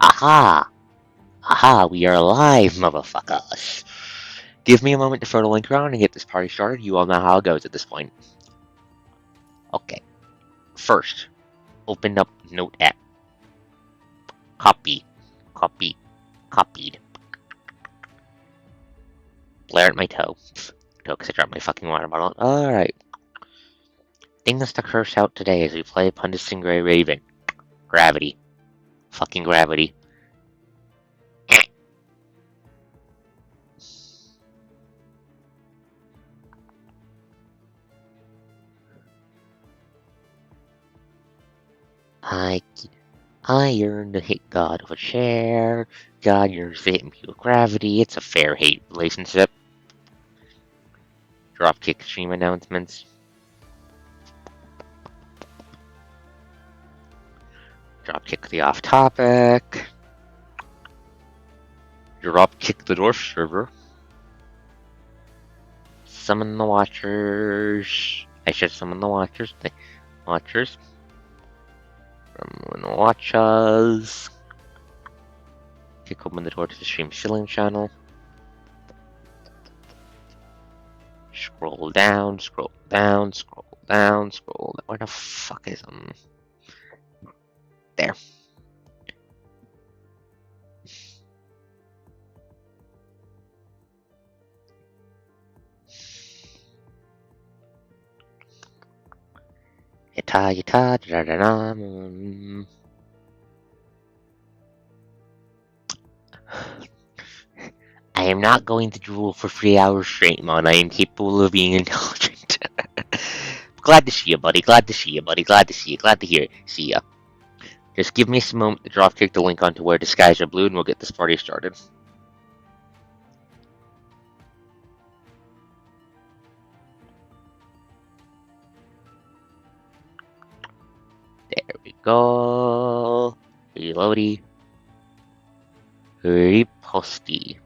Aha! Aha, we are alive, motherfuckers! Give me a moment to throw the link around and get this party started. You all know how it goes at this point. Okay. First, open up Note app. Copy. Copy. Copied. Glare at my toe. Toe, because I dropped my fucking water bottle. Alright. Things to curse out today as we play upon the Stingray Raven. Gravity. Fucking gravity. I yearn to hit God with a chair. God yearns to hit me with gravity. It's a fair-hate relationship. Dropkick stream announcements. Dropkick the off-topic. Dropkick the Dwarf server. Summon the Watchers. I should summon the Watchers. The Watchers. Summon the Watchers. Kick open the door to the stream shilling channel. Scroll down, scroll down, scroll down, scroll down. Where the fuck is them? There. Yata, da da da. I am not going to drool for 3 hours straight, Mon. I am capable of being intelligent. Glad to see you, buddy. Glad to see you, buddy. Glad to see you. Glad to hear it. See ya. Just give me some moment to dropkick the link onto where the skies are blue, and we'll get this party started. There we go. Reloady. Reposty.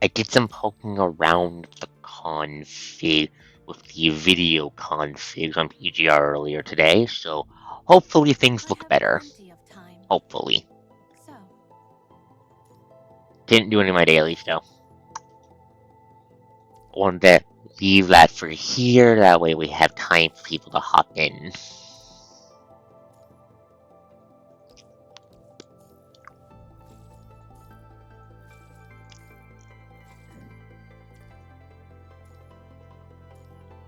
I did some poking around the config with the video configs on PGR earlier today, so hopefully things look better. Hopefully. Didn't do any of my dailies though. Wanted to leave that for here, that way we have time for people to hop in.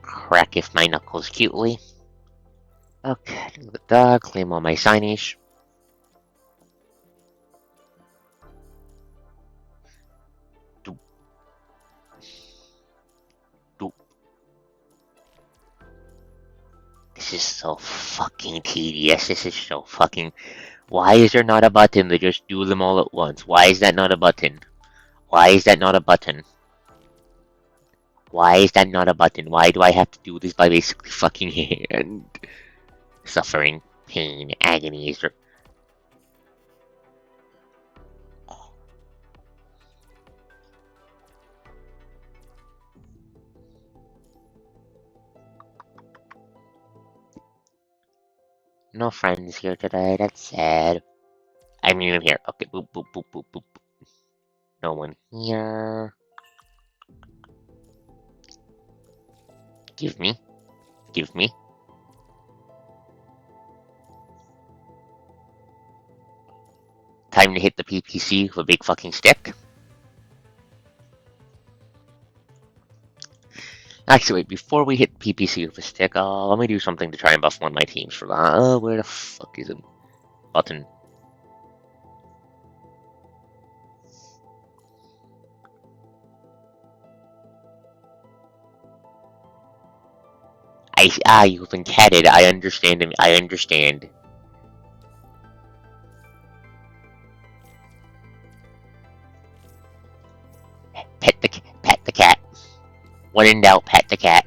Crack if my knuckles cutely. Okay, the dog, claim all my signies. Doop. Doop. This is so fucking tedious. This is so fucking... Why is there not a button to just do them all at once? Why is that not a button? Why is that not a button? Why is that not a button? Why do I have to do this by basically fucking hand? Suffering, pain, agony is... No friends here today, that's sad. I mean, I'm here. Okay, boop, boop, boop, boop, boop. No one here. Give me. Give me. Time to hit the PPC with a big fucking stick. Actually, wait, before we hit PPC with a stick, let me do something to try and buff one of my teams for that. Where the fuck is it? Button. You've been catted. I understand him. I understand. Pet the cat. When in doubt, pet the cat.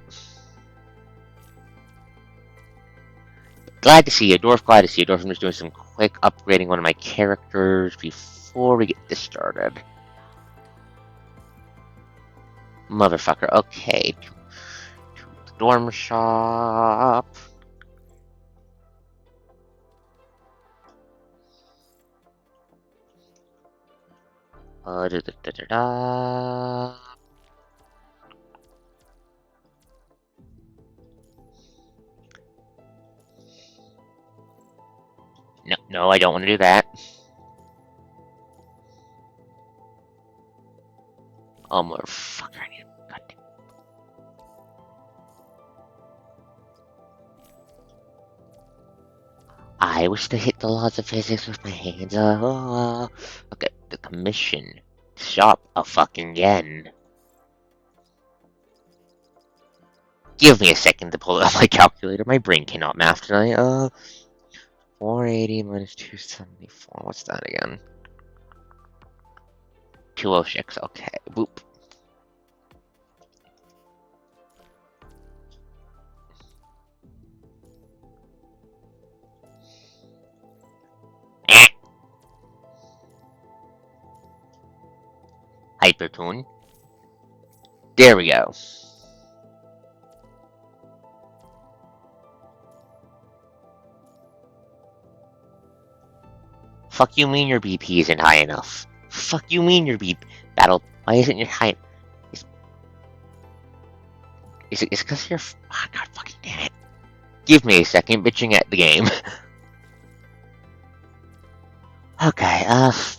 Glad to see you, Dwarf. Glad to see you, Dwarf. I'm just doing some quick upgrading one of my characters before we get this started. Motherfucker. Okay. Dorm shop. Da. No, I don't want to do that. Oh, motherfucker, I need a goddamn. I wish to hit the laws of physics with my hands. Okay, the commission. Shop a fucking yen. Give me a second to pull up my calculator. My brain cannot math tonight. 480 minus 274. What's that again? 206. Okay. Boop. Hypertune. There we go. Fuck you mean your BP isn't high enough? Fuck you mean your BP battle? Why isn't your high? Is it because you're? Oh, God fucking damn it! Give me a second, bitching at the game. Okay,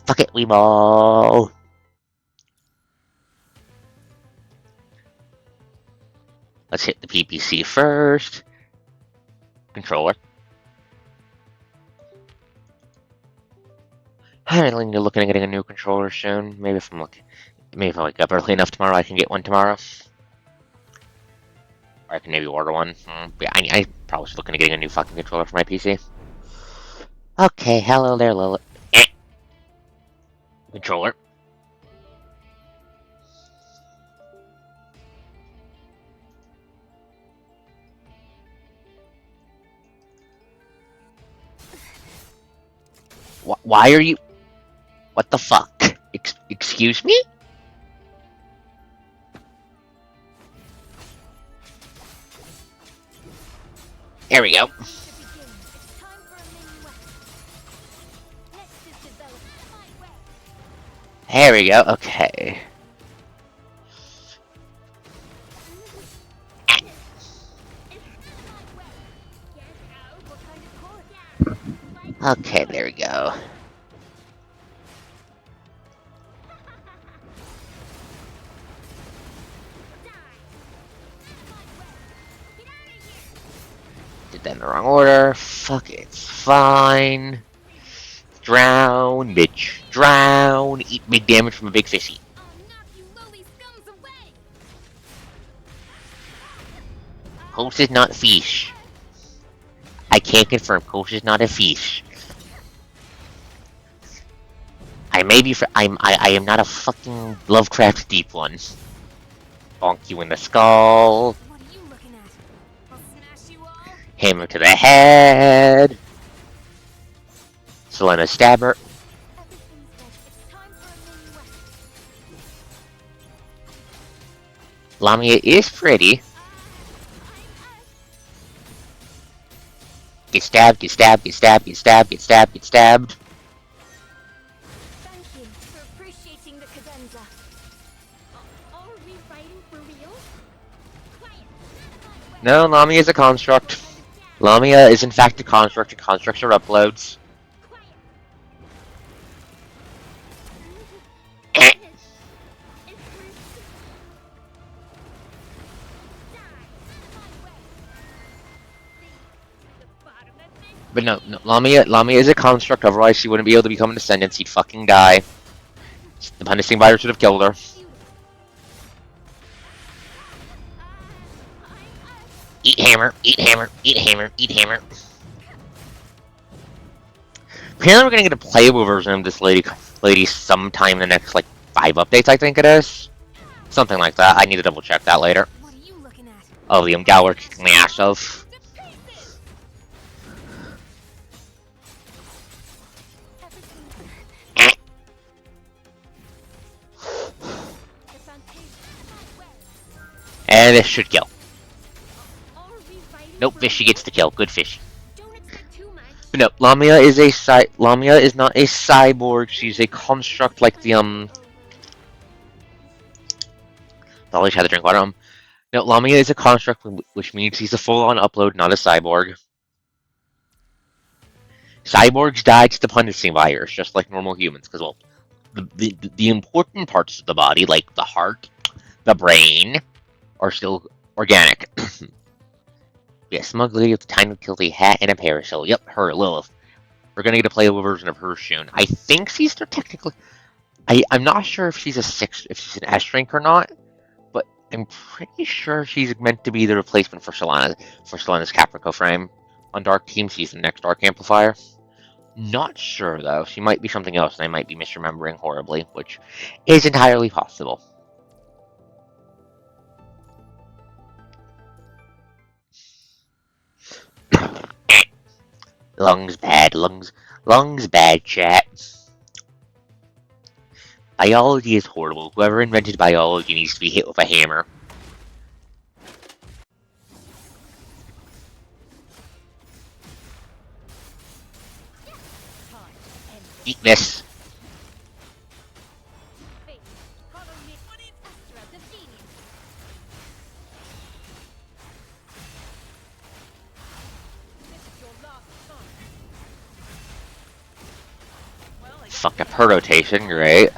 fuck it, we ball. Let's hit the PPC first. Controller. I really need to look at getting a new controller soon. Maybe if I wake up early enough tomorrow, I can get one tomorrow. Or I can maybe order one. But yeah, I probably should look into getting a new fucking controller for my PC. Okay, hello there, Lilith. Controller. Why are you? What the fuck? Excuse me? There we go. There we go. Okay. Okay, there we go. Did that in the wrong order. Fuck it, it's fine. Drown, bitch. Drown. Eat big damage from a big fishy. Host is not fish. I can't confirm. Host is not a fish. I may be. I am not a fucking Lovecraft deep one. Bonk you in the skull. What are you looking at? I'll smash you all. Hammer to the head. Selena stabber. It's time for a mini west. Lamia is pretty. Get stabbed, get stabbed, get stabbed, get stabbed, get stabbed, get stabbed. Thank you for appreciating the cadenza. Are we fighting for real? Quiet. No, Lamia is a construct. Lamia is in fact a construct, and constructs are uploads. But no, Lamia is a construct, otherwise she wouldn't be able to become an Ascendant, she'd fucking die. The punishing virus would have killed her. Eat hammer, eat hammer, eat hammer, eat hammer. Apparently we're gonna get a playable version of this lady sometime in the next, like, 5 updates, I think it is. Something like that. I need to double check that later. What are you looking at? Oh, Liam Gower kicking the ass of. And this should kill. Nope, Fishy gets the kill. Good Fishy. Don't expect too much. But no, Lamia is not a cyborg. She's a construct like the Always had to drink water. No, Lamia is a construct, which means he's a full-on upload, not a cyborg. Cyborgs die to the punishing virus, just like normal humans. Because well, the important parts of the body, like the heart, the brain, are still organic. Yeah, smug lady with a tiny kilty hat and a parasol. Yep, her, Lilith. We're gonna get a playable version of her soon. I think she's technically. I'm not sure if she's if she's an S rank or not, but I'm pretty sure she's meant to be the replacement for Solana's Caprico frame on Dark Team. She's the next Dark Amplifier. Not sure though. She might be something else, and I might be misremembering horribly, which is entirely possible. Lungs bad, lungs bad, chat. Biology is horrible. Whoever invented biology needs to be hit with a hammer. Eat this. Fuck up her rotation, great.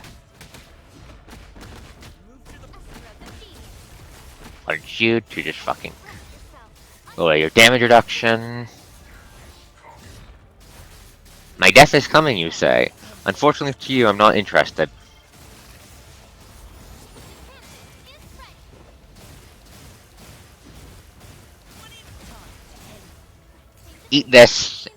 Want you to just fucking go away. Your damage reduction. My death is coming, you say. Unfortunately to you, I'm not interested. Eat this.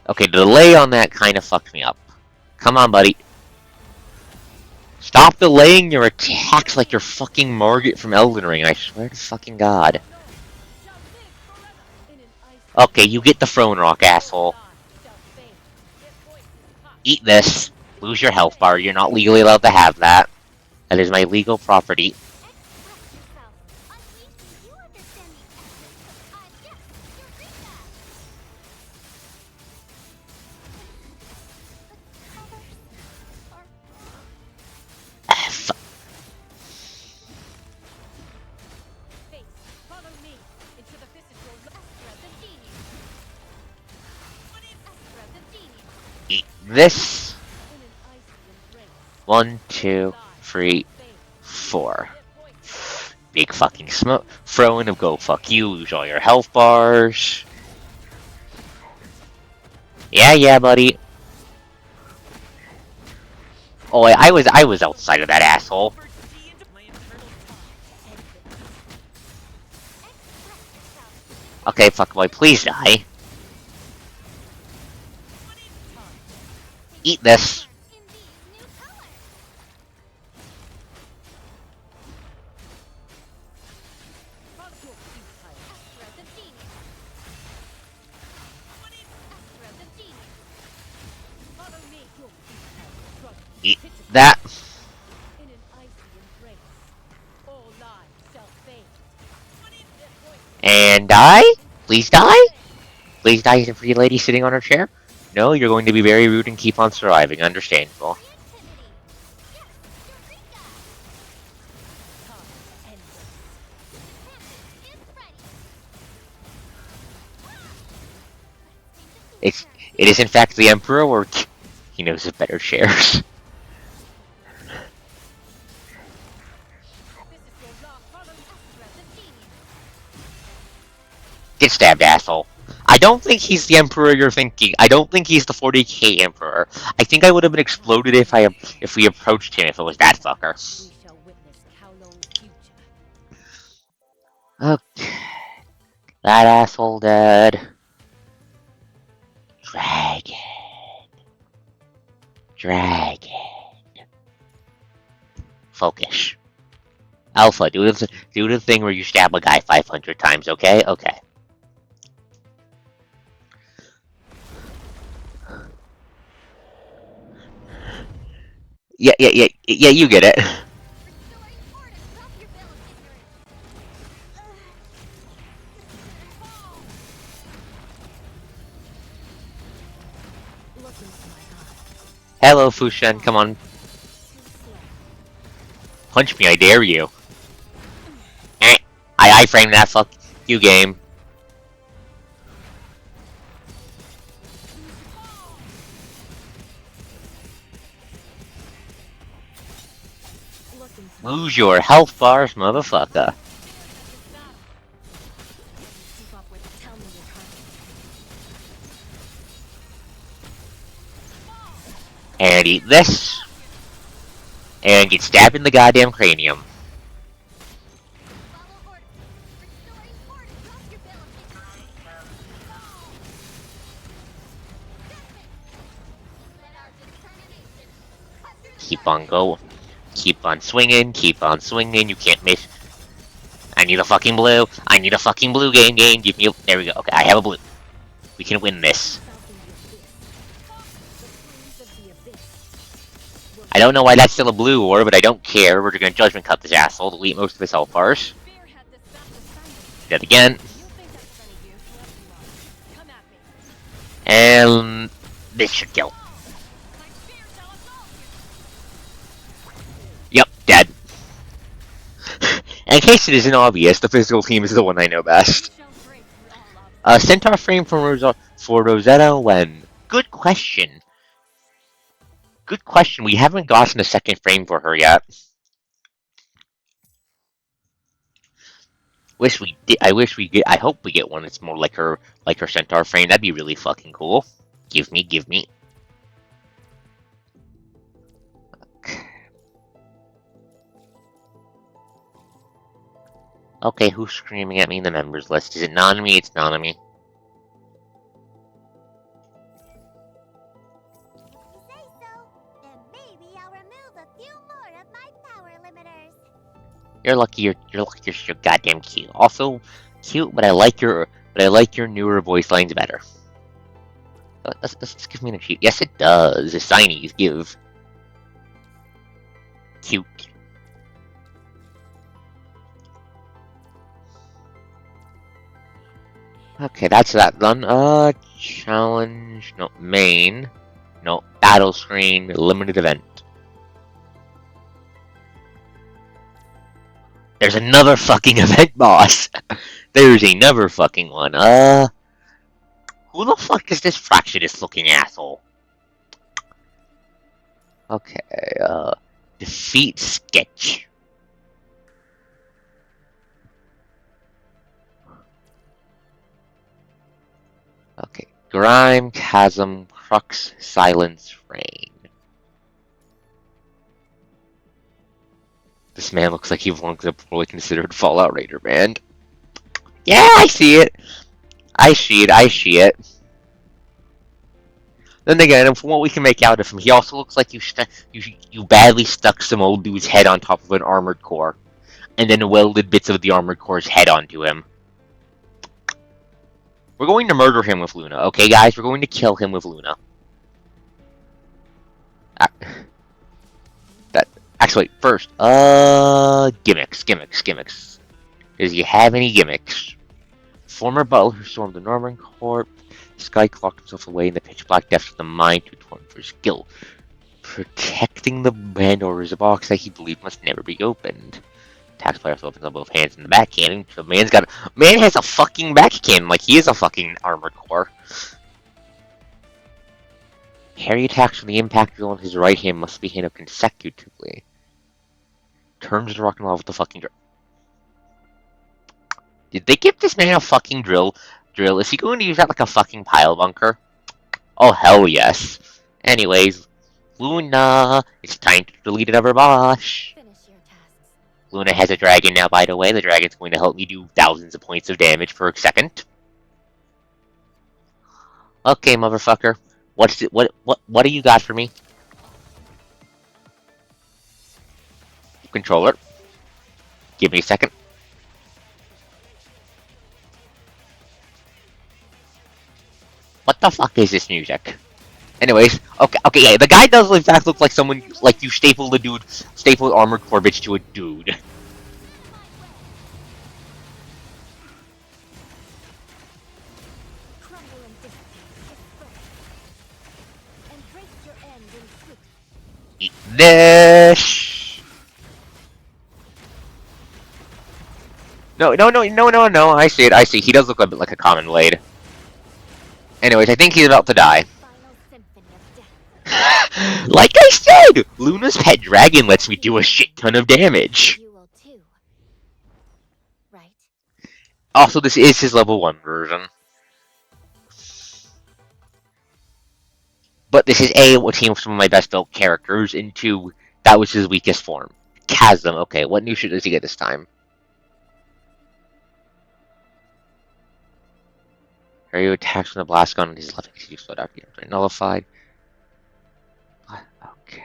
Okay, the delay on that kind of fucked me up. Come on, buddy. Stop delaying your attacks like you're fucking Margit from Elden Ring, I swear to fucking God. Okay, you get the throne rock, asshole. Eat this. Lose your health bar. You're not legally allowed to have that. That is my legal property. Eat this. 1, 2, 3, 4. Big fucking smoke. Throwing of go fuck you. Lose all your health bars. Yeah, buddy. Oh, I was outside of that asshole. Okay, fuckboy, please die. Eat this. Eat that. And die? Please die? Please die, the pretty lady sitting on her chair? No, you're going to be very rude and keep on surviving. Understandable. It is in fact the Emperor, or he knows of better chairs. Get stabbed, asshole. I don't think he's the Emperor you're thinking. I don't think he's the 40k Emperor. I think I would have been exploded if we approached him if it was that fucker. Okay. That asshole dead. Dragon. Focus. Alpha, do the thing where you stab a guy 500 times, okay? Okay. Yeah, you get it. Restoring order. Drop your veil of ignorance. Look into my eyes. Hello, Fushen, come on. Too slow. Punch me, I dare you. Eh, I frame that, fuck you, game. Look into my Lose your health bars, motherfucker. keep up with it. Tell me you're trying. And eat this. And get stabbed in the goddamn cranium. Follow order. Restoring order. Drop your veil of ignorance. Let our determination cut through the Keep on going. Keep on swinging. Keep on swinging. You can't miss. I need a fucking blue. I need a fucking blue game. Give me a... There we go. Okay, I have a blue. We can win this. I don't know why that's still a blue ore, but I don't care. We're gonna judgment cut this asshole, delete most of his health bars. Dead again. And this should kill. Yep, dead. In case it isn't obvious, the physical team is the one I know best. Centaur frame for Rosetta when? Good question. Good question. We haven't gotten a second frame for her yet. Wish we did. I wish we get. I hope we get one that's more like her Centaur frame. That'd be really fucking cool. Give me. Okay, who's screaming at me in the members list? Is it Nanami? It's Nanami. If you say so, then maybe I'll remove a few more of my power limiters. You're lucky. You're lucky. You're so goddamn cute. Also cute, but I like your newer voice lines better. Let's give me a cute. Yes, it does. The signies give. Cute. Okay, that's that done. Challenge. No, main. No, battle screen. Limited event. There's another fucking event, boss. There's another fucking one. Who the fuck is this fractious looking asshole? Okay, defeat Sketch. Okay, Grime, Chasm, Crux, Silence, Rain. This man looks like he belongs in a poorly considered Fallout Raider band. Yeah, I see it. I see it. Then again, from what we can make out of him, he also looks like you badly stuck some old dude's head on top of an armored core, and then welded bits of the armored core's head onto him. We're going to murder him with Luna, okay, guys? We're going to kill him with Luna. Actually, first, gimmicks. Does he have any gimmicks? Former butler who stormed the Norman Court. Sky clocked himself away in the pitch black depths of the mine to atone for his guilt. Protecting the Mandor is a box that he believed must never be opened. Taxpayer opens on both hands in the back cannon. The man has a fucking back cannon, like he is a fucking armored core. Harry attacks from the impact drill on his right hand must be handled consecutively. Turns the rock and roll with the fucking drill. Did they give this man a fucking drill? Is he going to use that like a fucking pile bunker? Oh hell yes. Anyways, Luna, it's time to delete another boss. Finish your tasks. Luna has a dragon now, by the way. The dragon's going to help me do thousands of points of damage per second. Okay, motherfucker. What do you got for me? Controller. Give me a second. What the fuck is this music? Anyways, okay, yeah, the guy does in fact look like someone, like you stapled armored core bitch to a dude. Crumble and dissipate, disperse. Embrace your end in truth. Eat this! No, I see it, he does look a bit like a common blade. Anyways, I think he's about to die. Final symphony of death. Like I said, Luna's pet dragon lets me do a shit ton of damage. You will too. Right? Also, this is his level 1 version. But this is A, what team of some of my best built characters, and 2, that was his weakest form. Chasm, okay, what new shit does he get this time? Area attacks from the blast gun on his left execute slowed after nullified. Okay.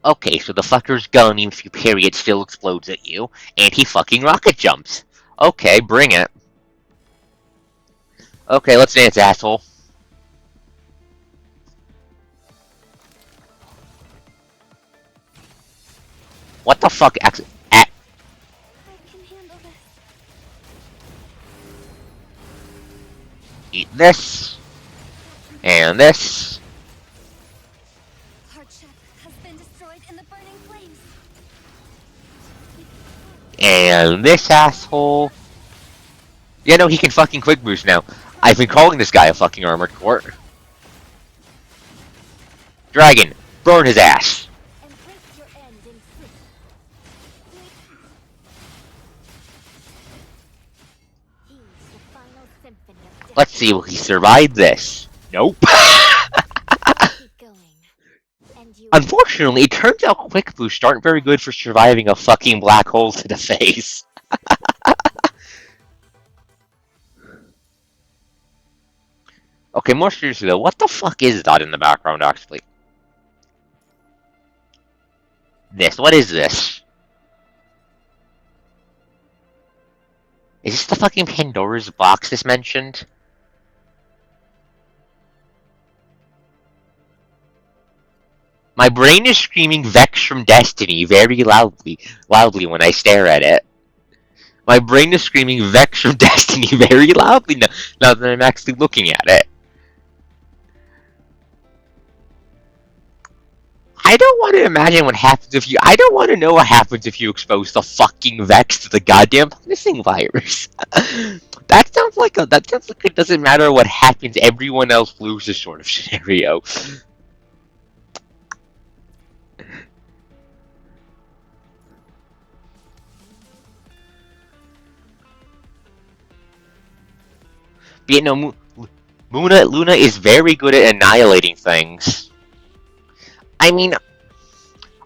Okay, so the fucker's gun, even if you parry it, still explodes at you, and he fucking rocket jumps. Okay, bring it. Okay, let's dance, asshole. What the fuck? I can handle this. Eat this. And this. Hardship has been destroyed in the burning flames. And this asshole. Yeah, no, he can fucking quick boost now. I've been calling this guy a fucking armored core. Dragon, burn his ass. Embrace your end in truth. He's the final symphony of death. Let's see, will he survive this? Nope. Keep going. And you Unfortunately, it turns out quick boosts aren't very good for surviving a fucking black hole to the face. Okay, more seriously though, what the fuck is that in the background actually? What is this? Is this the fucking Pandora's box this mentioned? My brain is screaming Vex from Destiny very loudly when I stare at it. My brain is screaming Vex from Destiny very loudly now that I'm actually looking at it. I don't want to imagine what happens if you. I don't want to know what happens if you expose the fucking Vex to the goddamn missing virus. That sounds like it doesn't matter what happens, everyone else loses sort of scenario. But you know, Luna is very good at annihilating things. I mean,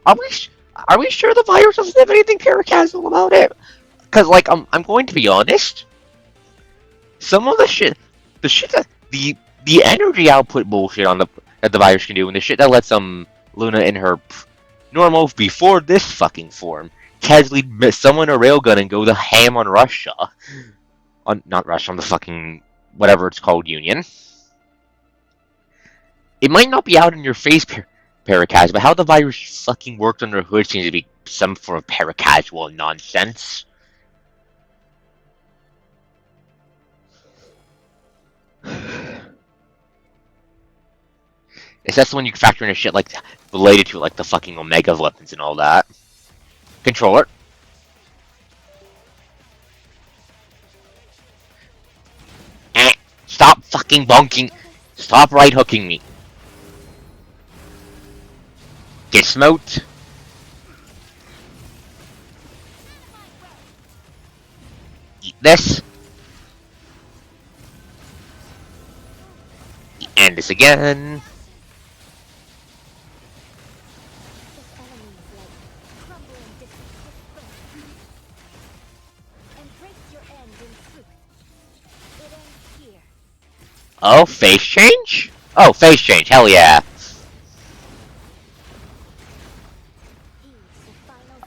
are we sure the virus doesn't have anything paracasual about it? Because, like, I'm going to be honest. Some of the shit that the energy output bullshit that the virus can do, and the shit that lets Luna in her normal before this fucking form casually summon a railgun and go the ham on Russia, on the fucking whatever it's called Union. It might not be out in your face, paracasual, but how the virus fucking worked under the hood seems to be some form of paracasual nonsense. Especially when you factor in a shit like related to like the fucking Omega weapons and all that. Controller. Stop fucking bonking. Stop right hooking me. Get smoked. Eat this. And this again. Oh, face change? Oh, face change. Hell yeah.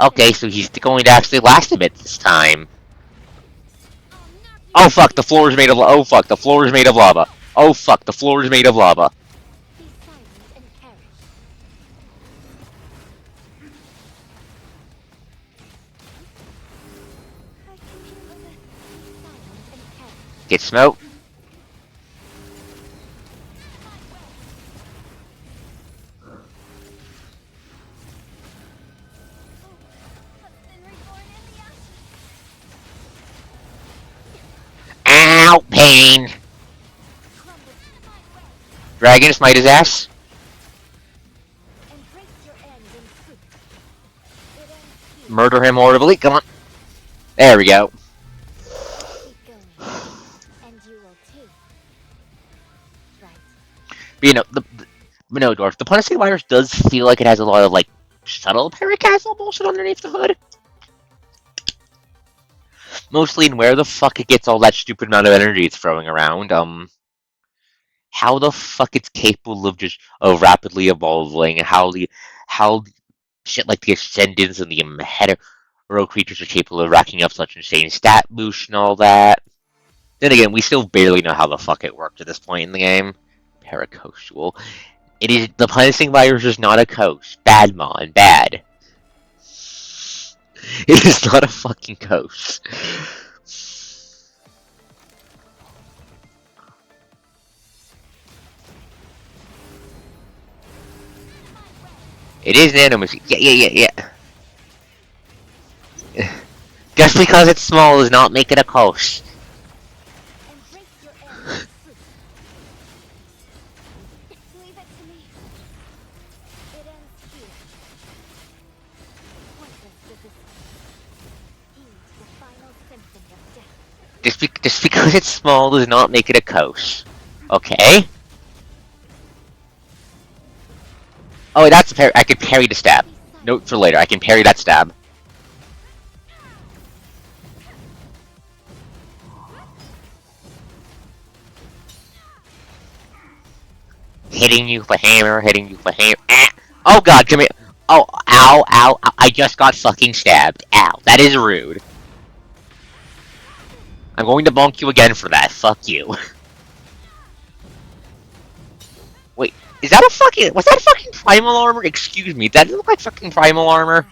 Okay, so he's going to actually last a bit this time. Oh fuck, the floor is made of lava. Oh fuck, the floor is made of lava. Oh fuck, the floor is made of lava. Get smoked. Ow! Pain! Dragon, smite his ass. Murder him horribly. Come on. There we go. But, you know, but no, Dwarf, the Punishing Virus does feel like it has a lot of, like, subtle paracastle bullshit underneath the hood. Mostly in where the fuck it gets all that stupid amount of energy it's throwing around. How the fuck it's capable of just rapidly evolving, how shit like the Ascendants and the hetero creatures are capable of racking up such insane stat boost and all that. Then again, we still barely know how the fuck it worked at this point in the game. Paracostual. It is the Punishing Virus is not a coast. Bad mon, bad. It is not a fucking coast. It is nanomachine. Yeah. Just because it's small does not make it a coast. Just because it's small does not make it a coast. Okay? Oh, that's a parry. I can parry the stab. Note for later. I can parry that stab. Hitting you with a hammer, hitting you with a hammer. Ah! Oh god, come here. Oh, ow, ow, ow. I just got fucking stabbed. Ow, that is rude. I'm going to bonk you again for that. Fuck you. Wait, is that a fucking... Was that fucking primal armor? Excuse me, that look like fucking primal armor?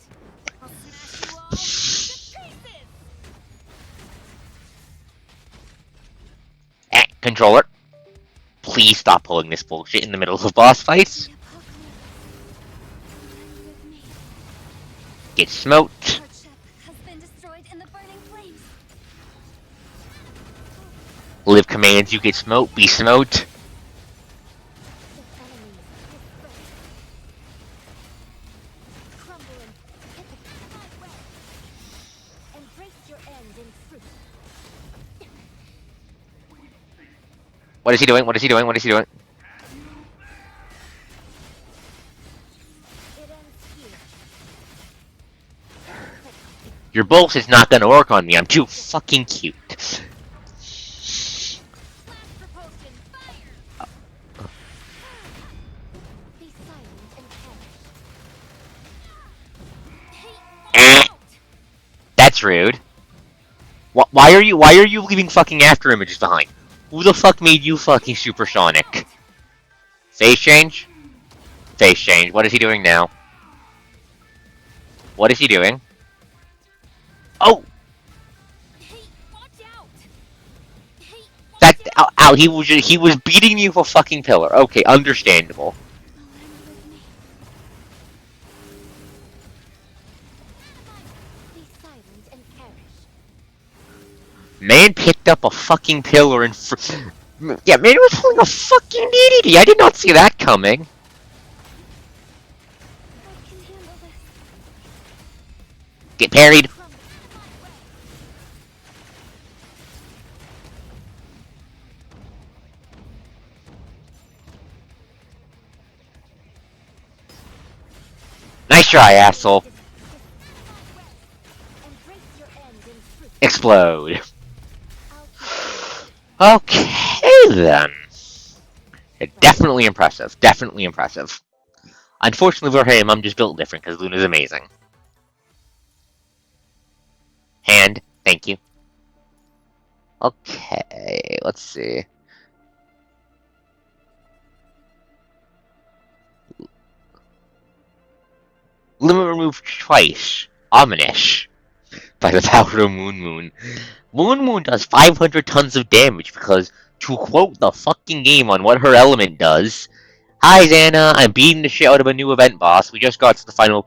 Controller. Please stop pulling this bullshit in the middle of boss fights. Get smoked. Live commands you get smoked, be smoked. What is he doing? What is he doing? What is he doing? Your bullshit's not gonna work on me. I'm too fucking cute. That's rude. Why are you leaving fucking after images behind? Who the fuck made you fucking supersonic? Face change? Face change. What is he doing now? What is he doing? Oh! That ow, he was beating you with a fucking pillar. Okay, understandable. Man picked up a fucking pillar and yeah, man was pulling a fucking DDD. I did not see that coming. Get parried. Nice try, asshole. Explode. Okay, then. Definitely impressive. Definitely impressive. Unfortunately for him, I'm just built different because Luna's amazing. Hand, thank you. Okay, let's see. Limit removed twice. Ominous. by the power of Moon Moon. Moon Moon does 500 tons of damage because, to quote the fucking game on what her element does, "Hi Xana, I'm beating the shit out of a new event boss. We just got to the final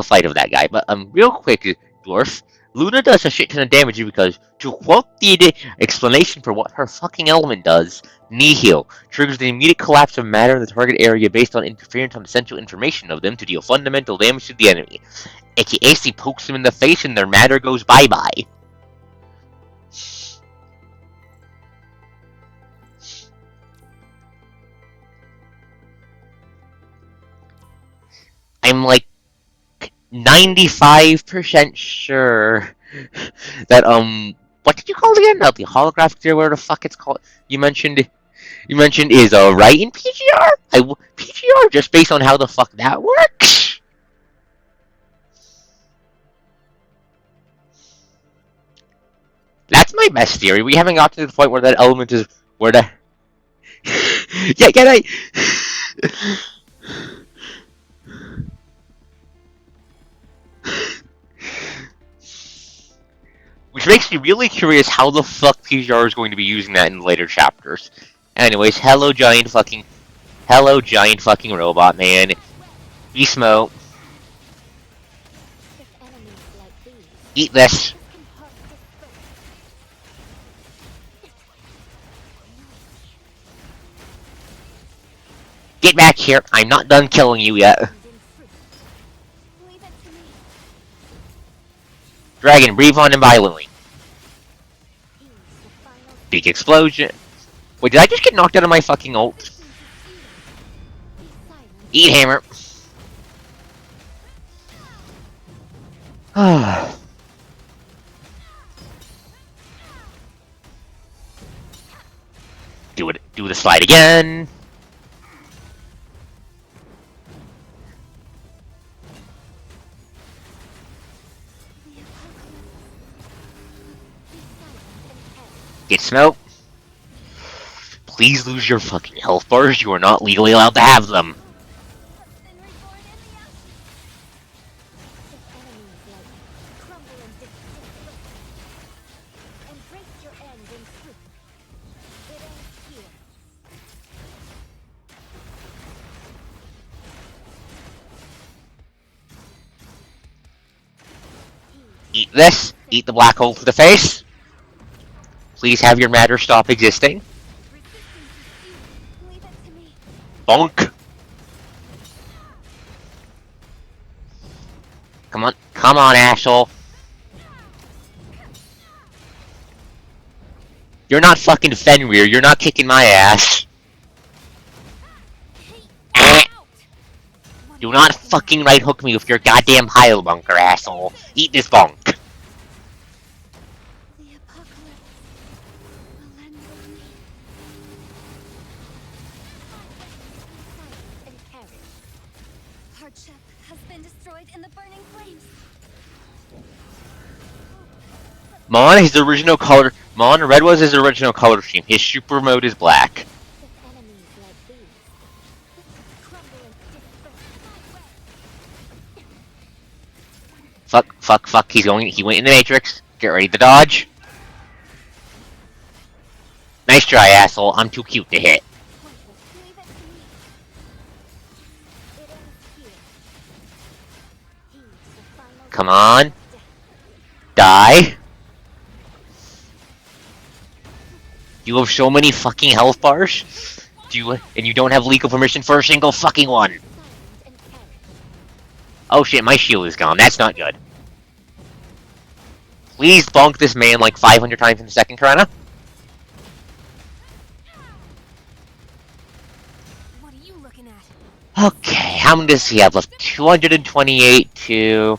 fight of that guy." But real quick, Dwarf, Luna does a shit ton of damage because, to quote the explanation for what her fucking element does, Nihil triggers the immediate collapse of matter in the target area based on interference on essential information of them to deal fundamental damage to the enemy. AKA pokes them in the face and their matter goes bye-bye. I'm like 95% sure that what did you call it again? The holographic or whatever the fuck it's called. You mentioned is right in PGR. PGR just based on how the fuck that works. That's my best theory. We haven't got to the point where that element is where the yeah, can I? Which makes me really curious how the fuck PGR is going to be using that in later chapters. Anyways, hello giant fucking robot man. Beast mode. Eat this. Get back here. I'm not done killing you yet. Dragon, breathe on him violently. Big explosion. Wait, did I just get knocked out of my fucking ult? Eat hammer. Do the slide again. Get smoke. Please lose your fucking health bars. You are not legally allowed to have them. Eat this. Eat the black hole to the face. Please have your matter stop existing. Bonk. Come on, asshole. You're not fucking Fenrir. You're not kicking my ass. Do not fucking right hook me with your goddamn pile bunker, asshole. Eat this bonk. Mon, his original color. Mon, red was his original color scheme. His super mode is black. Fuck. He went in the Matrix. Get ready to dodge. Nice try, asshole. I'm too cute to hit. Come on. Die. You have so many fucking health bars? And you don't have legal permission for a single fucking one. Oh shit, my shield is gone. That's not good. Please bonk this man like 500 times in a second, Karana. What are you looking at? Okay, how many does he have left? 228 to...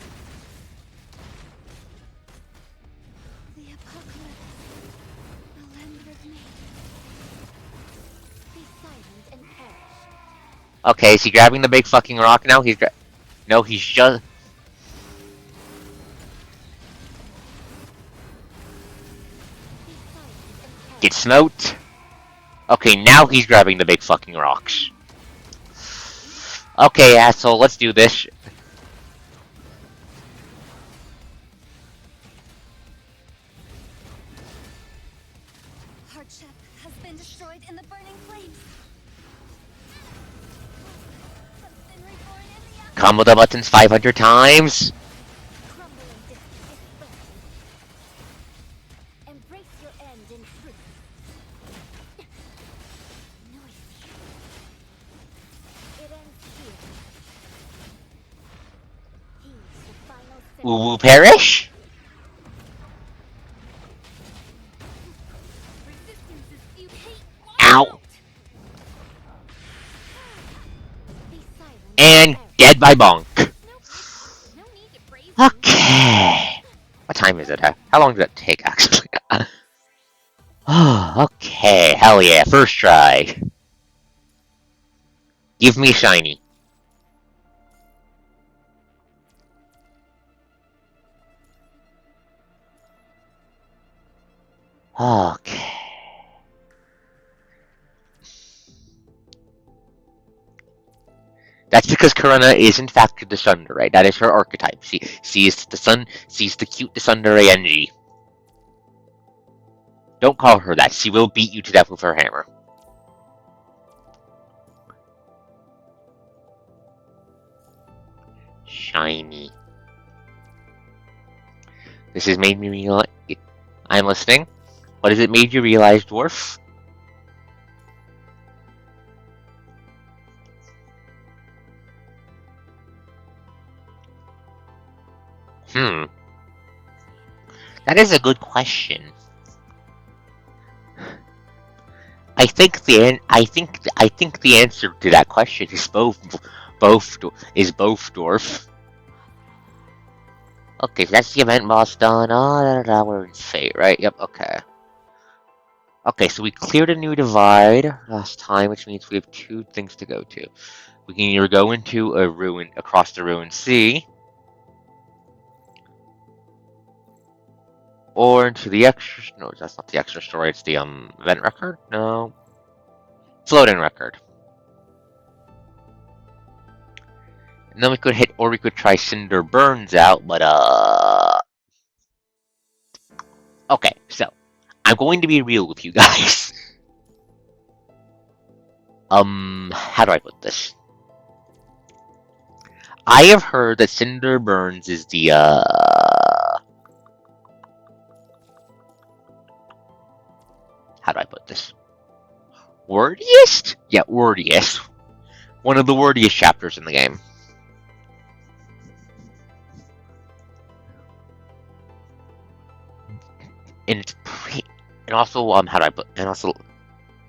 Okay, is he grabbing the big fucking rock now? No, he's just... Get smoked. Okay, now he's grabbing the big fucking rocks. Okay, asshole, let's do this. combo the buttons 500 times? Crumble and disperse. Embrace your end in truth. Noisy. It ends here. He's the final symbol. Woo perish? Resistance is you hate. Ow. Be silent. And dead by bonk. No need to praise him. Okay. What time is it? How long did that take, actually? Oh, okay. Hell yeah. First try. Give me shiny. Okay. That's because Karuna is in fact the Tsundere. That is her archetype. She is the sun. She's the cute Tsundere NG. Don't call her that. She will beat you to death with her hammer. Shiny. This has made me realize. I'm listening. What has it made you realize, dwarf? That is a good question. I think the answer to that question is both dwarf. Okay, so that's the event boss done. Oh, we're in fate, right? Yep. Okay. Okay, so we cleared a new divide last time, which means we have 2 things to go to. We can either go into a ruin across the ruined sea, or into the extra. No, that's not the extra story. It's the event record. No, floating record. And then we could hit, or we could try Cinder Burns out, but okay. So I'm going to be real with you guys. How do I put this? I have heard that Cinder Burns is the how do I put this? Wordiest? Yeah, wordiest. One of the wordiest chapters in the game. And it's pretty. And also, how do I put? And also,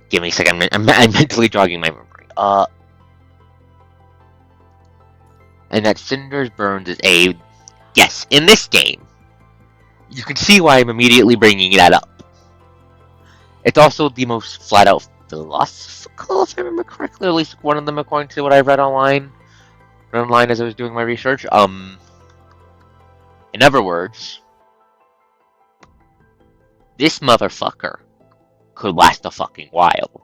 give me a second. I'm mentally jogging my memory. And that Cinder's Burns is a yes in this game. You can see why I'm immediately bringing that up. It's also the most flat out philosophical, if I remember correctly, or at least one of them according to what I've read online as I was doing my research. In other words, this motherfucker could last a fucking while.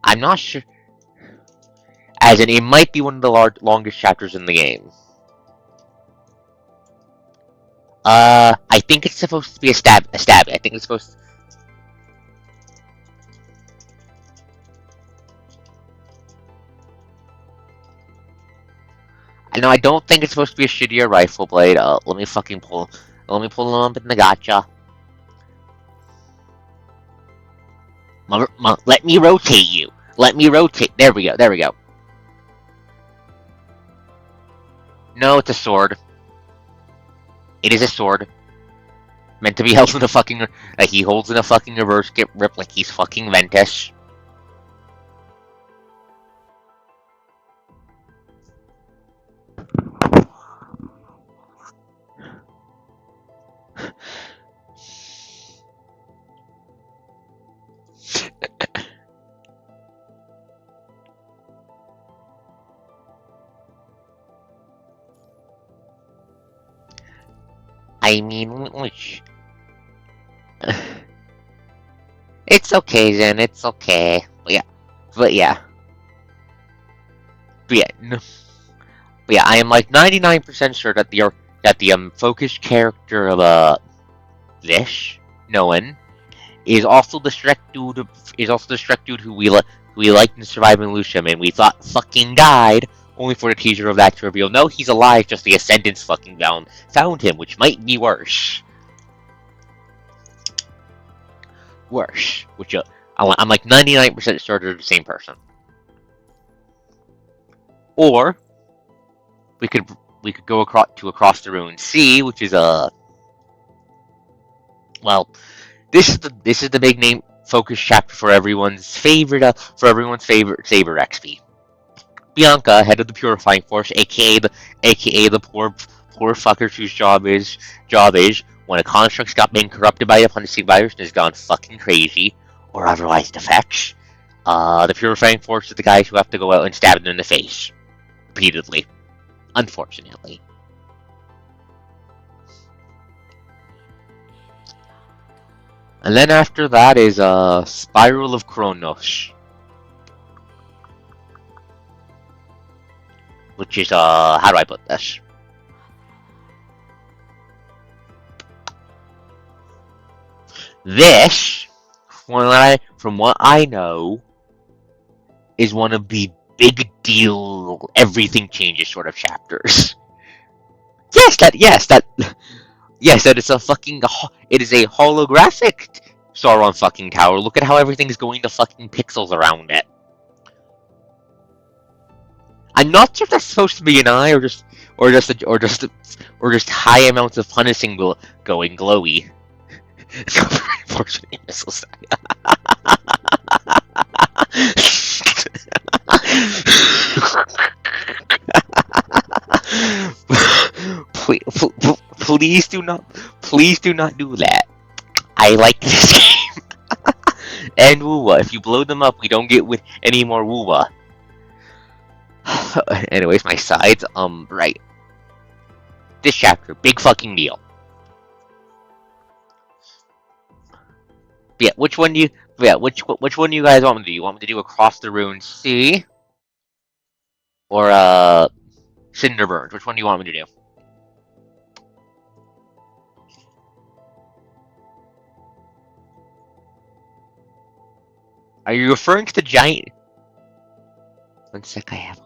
I'm not sure. As in, it might be one of the longest chapters in the game. I think it's supposed to be a stab. I think it's supposed to... No, I don't think it's supposed to be a shittier rifle blade. Let me pull them up in the gotcha. Let me rotate you. Let me rotate. There we go. No, it's a sword. It is a sword. Meant to be held in a fucking... Like, he holds in a fucking reverse grip like he's fucking Ventus. I mean, which... It's okay, Zen, it's okay. But yeah, I am like 99% sure that the focused character of Vish, Noan, is also the Shrek dude who who we liked in Surviving Lucium, and we thought fucking died, only for the teaser of that to reveal, no, he's alive, just the Ascendants fucking found him, which might be worse. Which I'm like 99% sure they're the same person. Or we could go across the Ruin Sea, which is well, this is the big name focus chapter for everyone's favorite Saber XP. Bianca, head of the Purifying Force, aka the poor fuckers whose job is when a construct got being corrupted by a punishing virus and has gone fucking crazy or otherwise defects. The Purifying Force is the guys who have to go out and stab them in the face repeatedly, unfortunately. And then after that is Spiral of Kronos, which is how do I put this? This, from what I know, is one of the big deal everything changes sort of chapters. That is a fucking, it is a holographic Sauron fucking tower. Look at how everything's going to fucking pixels around it. I'm not sure if that's supposed to be an eye or just high amounts of punishing going glowy. Unfortunately, missiles. Please do not do that. I like this game. And Woowa. If you blow them up, we don't get with any more Woowa. Anyways, my sides. Right. This chapter, big fucking deal. Yeah, which one do you? Yeah, which one do you guys want me to do? You want me to do Across the Ruin Sea, or Cinder Burns? Which one do you want me to do? Are you referring to the giant? One sec, I have.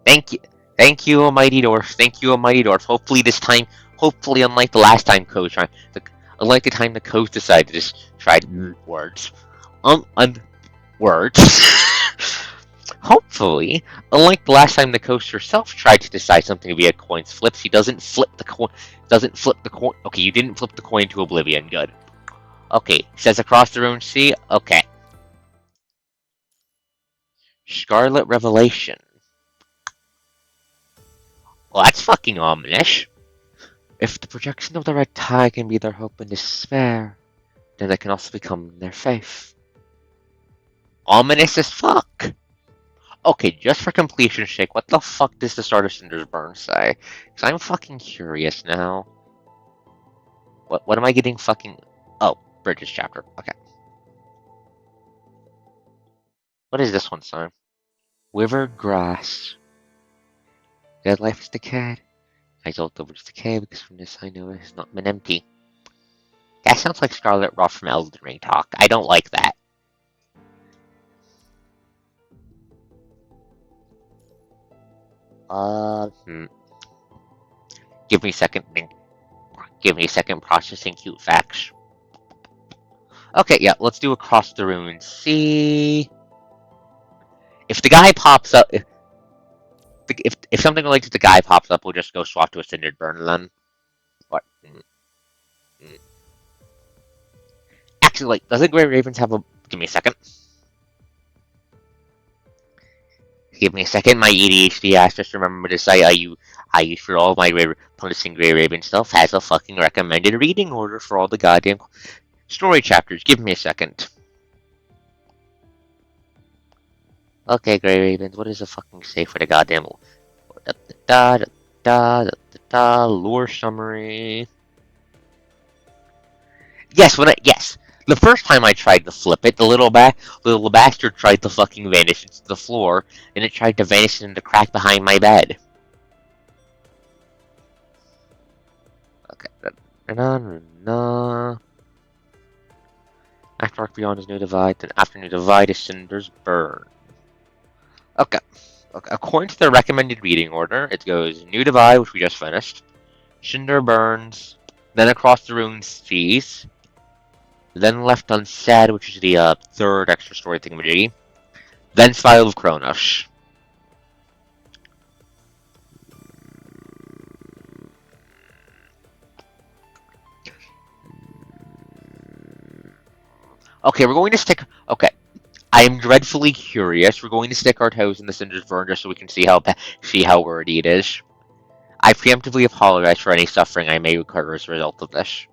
Thank you, Almighty Dwarf. Thank you, Almighty Dwarf. Hopefully this time, unlike the last time, unlike the time the coach decided to just try words, words. Hopefully, unlike the last time the coach herself tried to decide something via coins flips, he doesn't flip the coin. Okay, you didn't flip the coin to oblivion. Good. Okay, says Across the Ruin Sea. Okay. Scarlet Revelation. Well, that's fucking ominous. If the projection of the red tide can be their hope and despair, then it can also become their faith. Ominous as fuck. Okay, just for completion's sake, what the fuck does the start of Cinder's Burn say? Because I'm fucking curious now. What am I getting fucking... Oh, Bridges chapter. Okay. What is this one, son? Withered grass. Dead life is decayed. I told over to decay because from this I know it has not been empty. That sounds like Scarlet Roth from Elden Ring talk. I don't like that. Give me a second. Give me a second processing cute facts. Okay, yeah, let's do Across the Ruin Sea. If the guy pops up, if something related to the guy pops up, we'll just go swap to a Cindered Burn then. What? Actually, like, doesn't Grey Ravens have a... Give me a second. Give me a second. My ADHD ass just remember to say I use for all my punishing Grey Raven stuff has a fucking recommended reading order for all the goddamn story chapters. Give me a second. Okay, Grey Ravens, what does it fucking say for the goddamn lore summary? Yes, the first time I tried to flip it, the little bastard tried to fucking vanish into the floor, and it tried to vanish into the crack behind my bed. Okay. Dark Beyond is New Divide, then after New Divide is Cinder's Burn. Okay. According to the recommended reading order, it goes New Divide, which we just finished, Cinder Burns, then Across the Ruined Seas, then Left Unsaid, which is the third extra story thingamajiggy, then Spiral of Kronos. Okay, we're going to stick. Okay, I am dreadfully curious. We're going to stick our toes in the Cinder's Burn just so we can see how wordy it is. I preemptively apologize for any suffering I may incur as a result of this.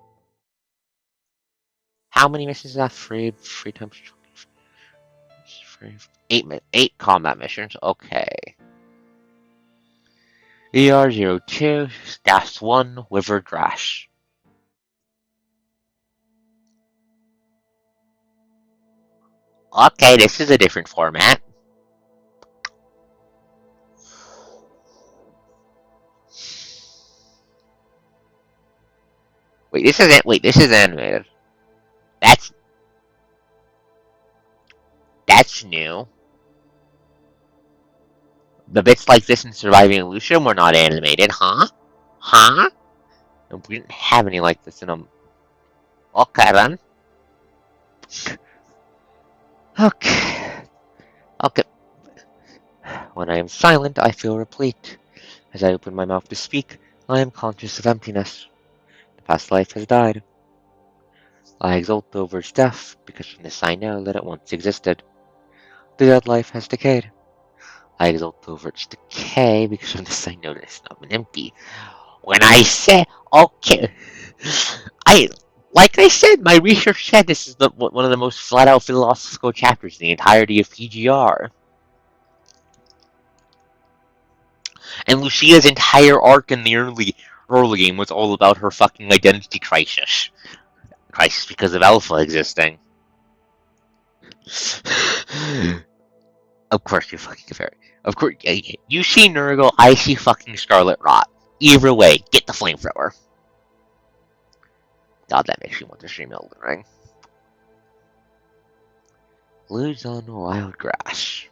How many missions is that? Three times. Eight combat missions. Okay. ER02, Stas 1, Withered Grass. Okay, this is a different format. Wait, this is animated. That's new. The bits like this in Surviving Illusion were not animated, huh? Huh? No, we didn't have any like this in them. Okay then. Okay. Okay. When I am silent, I feel replete. As I open my mouth to speak, I am conscious of emptiness. The past life has died. I exult over its death, because from this I know that it once existed. The dead life has decayed. I exult over its decay, because from this I know that it's not been empty. When I say, okay, like I said, my research said this is one of the most flat-out philosophical chapters in the entirety of PGR. And Lucia's entire arc in the early game was all about her fucking identity crisis. Crisis because of Alpha existing. Of course you fucking fair. Of course, you see Nurgle, I see fucking Scarlet Rot. Either way, get the flamethrower. God, that makes me want to stream Elden Ring. Lose on wild grass.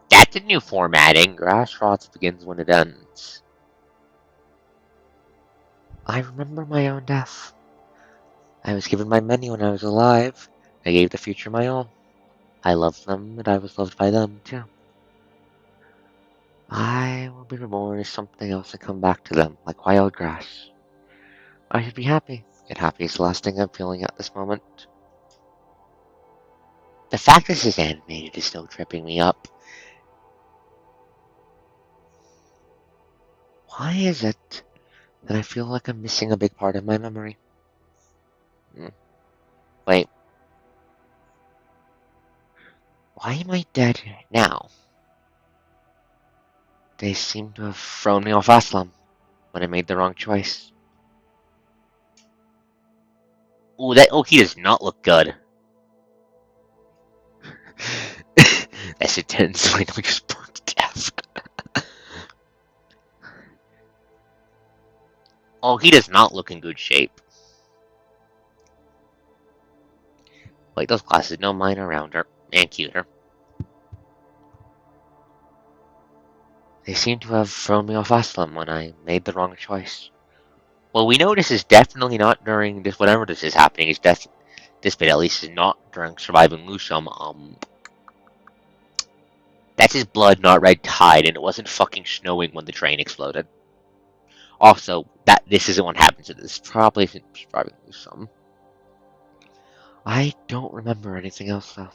That's a new formatting. Grass rots begins when it ends. I remember my own death. I was given my many when I was alive. I gave the future my all. I loved them, and I was loved by them, too. I will be reborn as something else and come back to them, like wild grass. I should be happy, yet happy is the last thing I'm feeling at this moment. The fact this is animated is still tripping me up. Why is it that I feel like I'm missing a big part of my memory? Wait. Why am I dead now? They seem to have thrown me off Aslam when I made the wrong choice. Ooh, he does not look good. That's intense. I know he just burned to death. Oh, he does not look in good shape. Like those glasses, no mine around her and cuter. They seem to have thrown me off Aslam when I made the wrong choice. Well, we know this is definitely not during this. Whatever this is happening is this bit at least is not during Surviving Lusum. That's his blood, not red tide, and it wasn't fucking snowing when the train exploded. Also, this isn't what happens. This probably isn't Surviving Lusum. I don't remember anything else though.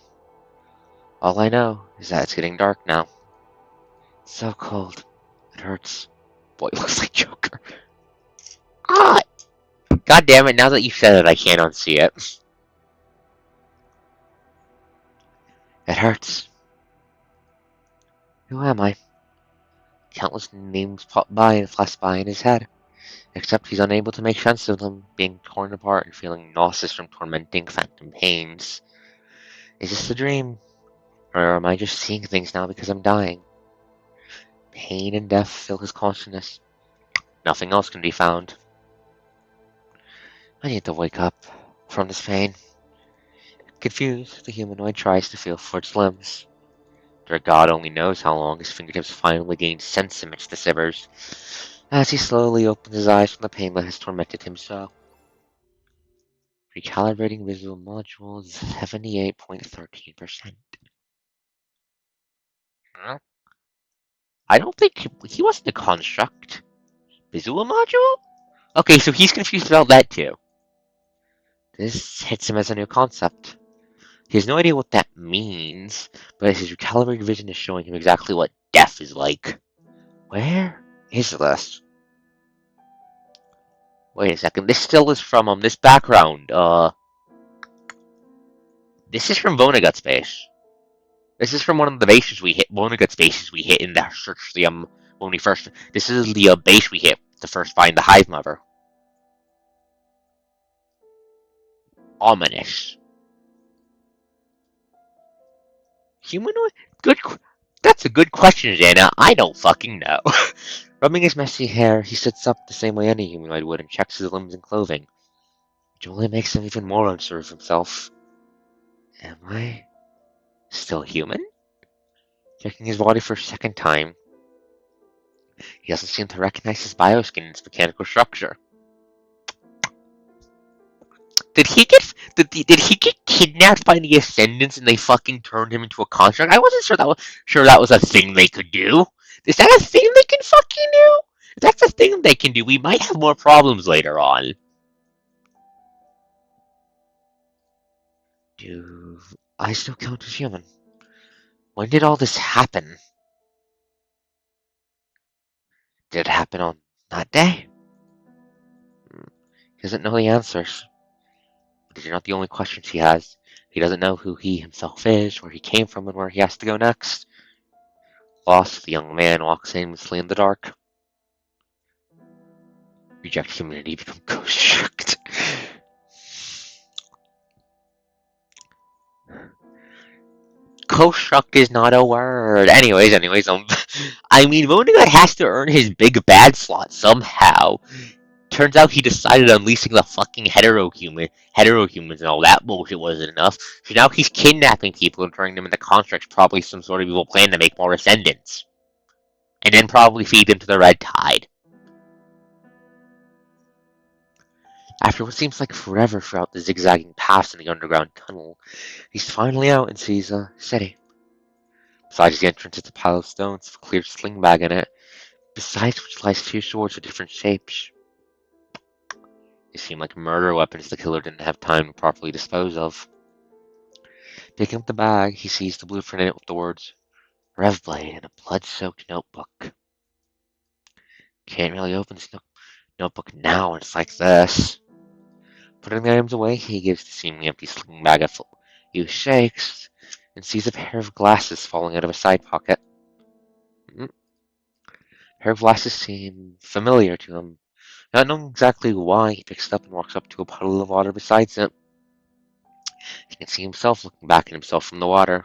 All I know is that it's getting dark now. It's so cold. It hurts. Boy, it looks like Joker. Ah! God damn it, now that you said it, I can't unsee it. It hurts. Who am I? Countless names pop by and flash by in his head, except he's unable to make sense of them, being torn apart and feeling nauseous from tormenting phantom pains. Is this a dream? Or am I just seeing things now because I'm dying? Pain and death fill his consciousness. Nothing else can be found. I need to wake up from this pain. Confused, the humanoid tries to feel for its limbs. Their god only knows how long his fingertips finally gain sense amidst the shivers, as he slowly opens his eyes from the pain that has tormented him so. Recalibrating visual modules 78.13%. Huh? I don't think he wasn't a construct. Visual module? Okay, so he's confused about that too. This hits him as a new concept. He has no idea what that means, but his recalibrated vision is showing him exactly what death is like. Where is this? Wait a second, this still is from this background. This is from Vonnegut Space. This is from one of the bases we hit, Vonnegut bases we hit in the search when we first. This is the base we hit to first find the Hive Mother. Ominous. Humanoid? Good. That's a good question, Jana. I don't fucking know. Rubbing his messy hair, he sits up the same way any humanoid would and checks his limbs and clothing, which only makes him even more unsure of himself. Am I still human? Checking his body for a second time, he doesn't seem to recognize his bioskin and its mechanical structure. Did he get kidnapped by the Ascendants and they fucking turned him into a construct? I wasn't sure that was a thing they could do. Is that a thing they can fucking do? If that's a thing they can do, we might have more problems later on. Do I still count as human? When did all this happen? Did it happen on that day? He doesn't know the answers. But these are not the only questions he has. He doesn't know who he himself is, where he came from, and where he has to go next. Lost, the young man walks aimlessly in the dark. Reject humanity, become construct. Construct is not a word. Anyways, I mean, Vonnegut has to earn his big bad slot somehow. Turns out he decided unleashing the fucking heterohumans and all that bullshit wasn't enough. So now he's kidnapping people and turning them into constructs, probably some sort of evil plan to make more ascendants. And then probably feed them to the Red Tide. After what seems like forever throughout the zigzagging paths in the underground tunnel, he's finally out and sees a city. Besides the entrance is a pile of stones with a clear sling bag in it, besides which lies two swords of different shapes. They seem like murder weapons the killer didn't have time to properly dispose of. Picking up the bag, he sees the blueprint in it with the words, Revblade, in a blood-soaked notebook. Can't really open this notebook now when it's like this. Putting the items away, he gives the seemingly empty sling bag a few shakes and sees a pair of glasses falling out of a side pocket. A pair of glasses seem familiar to him. Not knowing exactly why, he picks it up and walks up to a puddle of water beside it. He can see himself looking back at himself from the water.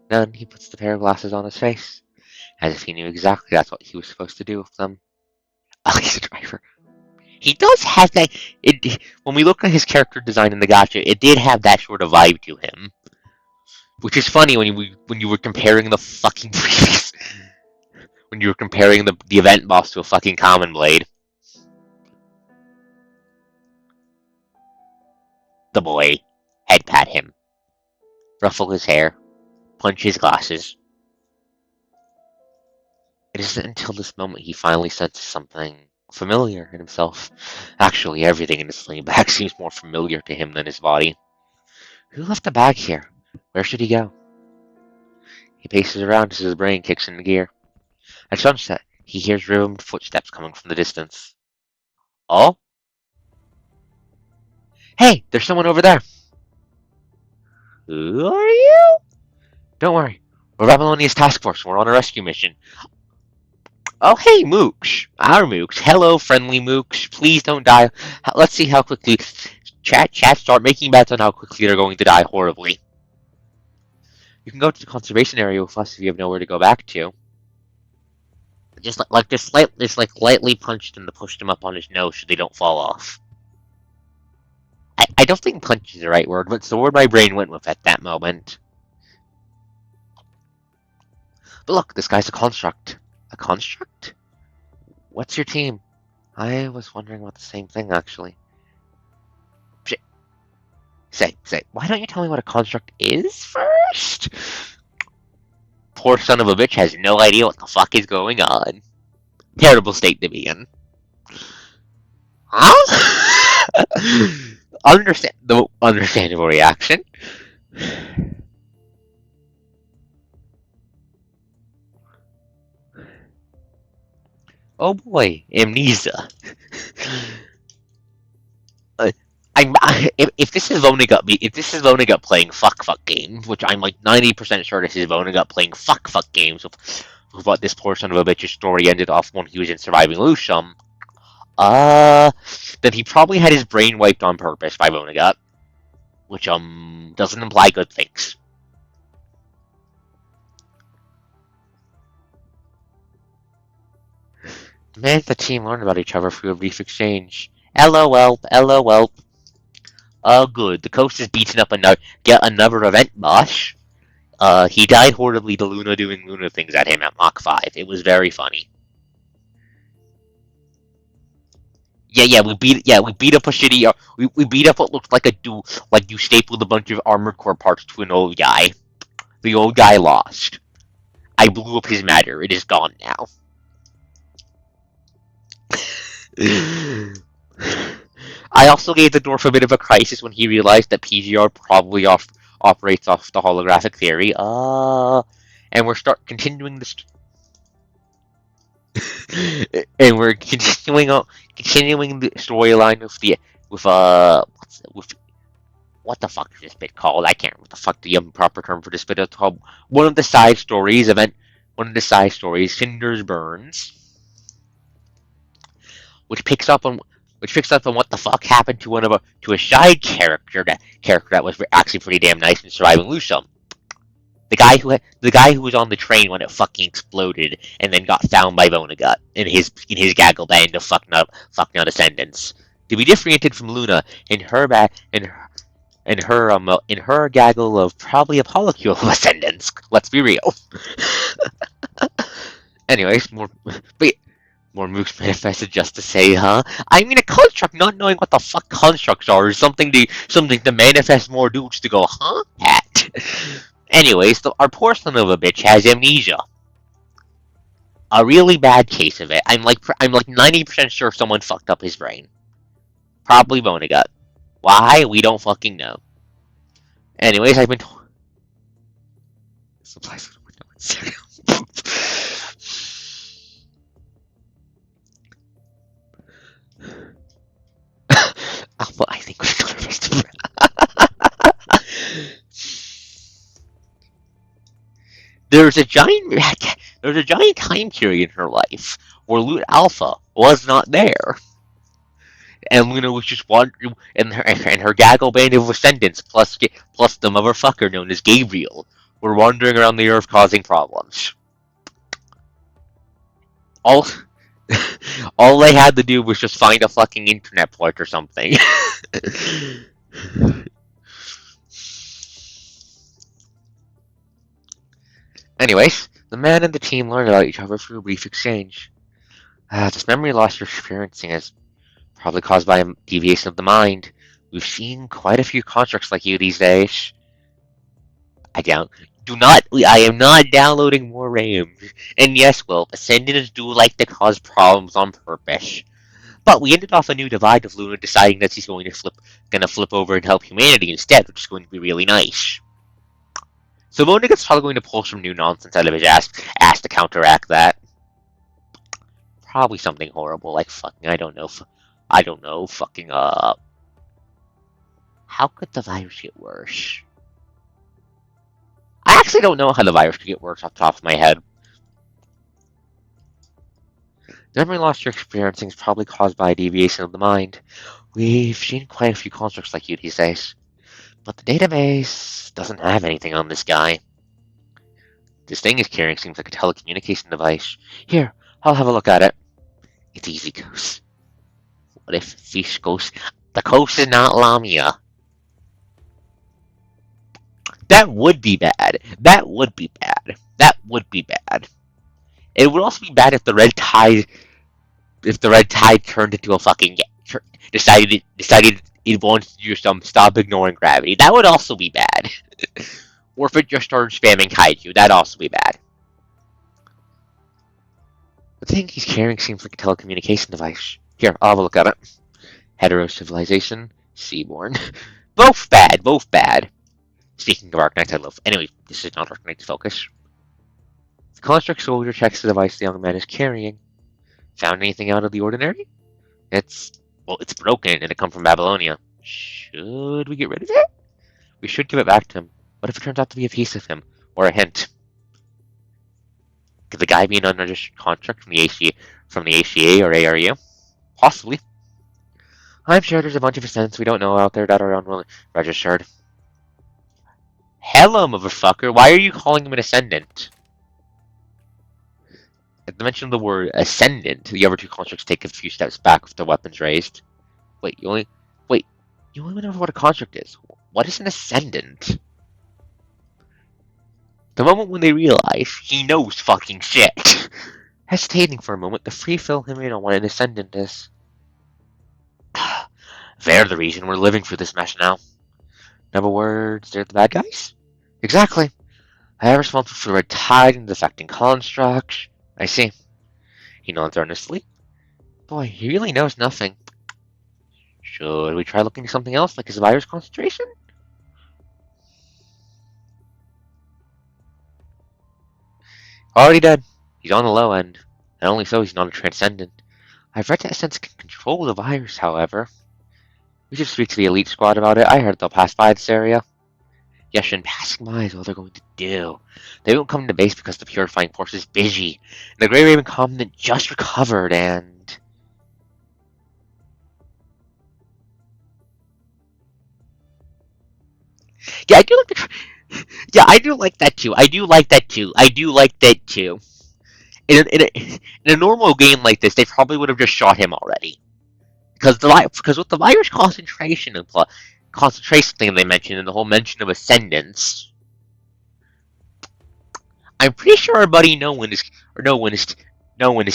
Then he puts the pair of glasses on his face, as if he knew exactly that's what he was supposed to do with them. He's a driver. He does have that. When we look at his character design in the gacha, it did have that sort of vibe to him, which is funny when you were comparing the fucking previous, when you were comparing the event boss to a fucking common blade. The boy head pat him, ruffle his hair, punch his glasses. It isn't until this moment he finally senses something familiar in himself. Actually, everything in his sling bag seems more familiar to him than his body. Who left the bag here? Where should he go? He paces around as his brain kicks into gear. At sunset, he hears rhythmed footsteps coming from the distance. Oh? Hey, there's someone over there! Who are you? Don't worry. We're Babylonia's task force. We're on a rescue mission. Oh, hey, Mooks. Our Mooks. Hello, friendly Mooks. Please don't die. Let's see how quickly... Chat, start making bets on how quickly they're going to die horribly. You can go to the conservation area with us if you have nowhere to go back to. Just lightly punched him to push him up on his nose so they don't fall off. I don't think punch is the right word, but it's the word my brain went with at that moment. But look, this guy's a construct. A construct? What's your team? I was wondering about the same thing, actually. Say, why don't you tell me what a construct is first? Poor son of a bitch has no idea what the fuck is going on. Terrible state to be in. Huh? Understandable reaction. Oh boy, amnesia. If this is Vonnegut playing fuck games, which I'm like 90% sure this is Vonnegut playing fuck games with what this poor son of a bitch's story ended off when he was in Surviving Lucium, then he probably had his brain wiped on purpose by Vonnegut, which doesn't imply good things. The man and the team learned about each other through a brief exchange. LOL. Oh, good. The coast is beaten up yet another event, boss. He died horribly to Luna doing Luna things at him at Mach 5. It was very funny. We beat up a shitty. We beat up what looked like like you stapled a bunch of Armored Core parts to an old guy. The old guy lost. I blew up his matter. It is gone now. I also gave the dwarf a bit of a crisis when he realized that PGR probably operates off the holographic theory. And we're continuing this. And we're continuing the storyline with what the fuck is this bit called? I can't remember what the fuck the proper term for this bit is called. One of the side stories, Cinder's Burns, which picks up on what the fuck happened to a side character that was actually pretty damn nice in Surviving Lucium. The guy who was on the train when it fucking exploded and then got found by Vonnegut in his gaggle band of fucking out descendants. To be differentiated from Luna in her gaggle of probably a polycule of ascendants. Let's be real. Anyways, more mooks manifested just to say, huh? I mean, a construct not knowing what the fuck constructs are is something to manifest more dudes to go, huh? At. Anyways, our poor son of a bitch has amnesia. A really bad case of it. I'm like 90% sure someone fucked up his brain. Probably Vonnegut. Why? We don't fucking know. Anyways, I've been told. Supplies for the window. Alpha, I think we're gonna raise the There's a giant time period in her life where Alpha was not there. And Luna was just wandering, and her gaggle band of ascendants, plus the motherfucker known as Gabriel, were wandering around the Earth causing problems. All they had to do was just find a fucking internet port or something. Anyways, the man and the team learned about each other through a brief exchange. This memory loss you're experiencing is probably caused by a deviation of the mind. We've seen quite a few constructs like you these days. I am not downloading more RAMs. And yes, well, Ascendants do like to cause problems on purpose. But we ended off a new divide of Luna deciding that she's going to flip over and help humanity instead, which is going to be really nice. So Vonnegut's probably going to pull some new nonsense out of his ass to counteract that. Probably something horrible, like fucking, I don't know, fucking, how could the virus get worse? I actually don't know how the virus could get worse off the top of my head. The memory loss you're experiencing is probably caused by a deviation of the mind. We've seen quite a few constructs like you these days. But the database doesn't have anything on this guy. This thing he's carrying seems like a telecommunication device. Here, I'll have a look at it. It's easy, Ghost. What if fish goes? The coast is not Lamia. That would be bad. That would be bad. That would be bad. It would also be bad if the red tide, turned into a fucking decided it wants to do some stop ignoring gravity. That would also be bad. Or if it just started spamming kaiju, that'd also be bad. The thing he's carrying seems like a telecommunication device. Here, I'll have a look at it. Hetero civilization, seaborn. Both bad, both bad. Speaking of Arknights, I love. Anyway, this is not Arknight's focus. The construct soldier checks the device the young man is carrying. Found anything out of the ordinary? It's broken and it come from Babylonia. Should we get rid of it? We should give it back to him. What if it turns out to be a piece of him? Or a hint? Could the guy be an unregistered contract from the ACA or ARU? Possibly. I'm sure there's a bunch of ascendants we don't know out there that are unregistered. Hello, motherfucker. Why are you calling him an ascendant? At the mention of the word ascendant, the other two constructs take a few steps back with their weapons raised. Wait, you only know what a construct is. What is an ascendant? The moment when they realize he knows fucking shit. Hesitating for a moment, the free fill him in on what an ascendant is. They're the reason we're living through this mess now. In other words, they're the bad guys? Exactly. They're responsible for the red tide and defecting constructs. I see. He nods earnestly. Boy, he really knows nothing. Should we try looking at something else, like his virus concentration? Already dead. He's on the low end. And only so he's not a transcendent. I've read that Sense can control the virus, however. We should speak to the elite squad about it. I heard they'll pass by this area. Yes, and passing by is what they're going to do. They won't come to base because the purifying force is busy. And the Grey Raven Commandant just recovered and... Yeah, I do like the... Yeah, I do like that too. I do like that too. In a normal game like this, they probably would have just shot him already. Because with the virus concentration and concentration thing they mentioned, and the whole mention of ascendance, I'm pretty sure our buddy no one is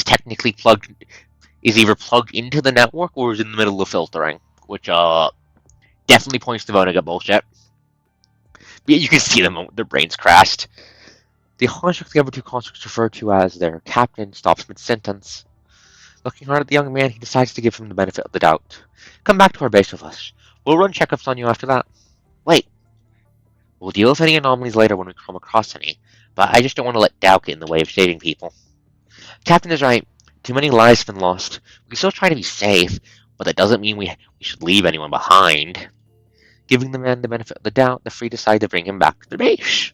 technically is either plugged into the network or is in the middle of filtering, which definitely points to Vonnegut bullshit. But you can see the moment their brains crashed. The construct the other two constructs refer to as their captain stops mid-sentence. Looking hard at the young man, he decides to give him the benefit of the doubt. Come back to our base with us. We'll run checkups on you after that. Wait. We'll deal with any anomalies later when we come across any, but I just don't want to let doubt get in the way of saving people. Captain is right. Too many lives have been lost. We can still try to be safe, but that doesn't mean we should leave anyone behind. Giving the man the benefit of the doubt, the Free decide to bring him back to the base.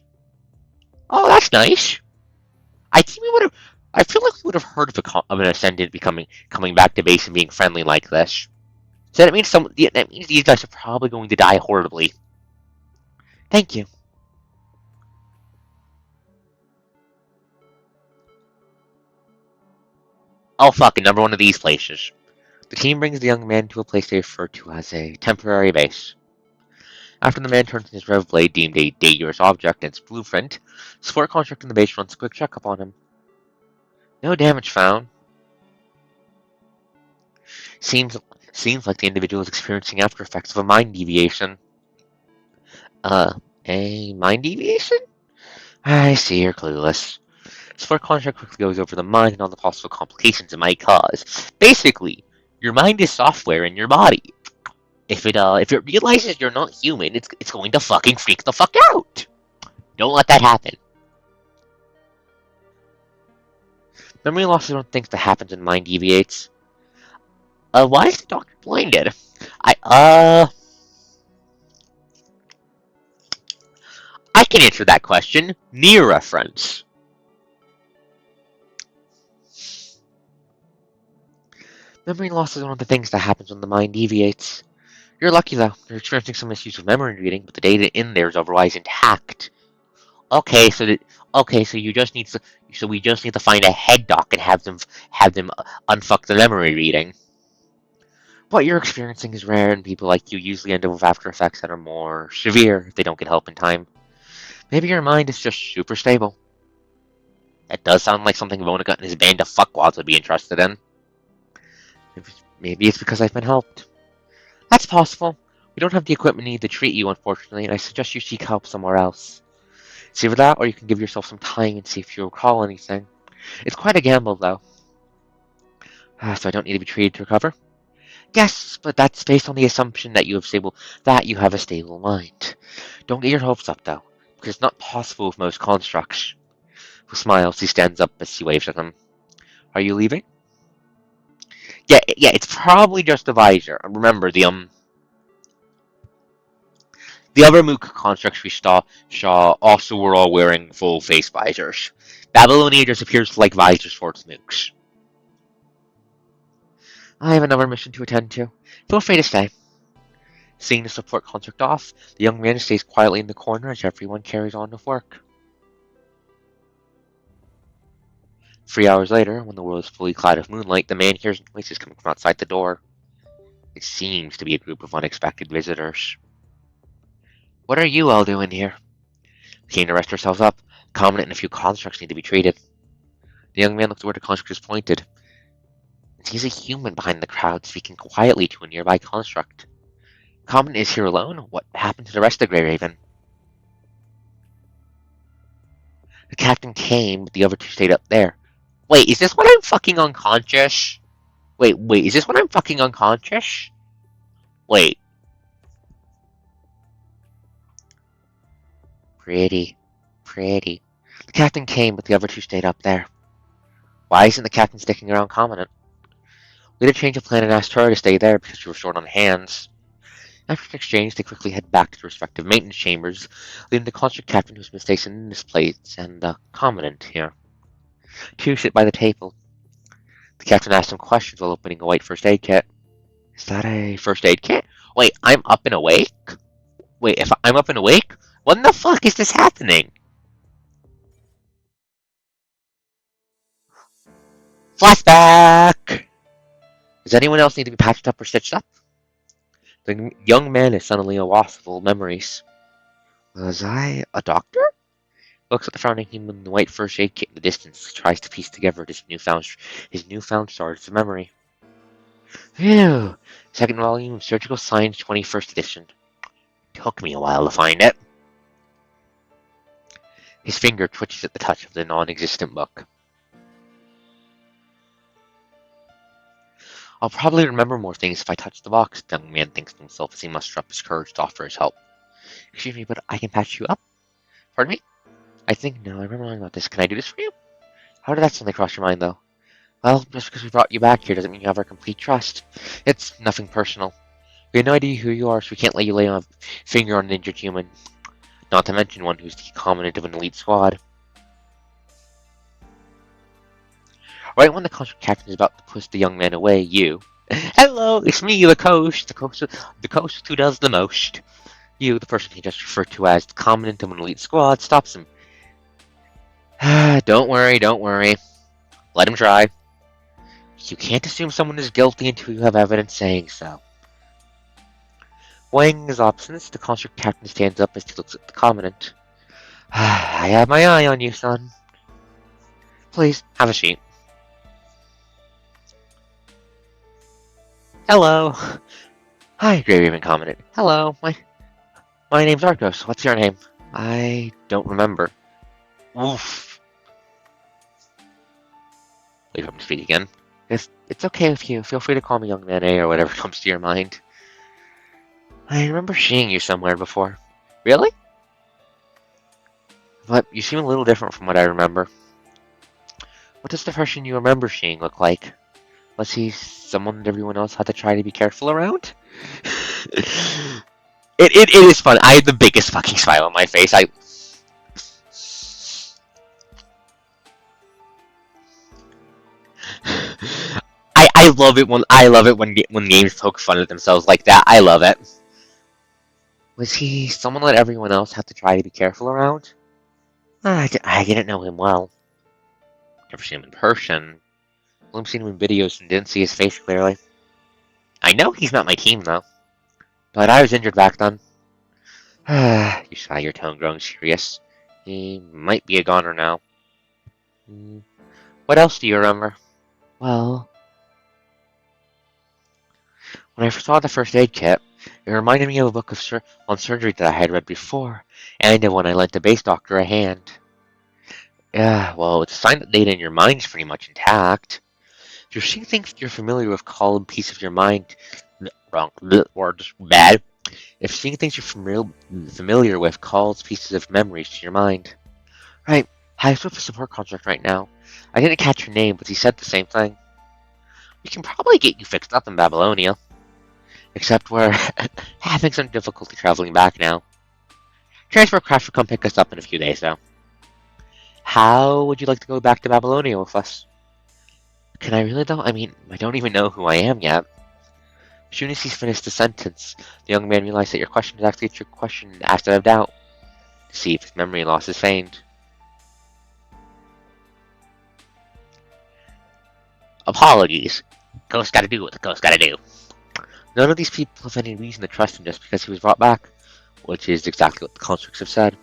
Oh, that's nice. I feel like we would have heard of an ascendant coming back to base and being friendly like this. So that means these guys are probably going to die horribly. Thank you. I'll fuck another one of these places. The team brings the young man to a place they refer to as a temporary base. After the man turns in his rev blade, deemed a dangerous object and its blueprint, support contract in the base runs a quick checkup on him. No damage found. Seems like the individual is experiencing after effects of a mind deviation. A mind deviation? I see, you're clueless. Support contract quickly goes over the mind and all the possible complications it might cause. Basically, your mind is software in your body. If it realizes you're not human, it's going to fucking freak the fuck out. Don't let that happen. Memory loss is one of the things that happens when mind deviates. Why is the doctor blinded? I can answer that question. Near reference. Memory loss is one of the things that happens when the mind deviates. You're lucky though. You're experiencing some issues with memory reading, but the data in there is otherwise intact. Okay, so we just need to find a head doc and have them unfuck the memory reading. What you're experiencing is rare, and people like you usually end up with after effects that are more severe if they don't get help in time. Maybe your mind is just super stable. That does sound like something Vonnegut and his band of fuckwads would be interested in. Maybe it's because I've been helped. That's possible. We don't have the equipment needed to treat you, unfortunately, and I suggest you seek help somewhere else. It's either that, or you can give yourself some time and see if you recall anything. It's quite a gamble, though. So I don't need to be treated to recover? Yes, but that's based on the assumption that you have a stable mind. Don't get your hopes up, though, because it's not possible with most constructs. He smiles. He stands up as he waves at them. Are you leaving? Yeah, it's probably just a visor. Remember, the other Mook constructs we saw also were all wearing full face visors. Babylonia just appears to like visors for its Mooks. I have another mission to attend to. Feel free to stay. Seeing the support construct off, the young man stays quietly in the corner as everyone carries on with work. 3 hours later, when the world is fully clad with moonlight, the man hears noises coming from outside the door. It seems to be a group of unexpected visitors. What are you all doing here? We came to rest ourselves up. Commandant and a few constructs need to be treated. The young man looked where the constructors pointed. He's a human behind the crowd, speaking quietly to a nearby construct. Commandant is here alone? What happened to the rest of Grey Raven? The captain came, but the other two stayed up there. Wait, is this when I'm fucking unconscious? Wait, is this when I'm fucking unconscious? Wait. Pretty. The captain came, but the other two stayed up there. Why isn't the captain sticking around Commandant? We had a change of plan and asked her to stay there because we were short on hands. After an exchange, they quickly head back to their respective maintenance chambers, leaving the construct captain who's been stationed in this place and the Commandant here. Two sit by the table. The captain asks some questions while opening a white first aid kit. Is that a first aid kit? Wait, I'm up and awake? Wait, if I'm up and awake? When the fuck is this happening? Flashback! Does anyone else need to be patched up or stitched up? The young man is suddenly awash with old memories. Was I a doctor? Looks at the frowning human in the white first aid kit in the distance, tries to piece together his newfound shards of memory. Phew! Second volume of Surgical Science 21st edition. Took me a while to find it. His finger twitches at the touch of the non-existent book. I'll probably remember more things if I touch the box, the young man thinks to himself as he musters up his courage to offer his help. Excuse me, but I can patch you up? Pardon me? I think now I remember about this. Can I do this for you? How did that suddenly cross your mind, though? Well, just because we brought you back here doesn't mean you have our complete trust. It's nothing personal. We have no idea who you are, so we can't let you lay a finger on an injured human. Not to mention one who's the commandant of an elite squad. Right when the contract captain is about to push the young man away, you... Hello, it's me, the coach who does the most. You, the person he just referred to as the commandant of an elite squad, stops him. Don't worry. Let him try. You can't assume someone is guilty until you have evidence saying so. Weighing his options, the construct captain stands up as he looks at the commandant. I have my eye on you, son. Please, have a seat. Hello. Hi, Grey Raven Commandant. Hello, my name's Arcos. What's your name? I don't remember. Oof. Wait for him to speak again. If it's okay with you, feel free to call me Young Man A or whatever comes to your mind. I remember seeing you somewhere before. Really? But you seem a little different from what I remember. What does the person you remember seeing look like? Was he someone that everyone else had to try to be careful around? It is fun. I have the biggest fucking smile on my face. I love it when games poke fun at themselves like that. I love it. Was he someone that everyone else had to try to be careful around? I didn't know him well. Never seen him in person. Only seen him in videos and didn't see his face clearly. I know he's not my team, though. But I was injured back then. You saw your tone growing serious. He might be a goner now. What else do you remember? Well, when I saw the first aid kit, it reminded me of a book on surgery that I had read before, and of when I lent the base doctor a hand. Yeah, well, it's a sign that data in your mind's pretty much intact. If you're seeing things you're familiar with, call a piece of your mind wrong, or just bad. If seeing things you're familiar with calls pieces of memories to your mind. Right, I was with a support contract right now. I didn't catch her name, but he said the same thing. We can probably get you fixed up in Babylonia. Except we're having some difficulty traveling back now. Transfer craft will come pick us up in a few days, though. How would you like to go back to Babylonia with us? Can I really, though? I mean, I don't even know who I am yet. As soon as he's finished the sentence, the young man realized that your question is actually a trick question asked out of doubt, to see if his memory loss is feigned. Apologies. Ghost gotta do what the ghost gotta do. None of these people have any reason to trust him just because he was brought back, which is exactly what the constructs have said.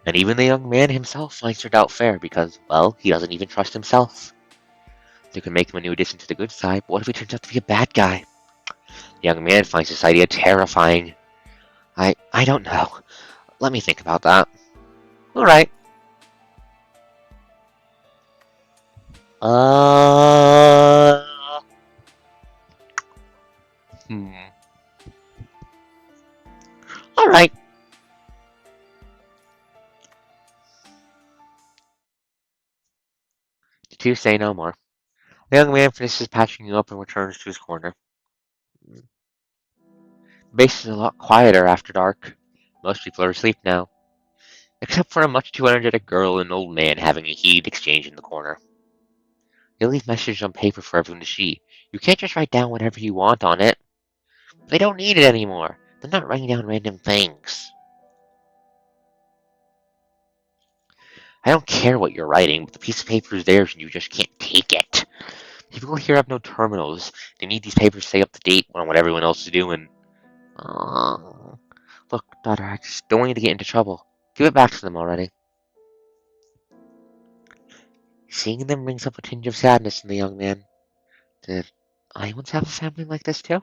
And even the young man himself finds their doubt fair because, well, he doesn't even trust himself. They could make him a new addition to the good side, but what if he turns out to be a bad guy? The young man finds this idea terrifying. I don't know. Let me think about that. Alright. Uh... Hmm. Alright. The two say no more. The young man finishes patching you up and returns to his corner. The base is a lot quieter after dark. Most people are asleep now, except for a much too energetic girl and an old man having a heated exchange in the corner. They leave messages on paper for everyone to see. You can't just write down whatever you want on it. They don't need it anymore. They're not writing down random things. I don't care what you're writing, but the piece of paper is theirs and you just can't take it. People here have no terminals. They need these papers to stay up to date on what everyone else is doing. Look, daughter, I just don't want you to get into trouble. Give it back to them already. Seeing them brings up a tinge of sadness in the young man. Did I once have a family like this too?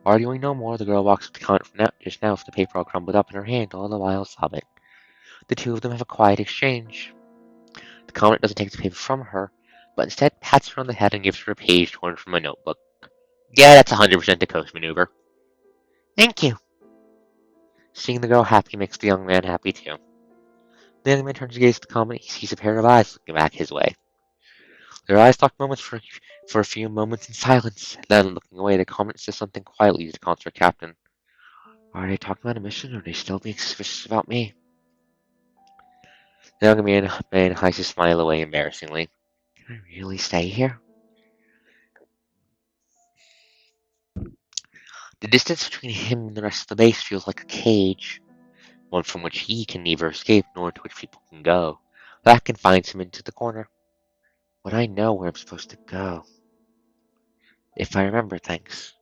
Arguing no more, the girl walks up to the counter just now with the paper all crumpled up in her hand, all the while sobbing. The two of them have a quiet exchange. The comet doesn't take the paper from her, but instead pats her on the head and gives her a page torn from a notebook. Yeah, that's 100% a coast maneuver. Thank you. Seeing the girl happy makes the young man happy too. The young man turns to gaze at the comet. He sees a pair of eyes looking back his way. Their eyes lock moments for a few moments in silence. Then, looking away, the comet says something quietly to the concert captain. Are they talking about a mission, or are they still being suspicious about me? The young man hides his smile away embarrassingly. Can I really stay here? The distance between him and the rest of the base feels like a cage, one from which he can neither escape nor to which people can go. That confines him into the corner. Would I know where I'm supposed to go? If I remember things.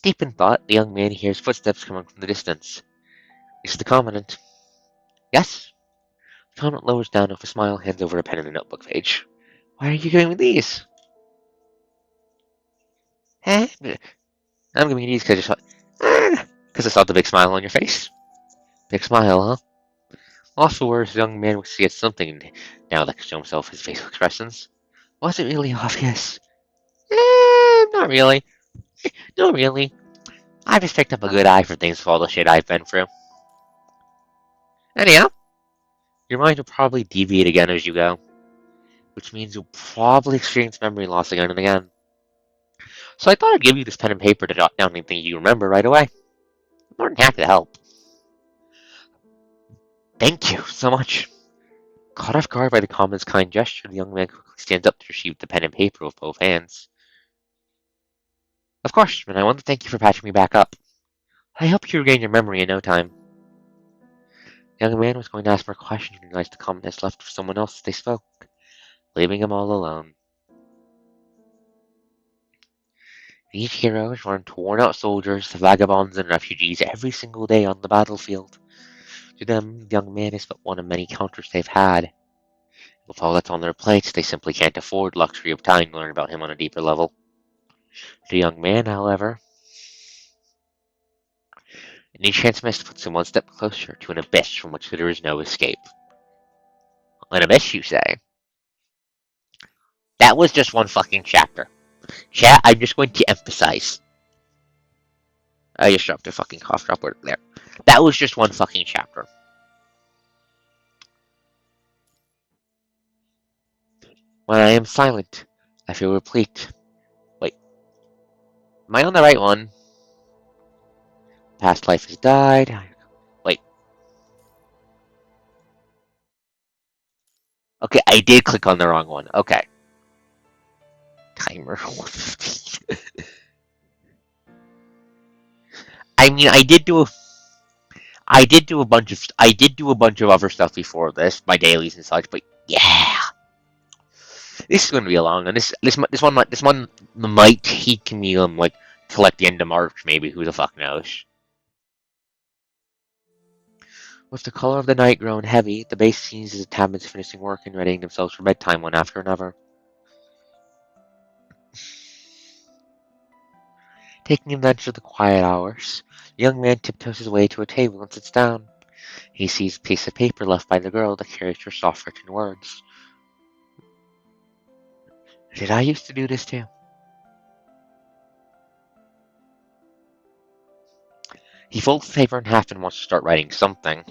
Deep in thought, the young man hears footsteps coming from the distance. It's the Commandant. Yes? The Commandant lowers down with a smile, hands over a pen and a notebook page. Why are you giving me these? Eh? I'm giving you these because I saw the big smile on your face. Big smile, huh? Afterwards, the young man sees something now that can show himself his facial expressions. Was it really obvious? Not really. Not really. I just picked up a good eye for things for all the shit I've been through. Anyhow, your mind will probably deviate again as you go, which means you'll probably experience memory loss again and again. So I thought I'd give you this pen and paper to jot down anything you remember right away. I'm more than happy to help. Thank you so much. Caught off guard by the commander's kind gesture, the young man quickly stands up to receive the pen and paper with both hands. Of course, and I want to thank you for patching me back up. I hope you regain your memory in no time. The young man was going to ask more questions when he realized the comment has left for someone else as they spoke, leaving him all alone. These heroes run worn-out soldiers, vagabonds, and refugees every single day on the battlefield. To them, the young man is but one of many encounters they've had. With all that's on their plates, they simply can't afford luxury of time to learn about him on a deeper level. The young man, however, any chance missed puts him one step closer to an abyss from which there is no escape. An abyss, you say? That was just one fucking chapter. Chat, I'm just going to emphasize. I just dropped a fucking cough drop word there. That was just one fucking chapter. When I am silent, I feel replete. Wait, am I on the right one? Past life has died. Wait. Okay, I did click on the wrong one. Okay. Timer 115. I mean, I did do a bunch of other stuff before this, my dailies and such, but yeah. This is going to be a long one. This one might take me like till like the end of March, maybe. Who the fuck knows? With the color of the night grown heavy, the base scenes as the Tabmans finishing work and readying themselves for bedtime one after another. Taking advantage of the quiet hours, the young man tiptoes his way to a table and sits down. He sees a piece of paper left by the girl that carries her soft written words. Did I used to do this too? He folds the paper in half and wants to start writing something,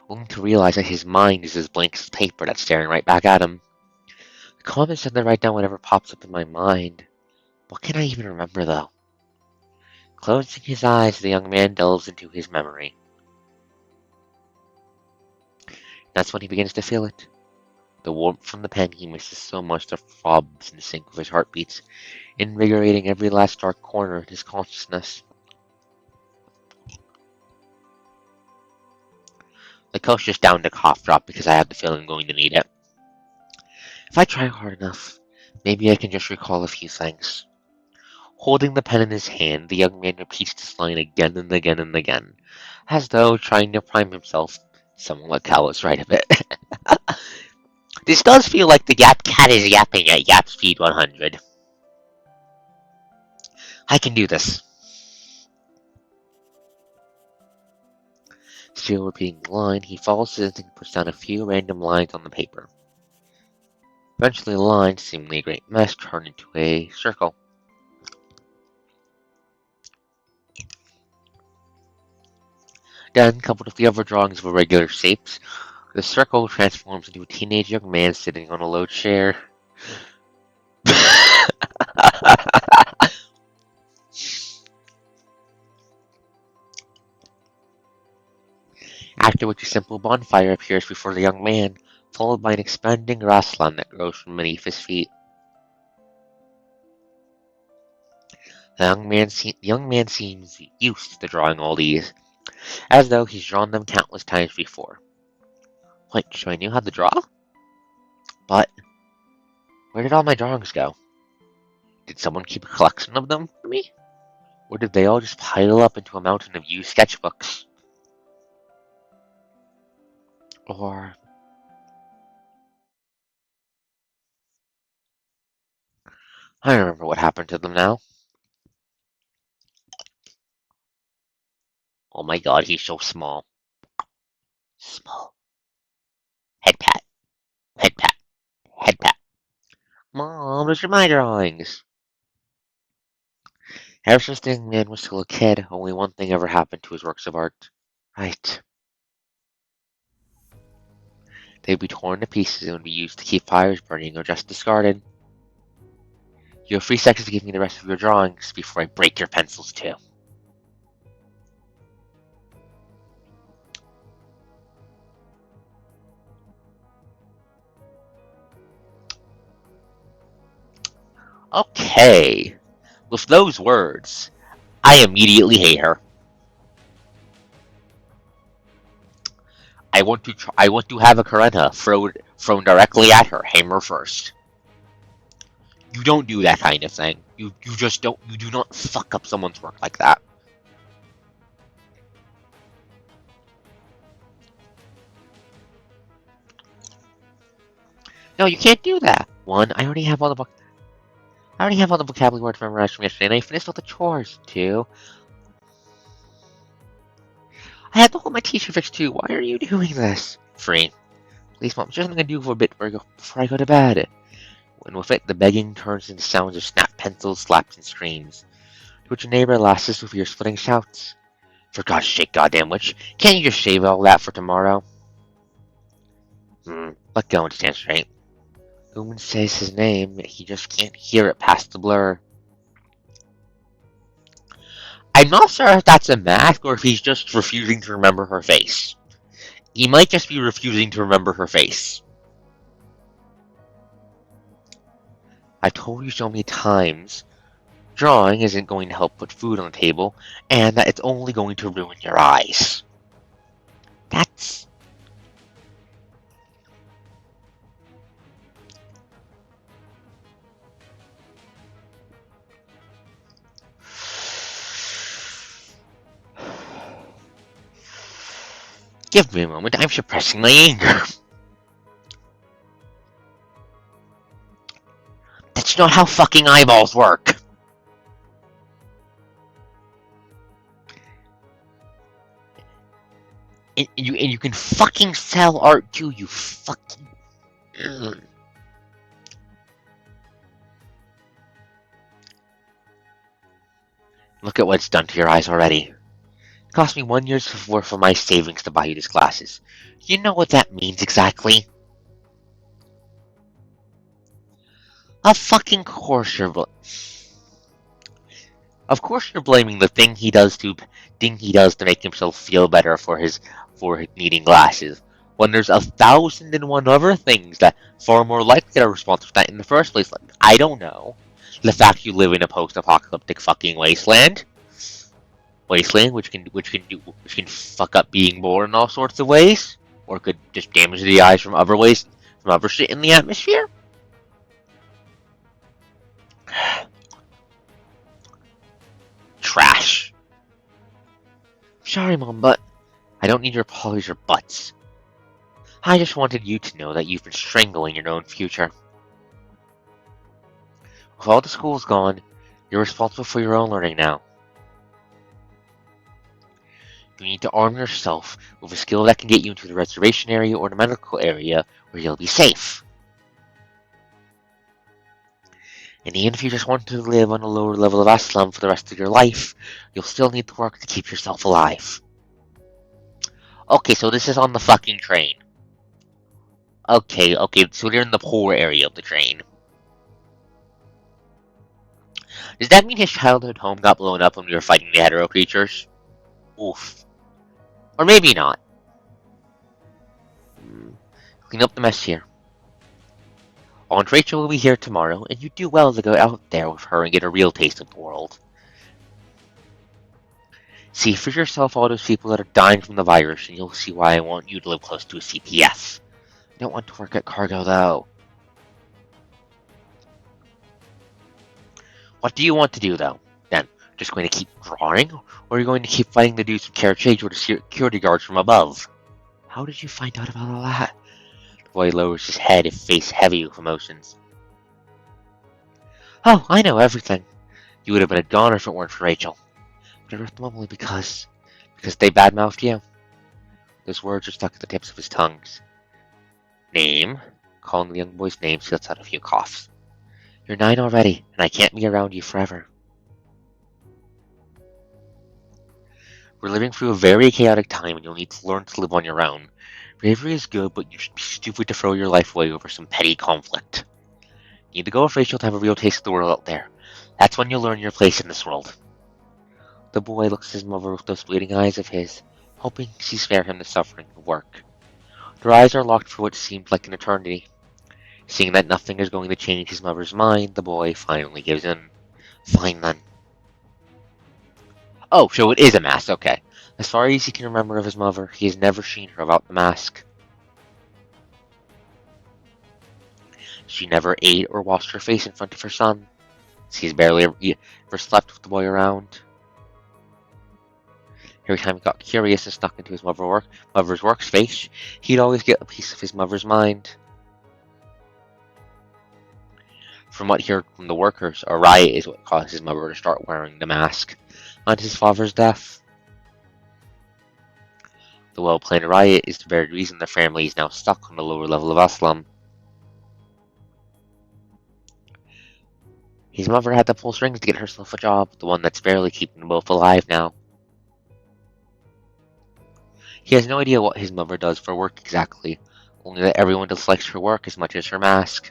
only to realize that his mind is as blank as paper that's staring right back at him. The common sense to write down whatever pops up in my mind. What can I even remember, though? Closing his eyes, the young man delves into his memory. That's when he begins to feel it. The warmth from the pen he misses so much that throbs in sync with his heartbeats, invigorating every last dark corner in his consciousness. The coach just downed a cough drop because I have the feeling I'm going to need it. If I try hard enough, maybe I can just recall a few things. Holding the pen in his hand, the young man repeats this line again and again and again, as though trying to prime himself. Someone let Callus write a bit. This does feel like the Yap Cat is yapping at Yap Speed 100. I can do this. Still repeating the line, he follows it and puts down a few random lines on the paper. Eventually the lines, seemingly a great mess, turn into a circle. Then, coupled with the other drawings of irregular shapes, the circle transforms into a teenage young man sitting on a low chair. After which a simple bonfire appears before the young man, followed by an expanding grassland that grows from beneath his feet. The young man seems used to drawing all these, as though he's drawn them countless times before. Wait, so I knew how to draw? But where did all my drawings go? Did someone keep a collection of them for me? Or did they all just pile up into a mountain of used sketchbooks? Or I don't remember what happened to them now. Oh my god, he's so small. Small. Head pat, head pat, head pat. Mom, those are my drawings. Ever since the young man was still a kid, only one thing ever happened to his works of art. Right. They'd be torn to pieces and would be used to keep fires burning or just discarded. You have 3 seconds to give me the rest of your drawings before I break your pencils too. Okay. With those words, I immediately hate her. I want to have a Karena thrown directly at her, hammer first. You don't do that kind of thing. You just don't. You do not fuck up someone's work like that. No, you can't do that. One, I already have all the vocabulary words memorized from yesterday, and I finished all the chores. Two, I had to hold my t-shirt fixed too. Why are you doing this? Three, please, Mom, just something I do for a bit before I go to bed. And with it, the begging turns into sounds of snapped pencils, slaps, and screams. To which your neighbor lashes with ear-splitting shouts. For God's sake, goddamn witch, can't you just shave all that for tomorrow? Let go and stand straight. Lumen says his name, he just can't hear it past the blur. I'm not sure if that's a mask or if he's just refusing to remember her face. He might just be refusing to remember her face. I've told you so many times, drawing isn't going to help put food on the table, and that it's only going to ruin your eyes. That's... Give me a moment, I'm suppressing my anger. That's not how fucking eyeballs work. And you can fucking sell art too, you fucking... Look at what it's done to your eyes already. It cost me 1 year's worth of my savings to buy you these glasses. You know what that means exactly? Of fucking course you're blaming the thing he does to make himself feel better for needing glasses, when there's 1,001 other things that far more likely are responsible for that in the first place. Like, I don't know, the fact you live in a post-apocalyptic fucking wasteland, which can fuck up being born in all sorts of ways, or could just damage the eyes from other shit in the atmosphere. Trash. Sorry, Mom, but I don't need your apologies or buts. I just wanted you to know that you've been strangling your own future. With all the schools gone, you're responsible for your own learning now. You need to arm yourself with a skill that can get you into the reservation area or the medical area where you'll be safe. And even if you just want to live on a lower level of Aslam for the rest of your life, you'll still need to work to keep yourself alive. Okay, so this is on the fucking train. Okay, so they're in the poor area of the train. Does that mean his childhood home got blown up when we were fighting the hetero creatures? Oof. Or maybe not. Clean up the mess here. Aunt Rachel will be here tomorrow, and you do well to go out there with her and get a real taste of the world. See for yourself all those people that are dying from the virus, and you'll see why I want you to live close to a CPF. I don't want to work at Cargo, though. What do you want to do, though? Then, just going to keep drawing, or are you going to keep fighting the dudes from Carriage or the security guards from above? How did you find out about all that? The boy lowers his head, his face heavy with emotions. Oh, I know everything. You would have been a goner if it weren't for Rachel. But I wrote them only because they badmouthed you. Those words are stuck at the tips of his tongues. Name? Calling the young boy's name, he lets out a few coughs. You're 9 already, and I can't be around you forever. We're living through a very chaotic time, and you'll need to learn to live on your own. Bravery is good, but you should be stupid to throw your life away over some petty conflict. You need to go with Rachel to have a real taste of the world out there. That's when you'll learn your place in this world. The boy looks at his mother with those bleeding eyes of his, hoping she spare him the suffering of work. Their eyes are locked for what seemed like an eternity. Seeing that nothing is going to change his mother's mind, the boy finally gives in. Fine then. Oh, so it is a mask, okay. As far as he can remember of his mother, he has never seen her without the mask. She never ate or washed her face in front of her son. He's barely ever slept with the boy around. Every time he got curious and snuck into his mother's workspace, he'd always get a piece of his mother's mind. From what he heard from the workers, a riot is what caused his mother to start wearing the mask on his father's death. The well-planned riot is the very reason the family is now stuck on the lower level of Aslam. His mother had to pull strings to get herself a job, the one that's barely keeping them both alive now. He has no idea what his mother does for work exactly, only that everyone dislikes her work as much as her mask.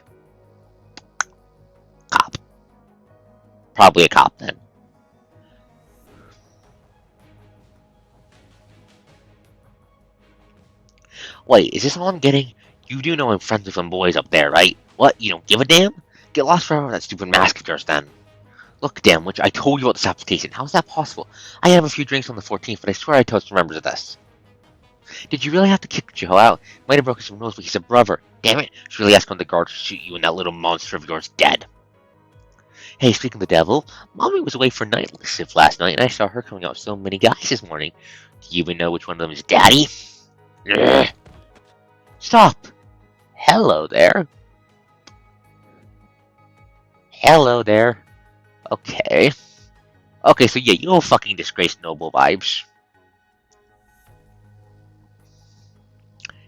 Cop. Probably a cop, then. Wait, is this all I'm getting? You do know I'm friends with some boys up there, right? What, you don't give a damn? Get lost forever with that stupid mask of yours, then. Look, damn, which I told you about this application. How is that possible? I have a few drinks on the 14th, but I swear I told some members of this. Did you really have to kick Joe out? Might have broken some nose, but he's a brother. Damn it! Should really ask one of the guards to shoot you and that little monster of yours dead. Hey, speaking of the devil, Mommy was away for night shift last night, and I saw her coming out with so many guys this morning. Do you even know which one of them is Daddy? Ugh. Stop! Hello there. Hello there. Okay. Okay, so yeah, you know fucking disgrace noble vibes.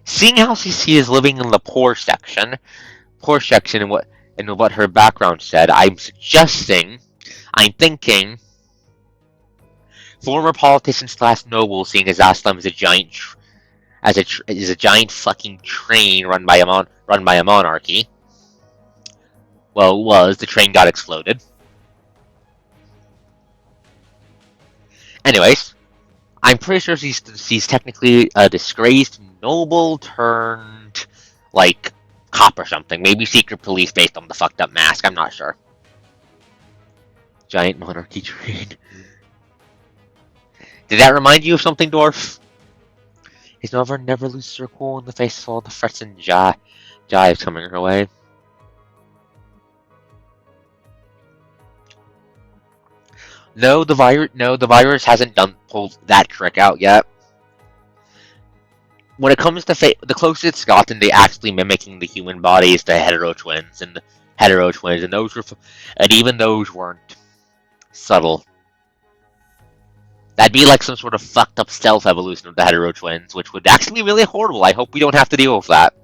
Seeing how she is living in the poor section and what her background said, I'm thinking, former politician slash noble, seeing as Aslam is a giant, is a giant fucking train run by a monarchy. Well, it was. The train got exploded. Anyways, I'm pretty sure she's technically a disgraced noble turned, like, cop or something. Maybe secret police based on the fucked up mask. I'm not sure. Giant monarchy train. Did that remind you of something, Dwarf? His mother never loses her cool in the face of all the threats and jives coming her way. No, the virus hasn't pulled that trick out yet. When it comes to the closest it's gotten to actually mimicking the human body is the hetero twins, and even those weren't subtle. That'd be like some sort of fucked up stealth evolution of the hetero twins, which would actually be really horrible. I hope we don't have to deal with that.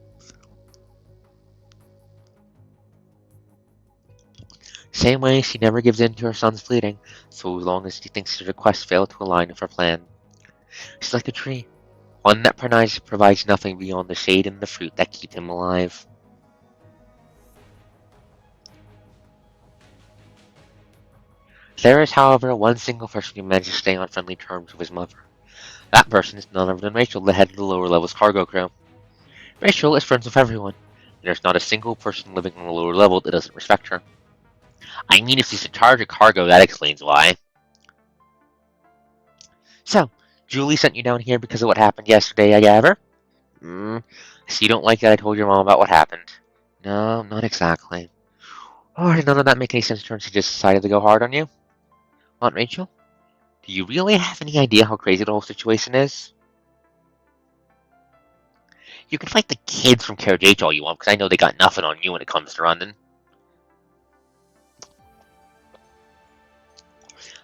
Same way, she never gives in to her son's pleading, so as long as she thinks his requests fail to align with her plan. She's like a tree, one that provides nothing beyond the shade and the fruit that keep him alive. There is, however, one single person who managed to stay on friendly terms with his mother. That person is none other than Rachel, the head of the lower level's cargo crew. Rachel is friends with everyone, and there's not a single person living on the lower level that doesn't respect her. I mean, if she's in charge of cargo, that explains why. So, Julie sent you down here because of what happened yesterday, I gather? So you don't like that I told your mom about what happened? No, not exactly. Oh, did none of that make any sense to her and she just decided to go hard on you? Aunt Rachel? Do you really have any idea how crazy the whole situation is? You can fight the kids from Carriage H all you want, because I know they got nothing on you when it comes to running.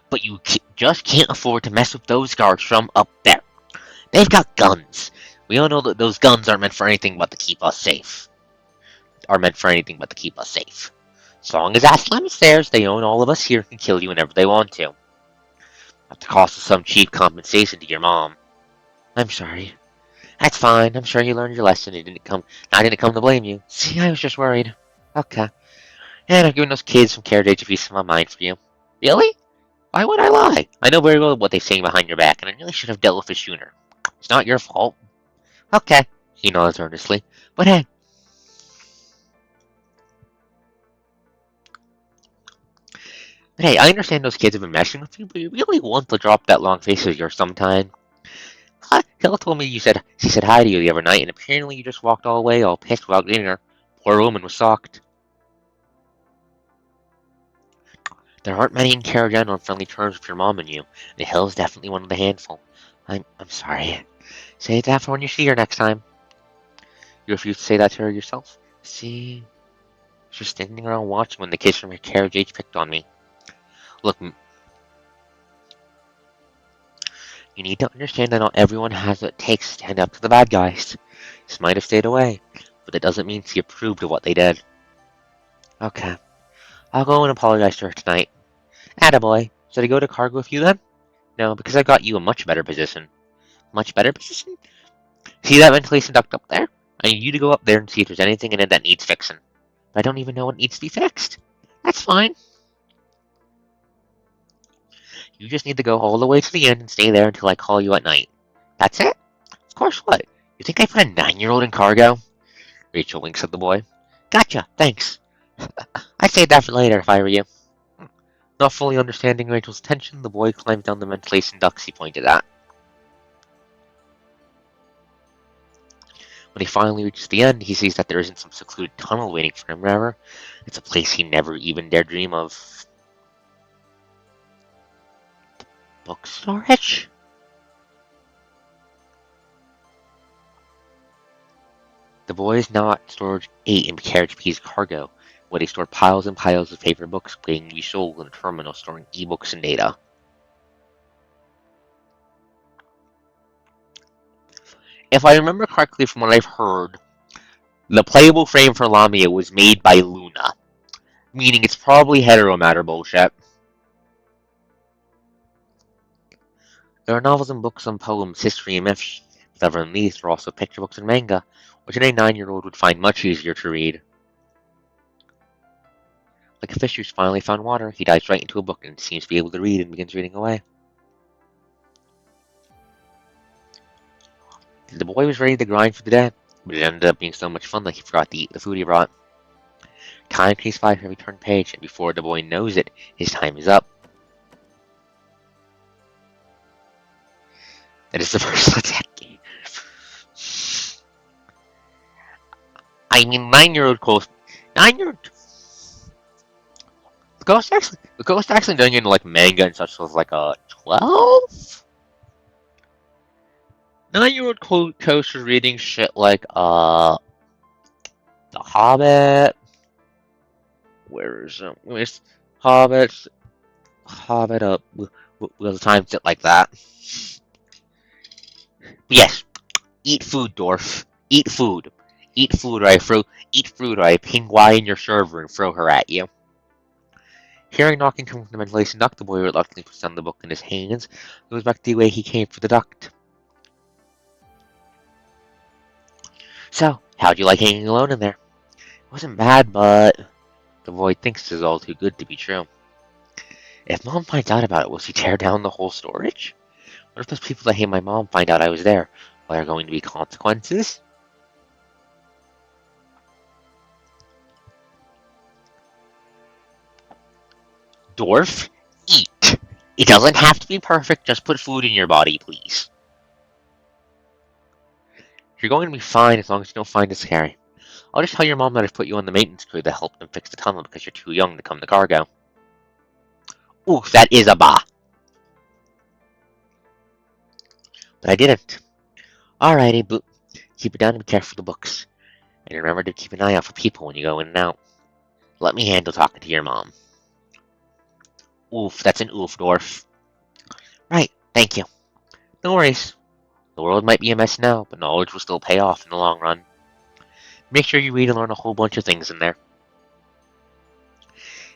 But you just can't afford to mess with those guards from up there. They've got guns. We all know that those guns aren't meant for anything but to keep us safe. As long as Aslam is theirs, they own all of us here and can kill you whenever they want to. At the cost of some cheap compensation to your mom. I'm sorry. That's fine. I'm sure you learned your lesson. I didn't come to blame you. See, I was just worried. Okay. And I've given those kids from Carriage Age a piece of my mind for you. Really? Why would I lie? I know very well what they're saying behind your back, and I really should have dealt with it sooner. It's not your fault. Okay, he nods earnestly. But hey. Hey, I understand those kids have been messing with you, but you really want to drop that long face of yours sometime. Hill told me she said hi to you the other night, and apparently you just walked all away all pissed without greeting her. Poor woman was shocked. There aren't many in Caragena on friendly terms with your mom and you. The Hill's definitely one of the handful. I'm sorry. Say that for when you see her next time. You refuse to say that to her yourself? See? She's standing around watching when the kids from her carriage age picked on me. Look, you need to understand that not everyone has what it takes to stand up to the bad guys. She might have stayed away, but that doesn't mean she approved of what they did. Okay, I'll go and apologize to her tonight. Attaboy. Should I go to cargo with you then? No, because I got you a much better position. Much better position? See that ventilation duct up there? I need you to go up there and see if there's anything in it that needs fixing. But I don't even know what needs to be fixed. That's fine. You just need to go all the way to the end and stay there until I call you at night. That's it? Of course, what? You think I put a 9-year-old in cargo? Rachel winks at the boy. Gotcha, thanks. I'd save that for later if I were you. Not fully understanding Rachel's tension, the boy climbs down the ventilation ducts he pointed at. When he finally reaches the end, he sees that there isn't some secluded tunnel waiting for him, rather. It's a place he never even dared dream of. Book storage? The boy is now at storage 8 in Carriage P's cargo, where they store piles and piles of favorite books waiting to be sold in a terminal storing ebooks and data. If I remember correctly from what I've heard, the playable frame for Lamia was made by Luna, meaning it's probably heteromatter bullshit. There are novels and books on poems, history, and myths, but other than these, there are also picture books and manga, which any 9-year-old would find much easier to read. Like a fish who's finally found water, he dives right into a book and seems to be able to read and begins reading away. The boy was ready to grind for the day, but it ended up being so much fun that he forgot to eat the food he brought. Time takes by for every turn page, and before the boy knows it, his time is up. That is the first attack game. I mean, 9-year-old close. 9-year-old. The Ghost actually doing into like manga and such was like a 12? 9-year-old Coast was reading shit like The Hobbit. Where's Hobbit? Hobbit up. We'll time shit like that. But yes, eat food, dwarf. Eat food. Eat food or I ping Y in your server and throw her at you. Hearing knocking coming from the ventilation duct, the boy reluctantly puts down the book in his hands and goes back the way he came for the duct. So, how'd you like hanging alone in there? It wasn't bad, but the boy thinks this is all too good to be true. If Mom finds out about it, will she tear down the whole storage? What if those people that hate my mom find out I was there? Are there going to be consequences? Dwarf, eat. It doesn't have to be perfect, just put food in your body, please. You're going to be fine as long as you don't find it scary. I'll just tell your mom that I've put you on the maintenance crew to help them fix the tunnel because you're too young to come to cargo. Ooh, that is a ba. But I didn't. Alrighty, but keep it down and be careful of the books. And remember to keep an eye out for people when you go in and out. Let me handle talking to your mom. Oof, that's an oof, dwarf. Right, thank you. No worries. The world might be a mess now, but knowledge will still pay off in the long run. Make sure you read and learn a whole bunch of things in there.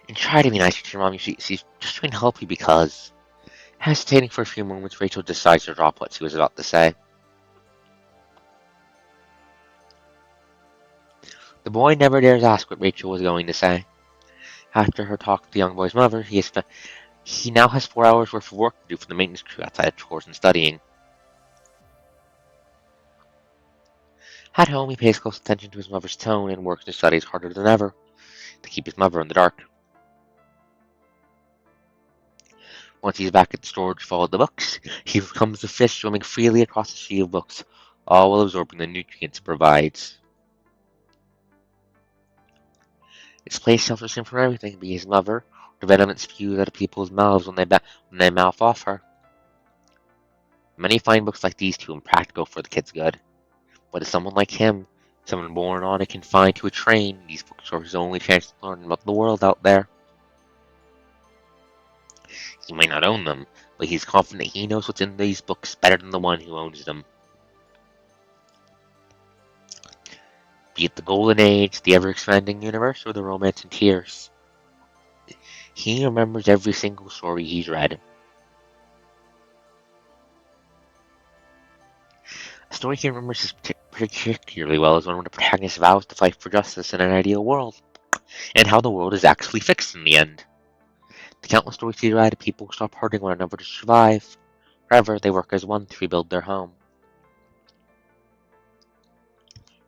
And try to be nice to your mom. She's just trying to help you because... Hesitating for a few moments, Rachel decides to drop what she was about to say. The boy never dares ask what Rachel was going to say. After her talk with the young boy's mother, he now has 4 hours worth of work to do for the maintenance crew outside of chores and studying. At home, he pays close attention to his mother's tone and works and studies harder than ever to keep his mother in the dark. Once he's back at the storage full of the books, he becomes a fish swimming freely across the sea of books, all while absorbing the nutrients it provides. This place shelters him from everything, be his mother, the venom that spews out of people's mouths when they mouth off her. Many find books like these too impractical for the kid's good, but as someone like him, someone born on and confined to a train, these books are his only chance to learn about the world out there. He may not own them, but he's confident he knows what's in these books better than the one who owns them. Be it the Golden Age, the ever-expanding universe, or the romance and tears. He remembers every single story he's read. A story he remembers particularly well is one where the protagonist vows to fight for justice in an ideal world, and how the world is actually fixed in the end. The countless stories he read, people stop hurting one another to survive. However, they work as one to rebuild their home.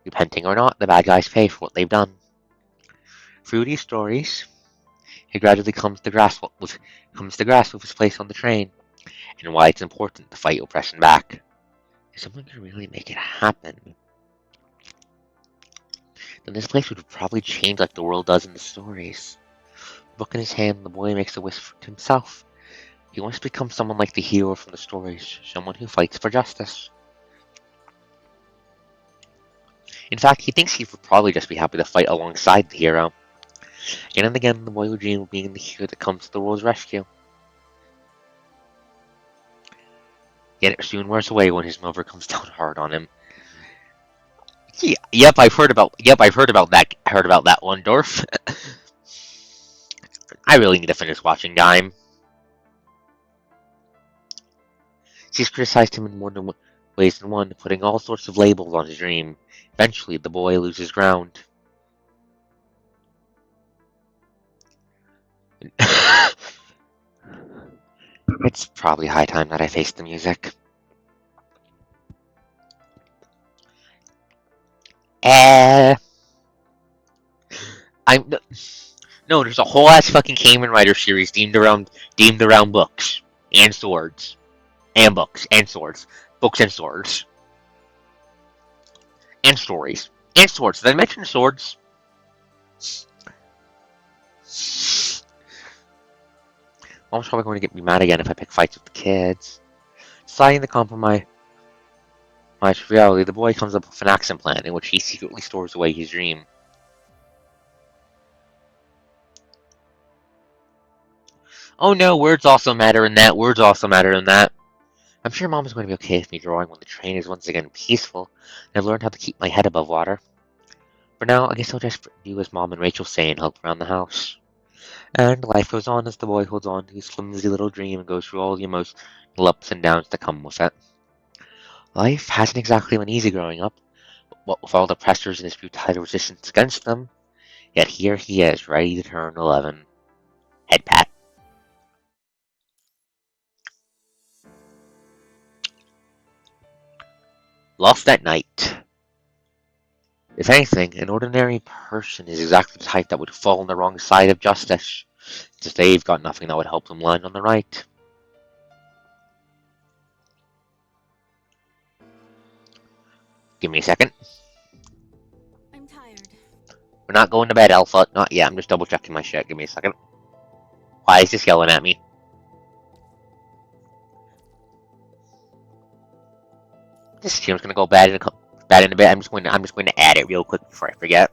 Repenting or not, the bad guys pay for what they've done. Through these stories, he gradually comes to grasp with his place on the train, and why it's important to fight oppression back. If someone could really make it happen, then this place would probably change like the world does in the stories. Book in his hand, the boy makes a wish to himself. He wants to become someone like the hero from the stories, someone who fights for justice. In fact, he thinks he would probably just be happy to fight alongside the hero. Again and again, the boy would dream of being the hero that comes to the world's rescue. Yet it soon wears away when his mother comes down hard on him. Yep, I've heard about that. Heard about that one, Dorf. I really need to finish watching Dime. She's criticized him in more ways than one, putting all sorts of labels on his dream. Eventually, the boy loses ground. It's probably high time that I face the music. No, there's a whole ass fucking Kamen Rider series themed around books and swords. And books and swords. Books and swords. And stories. And swords. Did I mention swords? Mom's probably going to get me mad again if I pick fights with the kids. Deciding to compromise reality, the boy comes up with an action plan in which he secretly stores away his dream. Oh no, words also matter in that. Words also matter in that. I'm sure Mom is going to be okay with me drawing when the train is once again peaceful, and I've learned how to keep my head above water. For now, I guess I'll just do as Mom and Rachel say and help around the house. And life goes on as the boy holds on to his flimsy little dream and goes through all the emotional ups and downs that come with it. Life hasn't exactly been easy growing up, what with all the pressures and his futile resistance against them, yet here he is, ready to turn 11. Head pat. Lost at Night. If anything, an ordinary person is exactly the type that would fall on the wrong side of justice, since they've got nothing that would help them land on the right. Give me a second. I'm tired. We're not going to bed, Alpha. Not yet, I'm just double checking my shit. Give me a second. Why is this yelling at me? This stream's gonna go bad in a bit. I'm just going to add it real quick before I forget.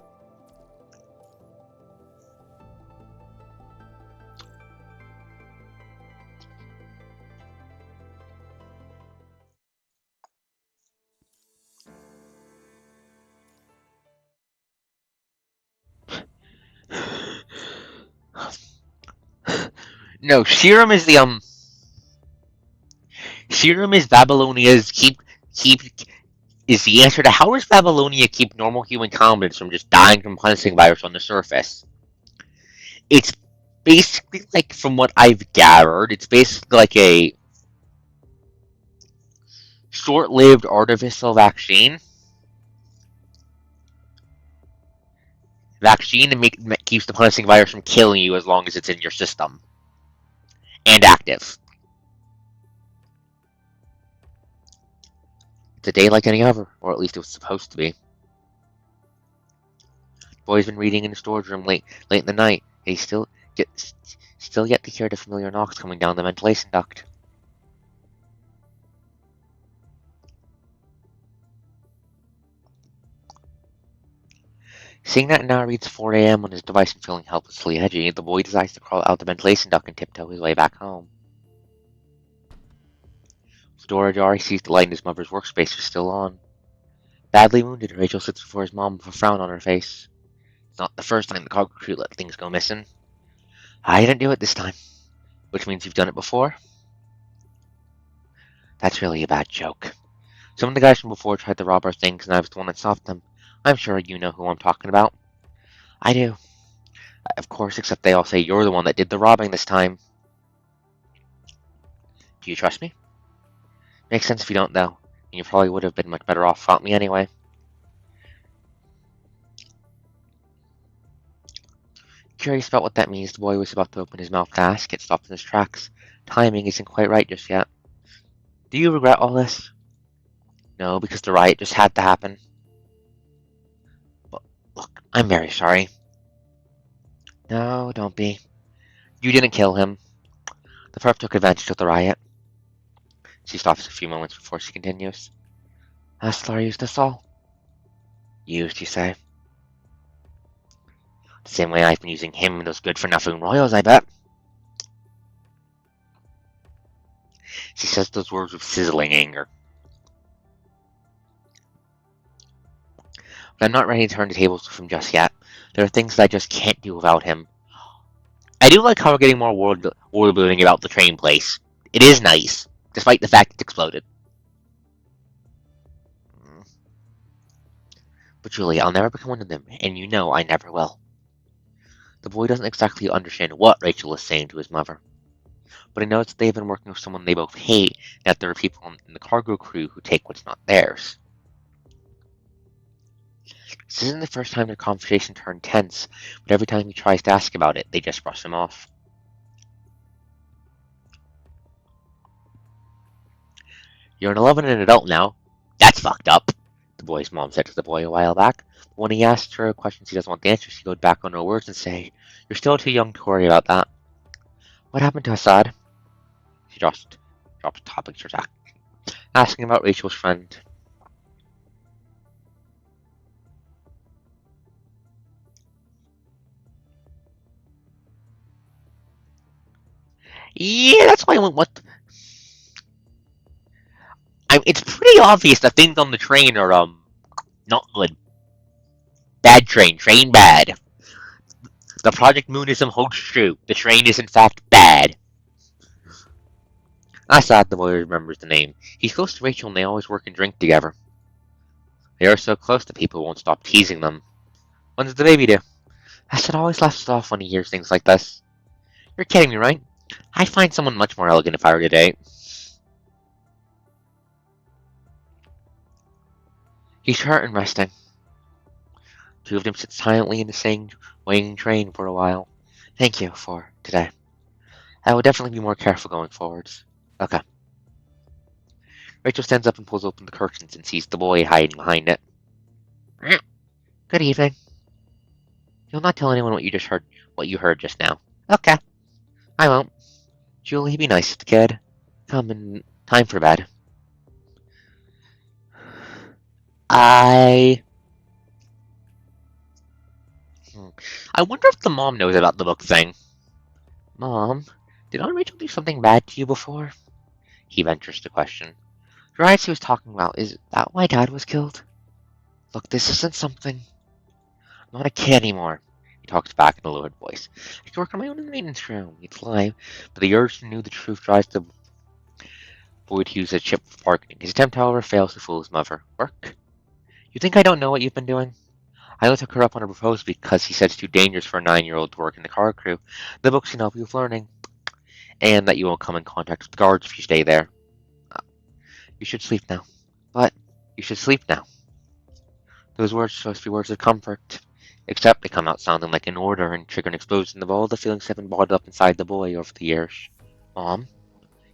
No, Serum is the Serum is Babylonia's keep is the answer to how does Babylonia keep normal human combatants from just dying from punishing virus on the surface? It's basically like, from what I've gathered, it's basically like a short-lived artificial vaccine that keeps the punishing virus from killing you as long as it's in your system and active. It's a day like any other, or at least it was supposed to be. The boy's been reading in the storage room late in the night, and he's still yet to hear the familiar knocks coming down the ventilation duct. Seeing that it now reads 4 a.m. on his device and feeling helplessly edgy, the boy decides to crawl out the ventilation duct and tiptoe his way back home. With the door ajar, he sees the light in his mother's workspace is still on. Badly wounded, Rachel sits before his mom with a frown on her face. It's not the first time the cargo crew let things go missing. I didn't do it this time. Which means you've done it before? That's really a bad joke. Some of the guys from before tried to rob our things, and I was the one that stopped them. I'm sure you know who I'm talking about. I do. Of course, except they all say you're the one that did the robbing this time. Do you trust me? Makes sense if you don't, though. And you probably would have been much better off without me anyway. Curious about what that means, the boy was about to open his mouth to ask, yet stopped in his tracks. Timing isn't quite right just yet. Do you regret all this? No, because the riot just had to happen. But look, I'm very sorry. No, don't be. You didn't kill him. The perp took advantage of the riot. She stops a few moments before she continues. Aslar used us all. Used, you say? The same way I've been using him and those good-for-nothing royals, I bet. She says those words with sizzling anger. But I'm not ready to turn the tables with him just yet. There are things that I just can't do without him. I do like how we're getting more world building about the train place. It is nice, despite the fact it exploded. But Julie, I'll never become one of them, and you know I never will. The boy doesn't exactly understand what Rachel is saying to his mother. But he knows that they've been working with someone they both hate, and that there are people in the cargo crew who take what's not theirs. This isn't the first time their conversation turned tense, but every time he tries to ask about it, they just brush him off. You're an 11 and an adult now. That's fucked up, the boy's mom said to the boy a while back. But when he asked her questions he doesn't want the answers, she goes back on her words and say, You're still too young to worry about that. What happened to Assad? She drops the topic to attack, asking about Rachel's friend. Yeah, that's why I went, what? It's pretty obvious that things on the train are, not good. Bad train bad. The Project Moonism holds true. The train is in fact bad. Assad, the boy remembers the name. He's close to Rachel and they always work and drink together. They are so close that people won't stop teasing them. When does the baby do? Assad always laughs it off when he hears things like this. You're kidding me, right? I'd find someone much more elegant if I were to date. He's hurt and resting. Two of them sit silently in the same waiting train for a while. Thank you for today. I will definitely be more careful going forwards. Okay. Rachel stands up and pulls open the curtains and sees the boy hiding behind it. Good evening. You'll not tell anyone what you heard just now. Okay. I won't. Julie, be nice to the kid. Come in time for bed. I wonder if the mom knows about the book thing. Mom, did Aunt Rachel do something bad to you before? He ventures to question. The riots he was talking about, is that why Dad was killed? Look, this isn't something. I'm not a kid anymore. He talks back in a lowered voice. I can work on my own in the maintenance room. It's live, but the urge to know the truth drives the boy to use a chip for parking. His attempt, however, fails to fool his mother. Work? You think I don't know what you've been doing? I only took her up on her proposal because he said it's too dangerous for a 9-year-old to work in the car crew. The books can help you with learning. And that you won't come in contact with guards if you stay there. You should sleep now. But you should sleep now. Those words are supposed to be words of comfort. Except they come out sounding like an order and trigger an explosion of all the feelings that have been bottled up inside the boy over the years. Mom?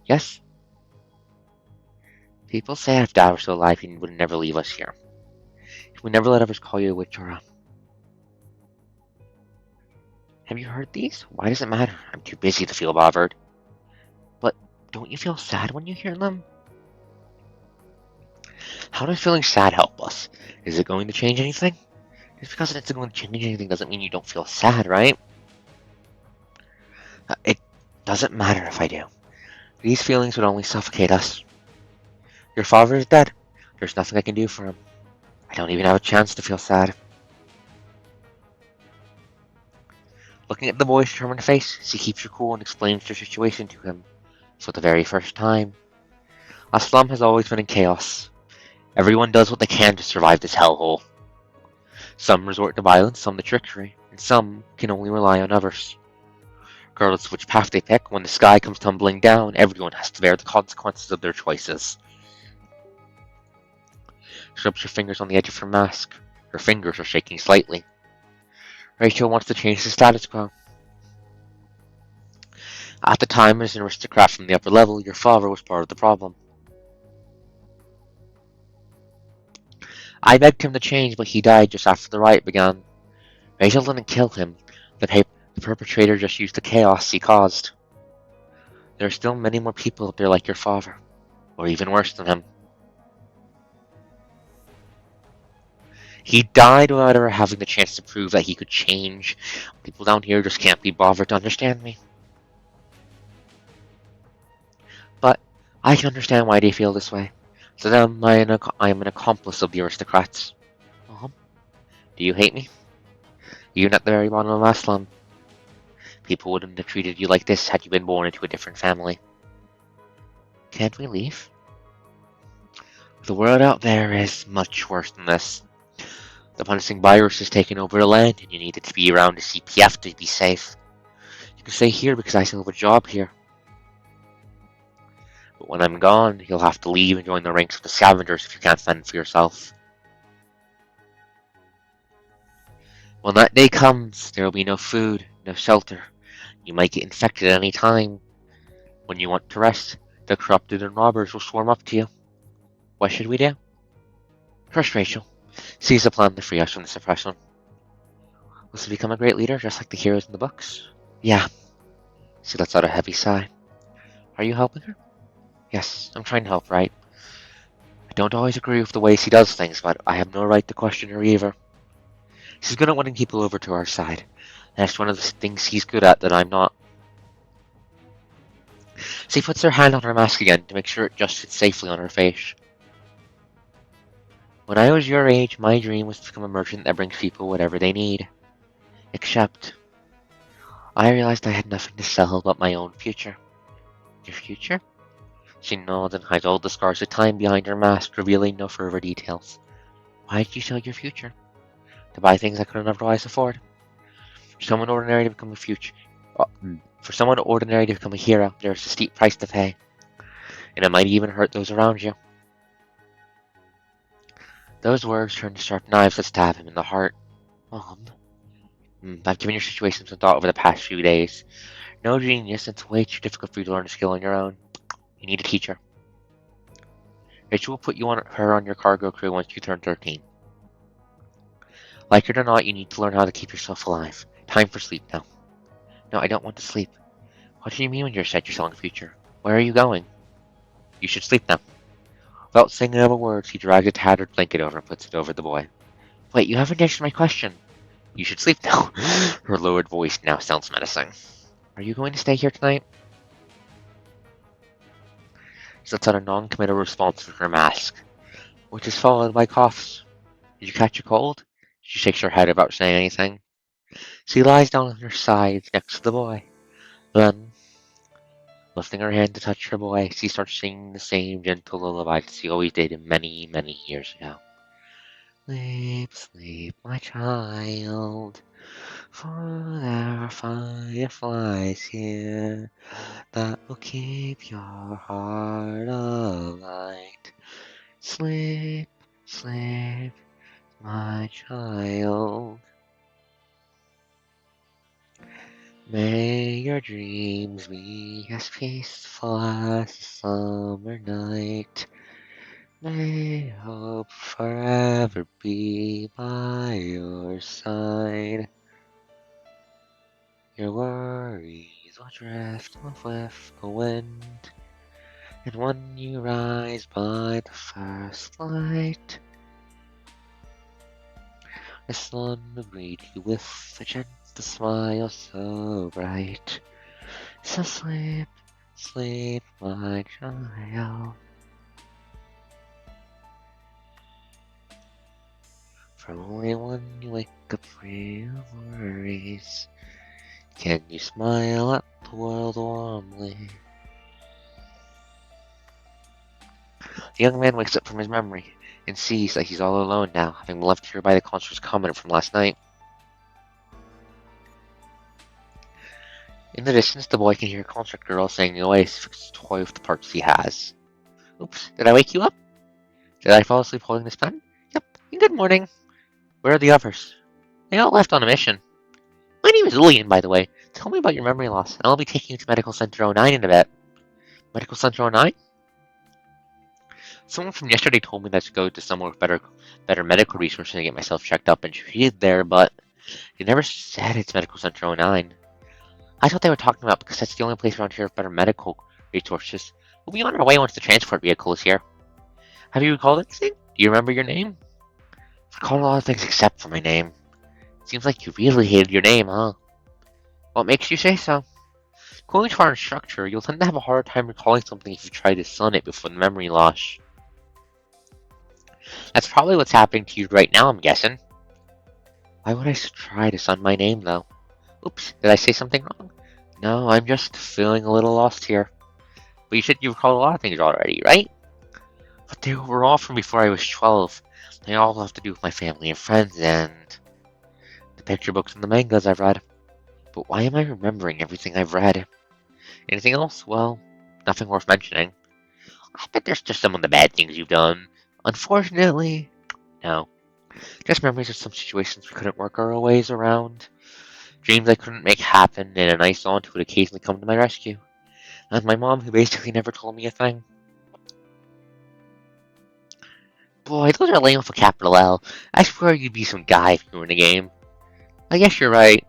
Yes? People say if Dad were still alive, he would never leave us here. He would never let others call you a witch or a... Have you heard these? Why does it matter? I'm too busy to feel bothered. But don't you feel sad when you hear them? How does feeling sad help us? Is it going to change anything? Just because it's going to change anything doesn't mean you don't feel sad, right? It doesn't matter if I do. These feelings would only suffocate us. Your father is dead. There's nothing I can do for him. I don't even have a chance to feel sad. Looking at the boy's determined face, she keeps her cool and explains her situation to him. For the very first time. A slum has always been in chaos. Everyone does what they can to survive this hellhole. Some resort to violence, some to trickery, and some can only rely on others. Regardless of which path they pick, when the sky comes tumbling down, everyone has to bear the consequences of their choices. She rubs her fingers on the edge of her mask. Her fingers are shaking slightly. Rachel wants to change the status quo. At the time, as an aristocrat from the upper level, your father was part of the problem. I begged him to change, but he died just after the riot began. Rachel didn't kill him. The perpetrator just used the chaos he caused. There are still many more people out there like your father, or even worse than him. He died without ever having the chance to prove that he could change. People down here just can't be bothered to understand me. But I can understand why they feel this way. To them, I am an accomplice of the aristocrats. Mom, do you hate me? Even at the very bottom of Aslan, people wouldn't have treated you like this had you been born into a different family. Can't we leave? The world out there is much worse than this. The punishing virus has taken over the land, and you needed to be around the CPF to be safe. You can stay here because I still have a job here. But when I'm gone, you'll have to leave and join the ranks of the scavengers if you can't fend for yourself. When that day comes, there will be no food, no shelter. You might get infected at any time. When you want to rest, the corrupted and robbers will swarm up to you. What should we do? First, Rachel, seize a plan to free us from this oppression. Was to become a great leader, just like the heroes in the books? Yeah. She lets out a heavy sigh. Are you helping her? Yes, I'm trying to help, right? I don't always agree with the way she does things, but I have no right to question her either. She's good at winning people over to our side. That's one of the things she's good at that I'm not. She puts her hand on her mask again to make sure it just fits safely on her face. When I was your age, my dream was to become a merchant that brings people whatever they need. Except, I realized I had nothing to sell but my own future. Your future? She nods and hides all the scars of time behind her mask, revealing no further details. Why did you sell your future? To buy things I couldn't otherwise afford? For someone ordinary to become a future, for someone ordinary to become a hero, there's a steep price to pay, and it might even hurt those around you. Those words turn to sharp knives that stab him in the heart. Mom, I've given your situation some thought over the past few days. No genius, it's way too difficult for you to learn a skill on your own. You need a teacher. Rachel will put her on your cargo crew once you turn 13. Like it or not, you need to learn how to keep yourself alive. Time for sleep now. No, I don't want to sleep. What do you mean when you said you're selling the future? Where are you going? You should sleep now. Without saying another word, he drags a tattered blanket over and puts it over the boy. Wait, you haven't answered my question. You should sleep now. Her lowered voice now sounds menacing. Are you going to stay here tonight? She lets out a non-committal response from her mask, which is followed by coughs. Did you catch a cold? She shakes her head without saying anything. She lies down on her side next to the boy. Then, lifting her hand to touch her boy, she starts singing the same gentle lullaby that she always did many, many years ago. Sleep, sleep, my child, for there are fireflies here that will keep your heart alight. Sleep, sleep, my child. May your dreams be as peaceful as the summer night. May hope forever be by your side. Your worries will drift off with the wind, and when you rise by the first light, the sun will greet you with a gentle smile so bright. So sleep, sleep, my child. For only when you wake up free of worries, can you smile at the world warmly? The young man wakes up from his memory and sees that he's all alone now, having been left here by the concert's comment from last night. In the distance, the boy can hear a concert girl saying away to fix his toy with the parts he has. Oops, did I wake you up? Did I fall asleep holding this pen? Yep, and good morning. Where are the others? They all left on a mission. My name is Lillian, by the way. Tell me about your memory loss, and I'll be taking you to Medical Center 09 in a bit. Medical Center 09? Someone from yesterday told me that to go to somewhere with better medical resources and get myself checked up and treated there, but they never said it's Medical Center 09. I thought they were talking about because that's the only place around here with better medical resources. We'll be on our way once the transport vehicle is here. Have you recalled anything? Do you remember your name? I've recalled a lot of things except for my name. Seems like you really hated your name, huh? What makes you say so? According to our instructor, you'll tend to have a hard time recalling something if you try to sun it before the memory loss. That's probably what's happening to you right now, I'm guessing. Why would I try to sun my name, though? Oops, did I say something wrong? No, I'm just feeling a little lost here. But you said you recalled a lot of things already, right? But they were all from before I was 12. They all have to do with my family and friends and the picture books and the mangas I've read. But why am I remembering everything I've read? Anything else? Well, nothing worth mentioning. I bet there's just some of the bad things you've done. Unfortunately, no. Just memories of some situations we couldn't work our ways around. Dreams I couldn't make happen, and a nice aunt who would occasionally come to my rescue. And my mom who basically never told me a thing. Boy, those are lame with a capital L. I swear you'd be some guy if you were in a game. I guess you're right.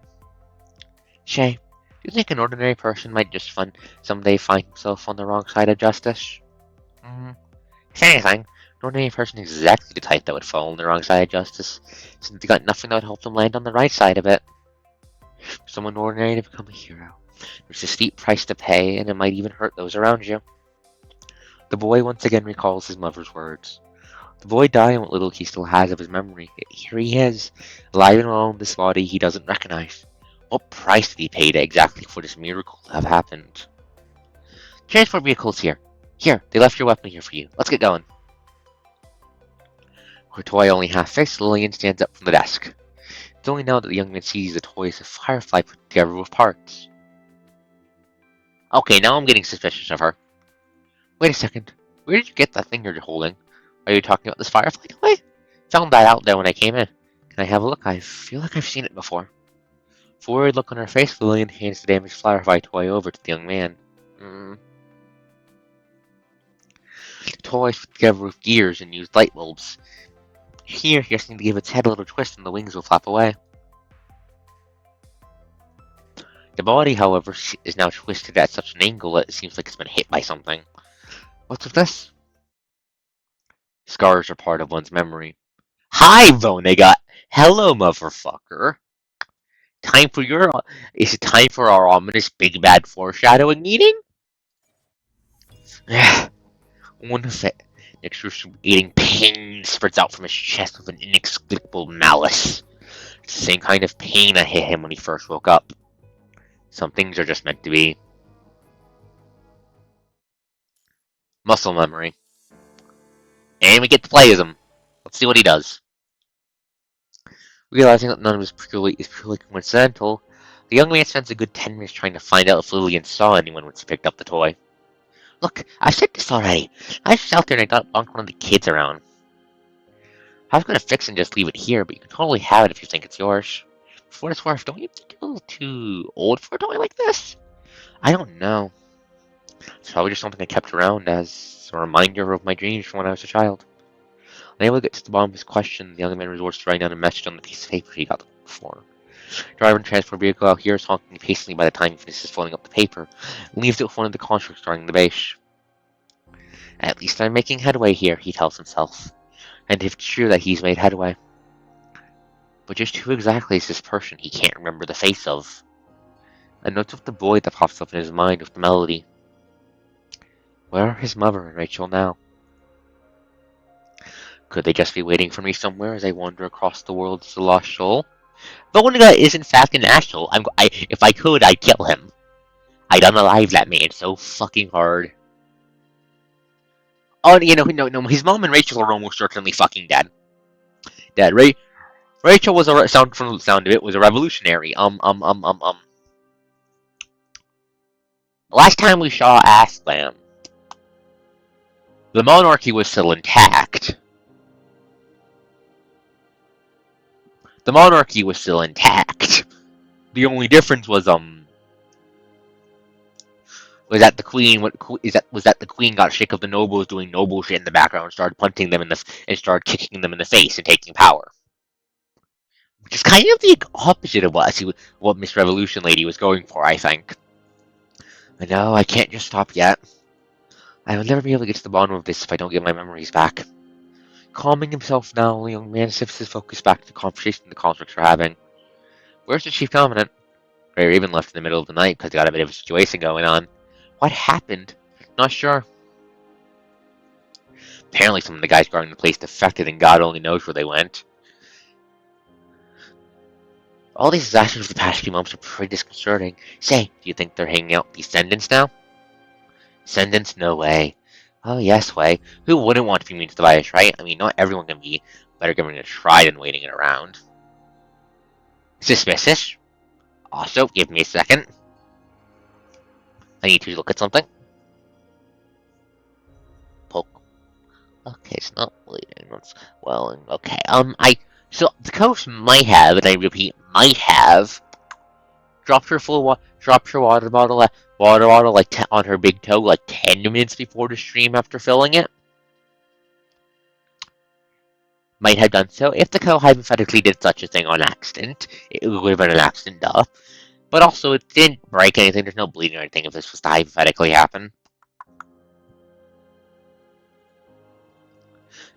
Shay, do you think an ordinary person might just someday find himself on the wrong side of justice? If anything, an ordinary person is exactly the type that would fall on the wrong side of justice, since they got nothing that would help them land on the right side of it. For someone ordinary to become a hero, there's a steep price to pay, and it might even hurt those around you. The boy once again recalls his mother's words. The boy died and what little he still has of his memory. Here he is, alive and well in this body he doesn't recognize. What price did he pay to exactly for this miracle to have happened? Transport vehicle's here. Here, they left your weapon here for you. Let's get going. Her toy only half fixed, Lillian stands up from the desk. It's only now that the young man sees the toy as a firefly put together with parts. Okay, now I'm getting suspicious of her. Wait a second. Where did you get that thing you're holding? Are you talking about this firefly toy? Found that out there when I came in. Can I have a look? I feel like I've seen it before. With a worried look on her face, Lillian hands the damaged firefly toy over to the young man. The toy is put together with gears and used light bulbs. Here, you just need to give its head a little twist and the wings will flap away. The body, however, is now twisted at such an angle that it seems like it's been hit by something. What's with this? Scars are part of one's memory. Hi, Vonega! Hello, motherfucker! Is it time for our ominous big bad foreshadowing meeting? One of the excruciating pain spreads out from his chest with an inexplicable malice. It's the same kind of pain that hit him when he first woke up. Some things are just meant to be. Muscle memory. And we get to play as him. Let's see what he does. Realizing that none of this is purely coincidental, the young man spends a good 10 minutes trying to find out if Lillian saw anyone when she picked up the toy. Look, I said this already. I was just out there and I bunked one of the kids around. I was gonna fix it and just leave it here, but you can totally have it if you think it's yours. For what it's worth, don't you think you're a little too old for a toy like this? I don't know. It's probably just something I kept around as a reminder of my dreams from when I was a child. Unable to get to the bottom of his question, the young man resorts to writing down a message on the piece of paper he got before. Driver and transport vehicle out here is honking impatiently by the time he finishes folding up the paper, and leaves it with one of the constructs guarding the base. At least I'm making headway here, he tells himself. And if it's true that he's made headway. But just who exactly is this person he can't remember the face of? A note of the boy that pops up in his mind with the melody. Where are his mother and Rachel now? Could they just be waiting for me somewhere as I wander across the world as a lost soul? But one guy is in fact an asshole. If I could, I'd kill him. I'd unalive that man so fucking hard. Oh, no, his mom and Rachel are almost certainly fucking dead. Dead, right? Rachel was from the sound of it, was a revolutionary. Last time we saw Aslan, the monarchy was still intact. The monarchy was still intact. The only difference was that the queen was that the queen got sick of the nobles doing noble shit in the background and started punching them and started kicking them in the face and taking power. Which is kind of the opposite of what Miss Revolution Lady was going for, I think. But no, I can't just stop yet. I will never be able to get to the bottom of this if I don't get my memories back. Calming himself now, the young man shifts his focus back to the conversation the constructs are having. Where's the chief commandant? Grey Raven left in the middle of the night because they got a bit of a situation going on. What happened? Not sure. Apparently some of the guys guarding the place defected and God only knows where they went. All these disasters of the past few months are pretty disconcerting. Say, do you think they're hanging out with these Descendants now? Descendants? No way. Oh, yes, way. Who wouldn't want to be mean to the virus, right? I mean, not everyone can be. Better giving it a try than waiting it around. Suspicious? Also, give me a second. I need to look at something. Poke. Okay, it's not bleeding. That's welling. Okay, so the coach might have, and I repeat, might have dropped her water bottle like on her big toe like 10 minutes before the stream after filling it. Might have done so. If the co hypothetically did such a thing on accident, it would have been an accident, duh. But also, it didn't break anything. There's no bleeding or anything if this was to hypothetically happen.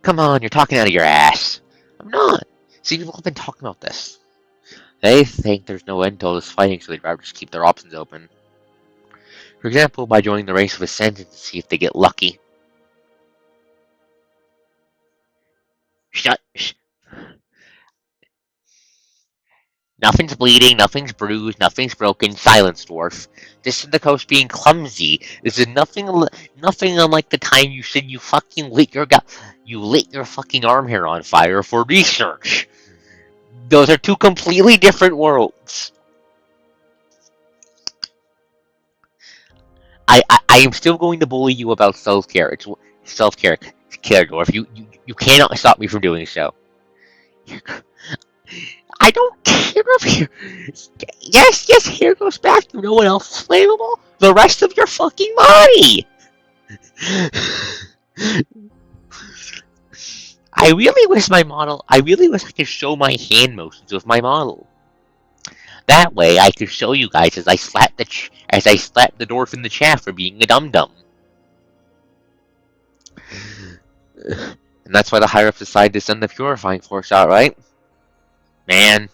Come on, you're talking out of your ass. I'm not. See, people have been talking about this. They think there's no end to all this fighting, so they'd rather just keep their options open. For example, by joining the race of Ascendant to see if they get lucky. Shut. Nothing's bleeding, nothing's bruised, nothing's broken. Silence, dwarf. This is the coast being clumsy. This is nothing unlike the time you said you fucking lit your fucking arm hair on fire for research. Those are two completely different worlds. I am still going to bully you about self-care. It's self-care, dwarf. You cannot stop me from doing so. I don't care if you... Yes, hair goes back. You know what else is flammable? The rest of your fucking body! I really wish I could show my hand motions with my model. That way, I could show you guys as I slap the dwarf in the chat for being a dum-dum. And that's why the higher-ups decided to send the purifying force out, right? Man,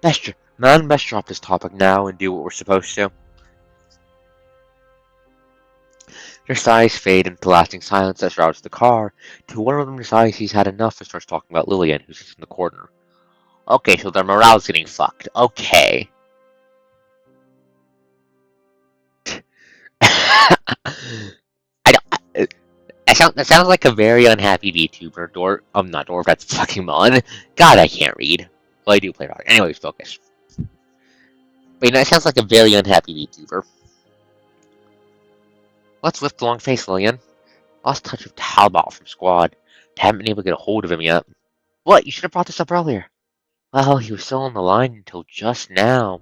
best drop this topic now and do what we're supposed to. Their sighs fade into lasting silence that shrouds the car, till one of them decides he's had enough and starts talking about Lillian, who sits in the corner. Okay, so their morale's getting fucked. Okay. That sounds like a very unhappy VTuber. Not Dwarf, that's fucking Mon. God, I can't read. Well, I do play Rock. Anyways, focus. But it sounds like a very unhappy VTuber. Let's lift the long face, Lillian. Lost touch of Talbot from Squad. Haven't been able to get a hold of him yet. What? You should have brought this up earlier. Well, he was still on the line until just now.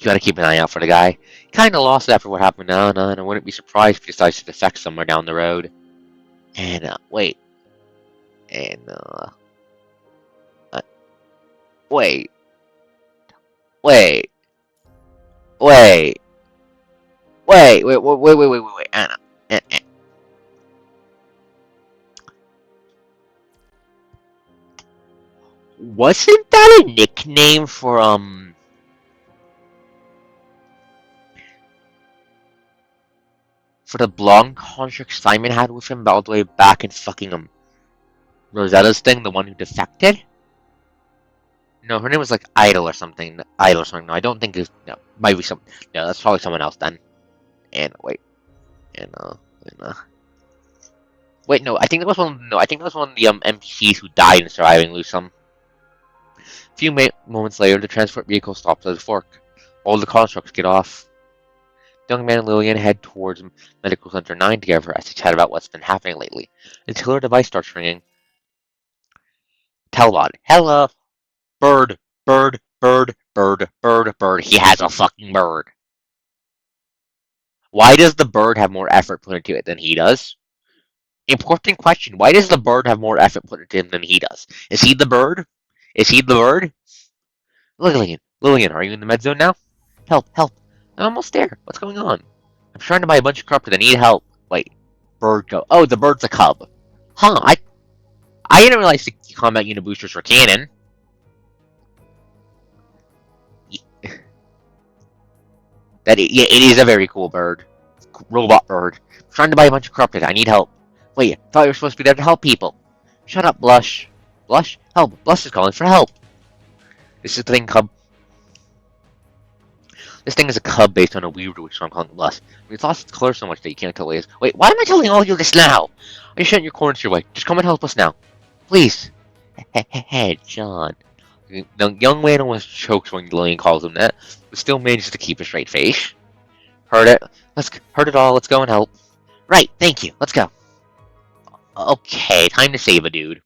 gotta keep an eye out for the guy. Kinda lost after what happened now, and I wouldn't be surprised if he decides to defect somewhere down the road. And, wait. And, wait. Wait. Wait. Wait, Anna. Wasn't that a nickname for, for the blonde contract Simon had with him all the way back in fucking, Rosetta's thing, the one who defected? No, her name was like Idol or something. Idol or something. No, I don't think it's, no, might be some, no, that's probably someone else then. And, wait. And, wait, no, I think that was one, no, I think that was one of the, NPCs who died in surviving Lusum. A few moments later, the transport vehicle stops at a fork. All the constructs get off. The young man and Lillian head towards Medical Center 9 together as they chat about what's been happening lately, until her device starts ringing. Telbot. Hello. Bird. Bird. Bird. Bird. Bird. Bird. He has a fucking bird. Why does the bird have more effort put into it than he does? Important question. Why does the bird have more effort put into him than he does? Is he the bird? Is he the bird? Lillian. Lillian, are you in the med zone now? Help. Help. I'm almost there. What's going on? I'm trying to buy a bunch of corrupted. I need help. Wait. Bird go. Oh, the bird's a cub. Huh. I didn't realize the combat unit boosters were canon. Yeah, it is a very cool bird. Robot bird. I'm trying to buy a bunch of corrupted. I need help. Wait, I thought you were supposed to be there to help people. Shut up, Blush. Blush? Help. Blush is calling for help. This is the thing, cub. This thing is a cub based on a weird witch, so I'm calling it Blush. It's lost its color so much that you can't tell what it is. Wait, why am I telling all of you this now? I just shut your corners your way. Just come and help us now. Please. Hey, John. The young man almost chokes when Lillian calls him that, but still manages to keep a straight face. Heard it. Heard it all. Let's go and help. Right, thank you. Let's go. Okay, time to save a dude.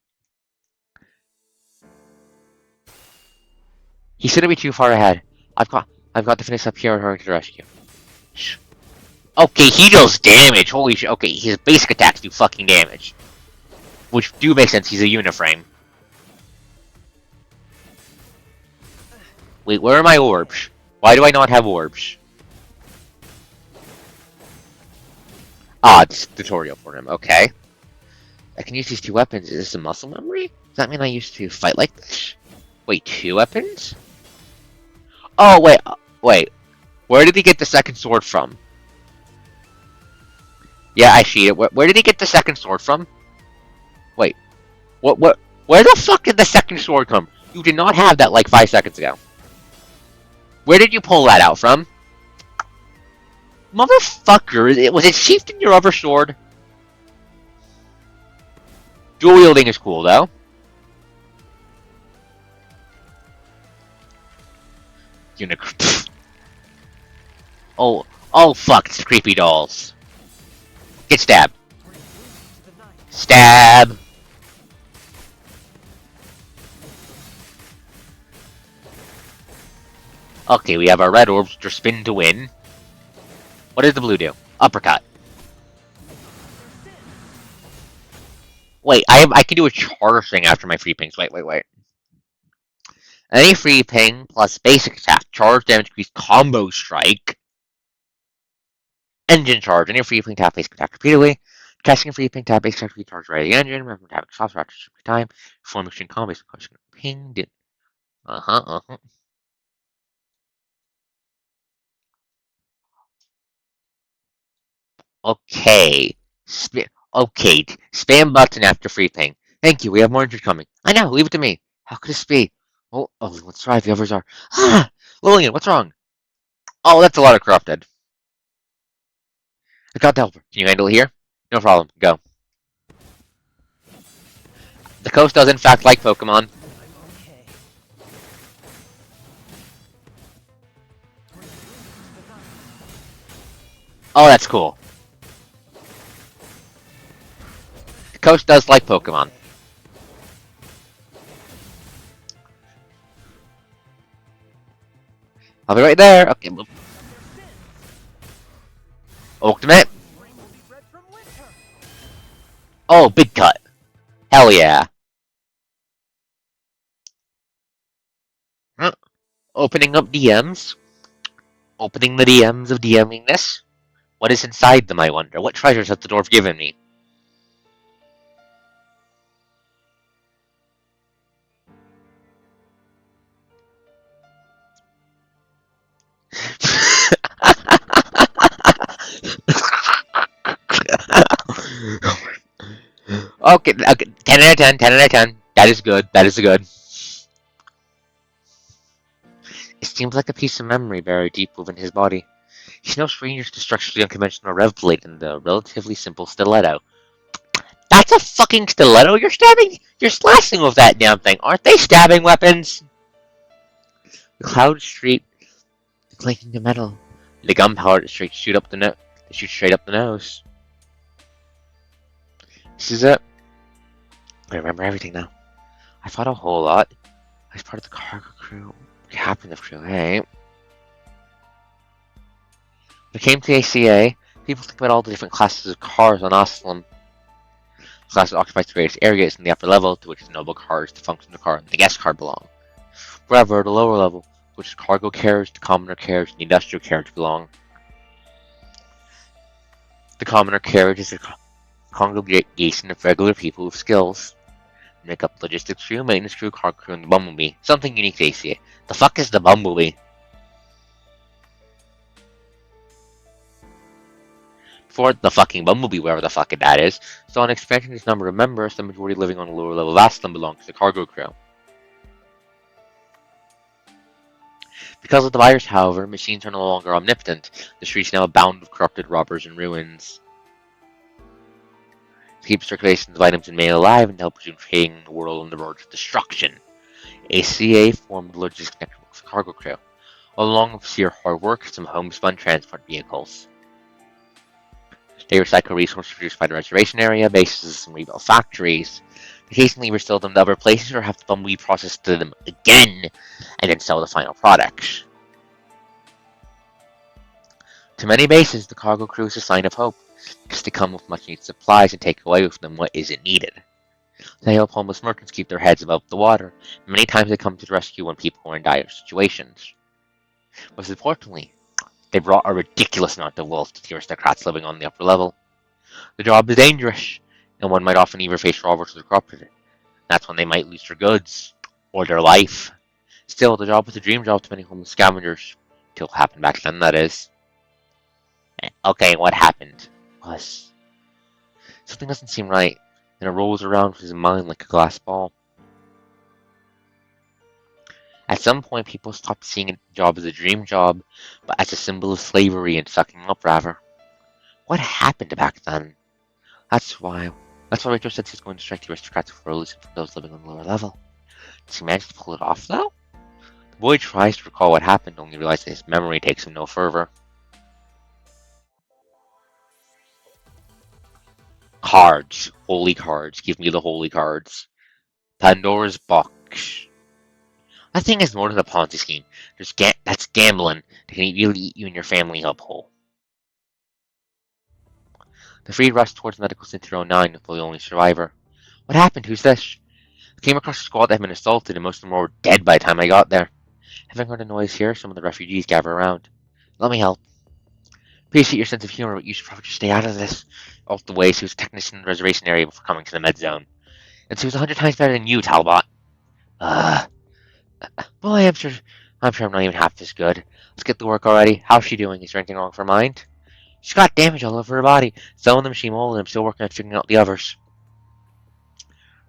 He shouldn't be too far ahead. I've got to finish up here and hurry to the rescue. Shh. Okay, he does damage. Holy shit. Okay, his basic attacks do fucking damage. Which do make sense. He's a uniframe. Wait, where are my orbs? Why do I not have orbs? Ah, it's a tutorial for him. Okay. I can use these two weapons. Is this a muscle memory? Does that mean I used to fight like this? Wait, two weapons? Oh, wait. Where did he get the second sword from? Yeah, I see it. Where did he get the second sword from? Wait. Where the fuck did the second sword come? You did not have that like 5 seconds ago. Where did you pull that out from? Motherfucker, was it sheathed in your other sword? Dual wielding is cool, though. Oh fuck, it's creepy dolls. Get stabbed. Stab! Okay, we have our red orbs, which are spin to win. What does the blue do? Uppercut. Wait, I can do a charge thing after my free pings. Wait. Any free ping plus basic attack, charge, damage, increase, combo strike, engine charge. Any free ping tap basic attack repeatedly. Casting a free ping tap basic attack recharge right at the engine. Remember to have it soft after time. Perform machine combo basic question. Ping did. Okay. Okay. Spam button after free ping. Thank you. We have more injured coming. I know. Leave it to me. How could this be? Oh, let's try if the others are. Ah! Lillian, what's wrong? Oh, that's a lot of corrupted. I got the helper. Can you handle it here? No problem. Go. The coast does in fact like Pokemon. Oh, that's cool. The coast does like Pokemon. I'll be right there. Okay, ultimate. Oh, big cut. Hell yeah. Huh. Opening up DMs. Opening the DMs of DMingness. What is inside them, I wonder? What treasures has the dwarf given me? Okay, 10 out of 10, 10 out of 10. That is good, that is good. It seems like a piece of memory buried deep within his body. He's no stranger to the structurally unconventional rev blade and the relatively simple stiletto. That's a fucking stiletto you're stabbing? You're slashing with that damn thing. Aren't they stabbing weapons? The cloud street clinking to metal. The gunpowder shoot up the nose. They shoot straight up the nose. This is it. I remember everything now. I fought a whole lot. I was part of the cargo crew. Captain of crew, hey? When it came to ACA, people think about all the different classes of cars on Asylum. The class occupies the various areas in the upper level, to which the noble cars, the functional car, and the guest car belong. However, the lower level, which is cargo carriage, the commoner carriage, and the industrial carriage belong. The commoner carriage is a congregation of regular people with skills. They make up logistics crew, maintenance crew, car crew, and the bumblebee. Something unique to ACA. The fuck is the bumblebee? For the fucking bumblebee, wherever the fuck that is. So on expansion this number of members, the majority living on the lower level of Asylum belong to the cargo crew. Because of the virus, however, machines are no longer omnipotent. The streets now abound with corrupted robbers and ruins. To keep circulations of items and mail alive and help resume trading in the world on the verge of destruction, ACA formed the logistics network with the cargo crew, along with sheer hard work some homespun transport vehicles. They recycle resources produced by the reservation area, bases, and rebuild factories. Occasionally restore them to other places or have the bumblebee process them again and then sell the final product. To many bases, the cargo crew is a sign of hope, because they come with much needed supplies and take away with them what isn't needed. They help homeless merchants keep their heads above the water, and many times they come to the rescue when people are in dire situations. Most importantly, they brought a ridiculous amount of wealth to the aristocrats living on the upper level. The job is dangerous, and one might often either face robbers or corrupted. That's when they might lose their goods, or their life. Still, the job was a dream job to many homeless scavengers. Till it happened back then, that is. Okay, what happened was something doesn't seem right, and it rolls around his mind like a glass ball. At some point, people stopped seeing a job as a dream job, but as a symbol of slavery and sucking up, rather. What happened back then? That's why Rachel said she's going to strike the aristocrats for releasing from those living on the lower level. Does he manage to pull it off, though? The boy tries to recall what happened, only realizing his memory takes him no further. Cards. Holy cards. Give me the holy cards. Pandora's box. That thing is more than a Ponzi scheme. That's gambling. They can really eat you and your family up whole. The three rushed towards Medical Center 09 with the only survivor. What happened? Who's this? I came across a squad that had been assaulted and most of them were dead by the time I got there. Having heard a noise here, some of the refugees gather around. Let me help. Appreciate your sense of humor, but you should probably just stay out of this. Off the way, she was a technician in the reservation area before coming to the med zone. And she was 100 times better than you, Talbot. Well, I'm sure I'm not even half this good. Let's get to work already. How's she doing? Is there anything wrong with her mind? She's got damage all over her body. Some of them she molded, and I'm still working on figuring out the others.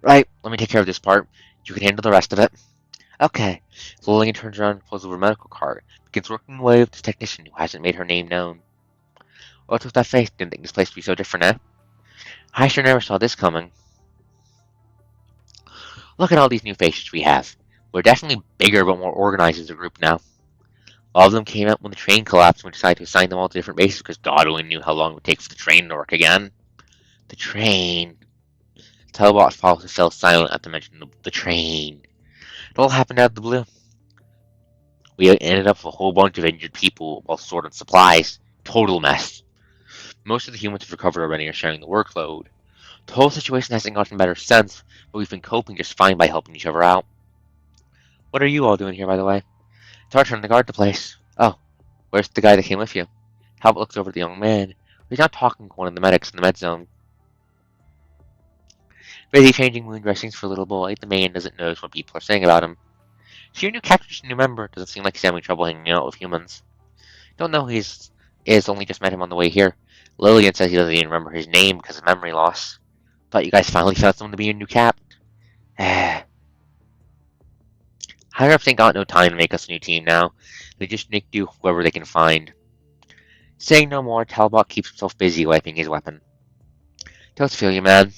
Right, let me take care of this part. You can handle the rest of it. Okay. Lillian turns around and pulls over a medical card. Begins working away with this technician who hasn't made her name known. What's with that face? Didn't think this place would be so different, eh? I sure never saw this coming. Look at all these new faces we have. We're definitely bigger but more organized as a group now. All of them came out when the train collapsed and we decided to assign them all to different bases because God only knew how long it would take for the train to work again. The train. Talbot fell silent at the mention of the train. It all happened out of the blue. We ended up with a whole bunch of injured people while sorting supplies. Total mess. Most of the humans have recovered already and are sharing the workload. The whole situation hasn't gotten better since, but we've been coping just fine by helping each other out. What are you all doing here, by the way? It's our turn to guard the place. Oh, where's the guy that came with you? Talbot looks over at the young man. He's not talking to one of the medics in the med zone. Busy changing wound dressings for a little boy, the man doesn't notice what people are saying about him. Is your new captain just a new member? Doesn't seem like he's having trouble hanging out with humans. Don't know who he is, only just met him on the way here. Lillian says he doesn't even remember his name because of memory loss. Thought you guys finally found someone to be your new cap. Higher ups ain't got no time to make us a new team now. They just make do whoever they can find. Saying no more, Talbot keeps himself busy wiping his weapon. Don't feel you, man.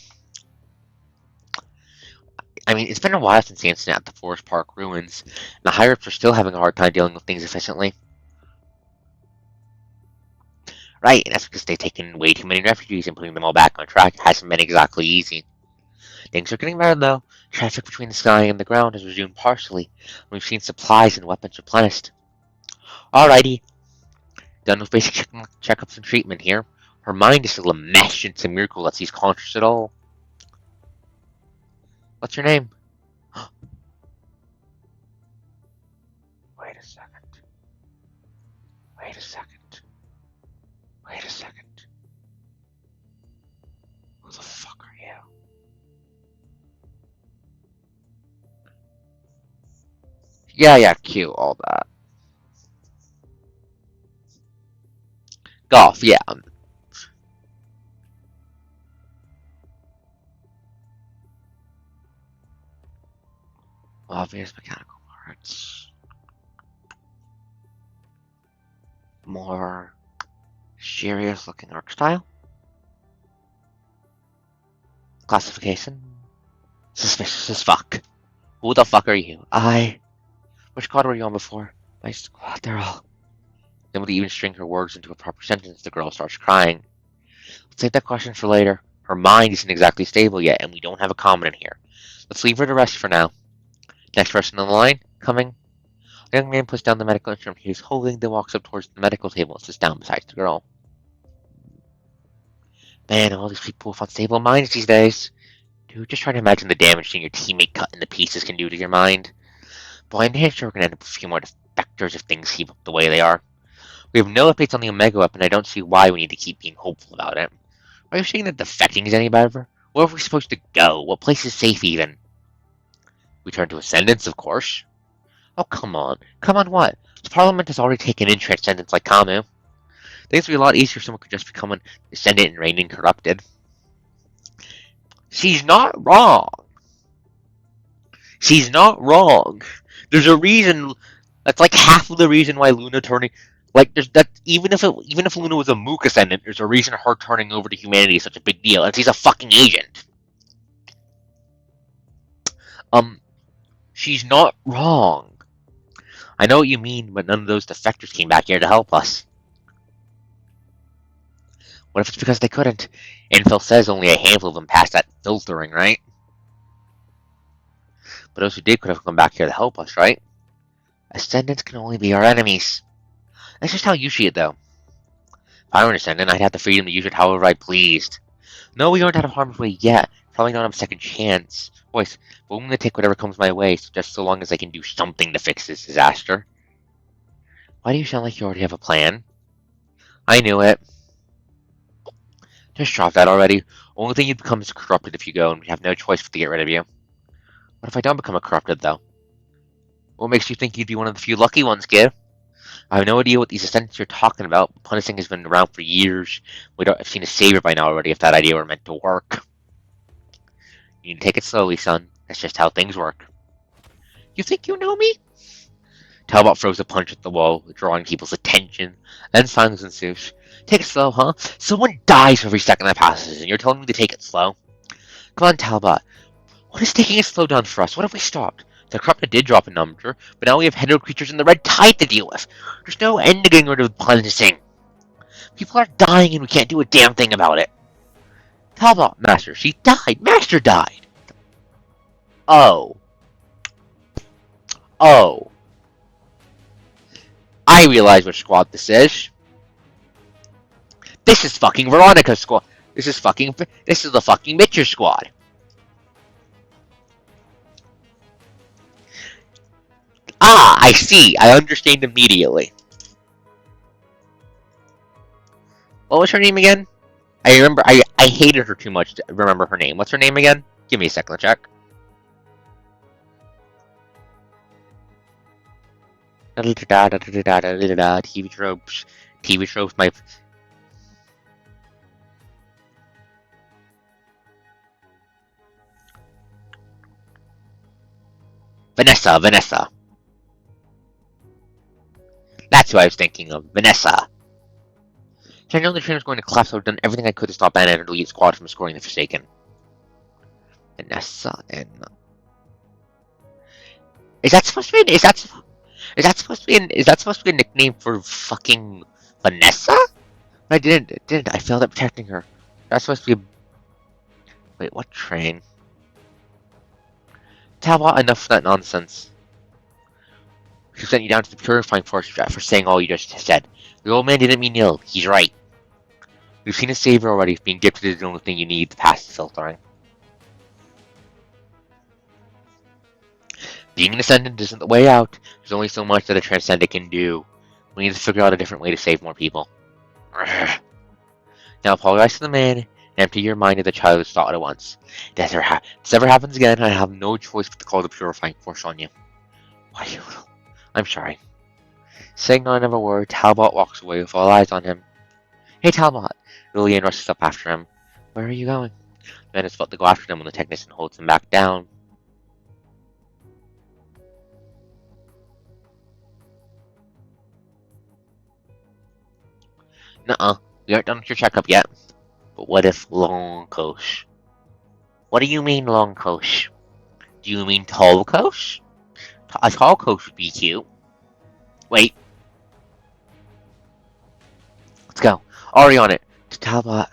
I mean, it's been a while since the incident at the Forest Park ruins, and the higher ups are still having a hard time dealing with things efficiently. Right, and that's because they've taken way too many refugees and putting them all back on track hasn't been exactly easy. Things are getting better though. Traffic between the sky and the ground has resumed partially, and we've seen supplies and weapons replenished. Alrighty, done with basic checkups and treatment here. Her mind is still a mesh. It's a miracle that she's conscious at all. What's your name? Wait a second. Wait a second. Wait a second. Who the fuck are you? Yeah, cute, all that. Golf, yeah. Obvious mechanical parts. More serious looking arc style. Classification. Suspicious as fuck. Who the fuck are you? Which squad were you on before? My squad, they're all. Then with even string her words into a proper sentence, the girl starts crying. Let's save that question for later. Her mind isn't exactly stable yet, and we don't have a comment in here. Let's leave her to rest for now. Next person on the line, coming. The young man puts down the medical instrument he was holding, then walks up towards the medical table and sits down beside the girl. Man, all these people with unstable minds these days. Dude, just try to imagine the damage seeing your teammate cut into pieces can do to your mind. Boy, I'm damn sure we're gonna end up with a few more defectors if things keep up the way they are. We have no updates on the Omega weapon, and I don't see why we need to keep being hopeful about it. Are you saying that defecting is any better? Where are we supposed to go? What place is safe even? We turn to Ascendance, of course. Oh, come on. Come on what? The Parliament has already taken in Transcendence like Kamu. Things would be a lot easier if someone could just become an Ascendant and reign incorrupted. She's not wrong. She's not wrong. There's a reason. That's like half of the reason why Luna turning. Like, there's that. Even if Luna was a Mook Ascendant, there's a reason her turning over to humanity is such a big deal, and she's a fucking agent. She's not wrong. I know what you mean, but none of those defectors came back here to help us. What if it's because they couldn't? Intel says only a handful of them passed that filtering, right? But those who did could have come back here to help us, right? Ascendants can only be our enemies. That's just how you see it, though. If I were an Ascendant, I'd have the freedom to use it however I pleased. No, we aren't out of harm's way yet. Probably not on a second chance. Boys, but I'm going to take whatever comes my way, just so long as I can do something to fix this disaster. Why do you sound like you already have a plan? I knew it. Just drop that already. Only thing you become is corrupted if you go, and we have no choice but to get rid of you. What if I don't become a corrupted, though? What makes you think you'd be one of the few lucky ones, kid? I have no idea what these Ascendants you're talking about. Punishing has been around for years. I've seen a savior by now already if that idea were meant to work. You need to take it slowly, son. That's just how things work. You think you know me? Talbot throws a punch at the wall, drawing people's attention. Then silence ensues. Take it slow, huh? Someone dies for every second that passes, and you're telling me to take it slow? Come on, Talbot. What is taking it slow down for us? What have we stopped? The corrupted did drop a number, but now we have hetero creatures in the red tide to deal with. There's no end to getting rid of punishing. People are dying and we can't do a damn thing about it. Talbot, Master, she died. Master died. Oh. I realize which squad this is. This is fucking Veronica's squad. This is the fucking Mitcher squad. Ah, I see. I understand immediately. What was her name again? I remember. I hated her too much to remember her name. What's her name again? Give me a second to check. TV tropes. TV tropes. My Vanessa. That's who I was thinking of. Vanessa. I know the train was going to collapse, so I've done everything I could to stop Anna and her lead squad from scoring the Forsaken. Vanessa and is that supposed to be? Is that supposed to be? Is that supposed to be a nickname for fucking Vanessa? I didn't. I failed at protecting her. That's supposed to be. Wait, what train? Talbot, enough of that nonsense. She sent you down to the purifying force for saying all you just said. The old man didn't mean ill. He's right. We've seen a savior already. Being gifted is the only thing you need to pass the filtering. Being an ascendant isn't the way out. There's only so much that a transcendent can do. We need to figure out a different way to save more people. Now apologize to the man and empty your mind of the childish thought at once. If this ever happens again, I have no choice but to call the purifying force on you. Why you? I'm sorry. Saying not another word, Talbot walks away with all eyes on him. Hey Talbot! Lillian rushes up after him. Where are you going? The man is about to go after them when the technician holds him back down. Nuh-uh. We aren't done with your checkup yet. But what if long coach? What do you mean long coach? Do you mean tall coach? A tall coach would be cute. Wait. Let's go. Already on it. To Talbot.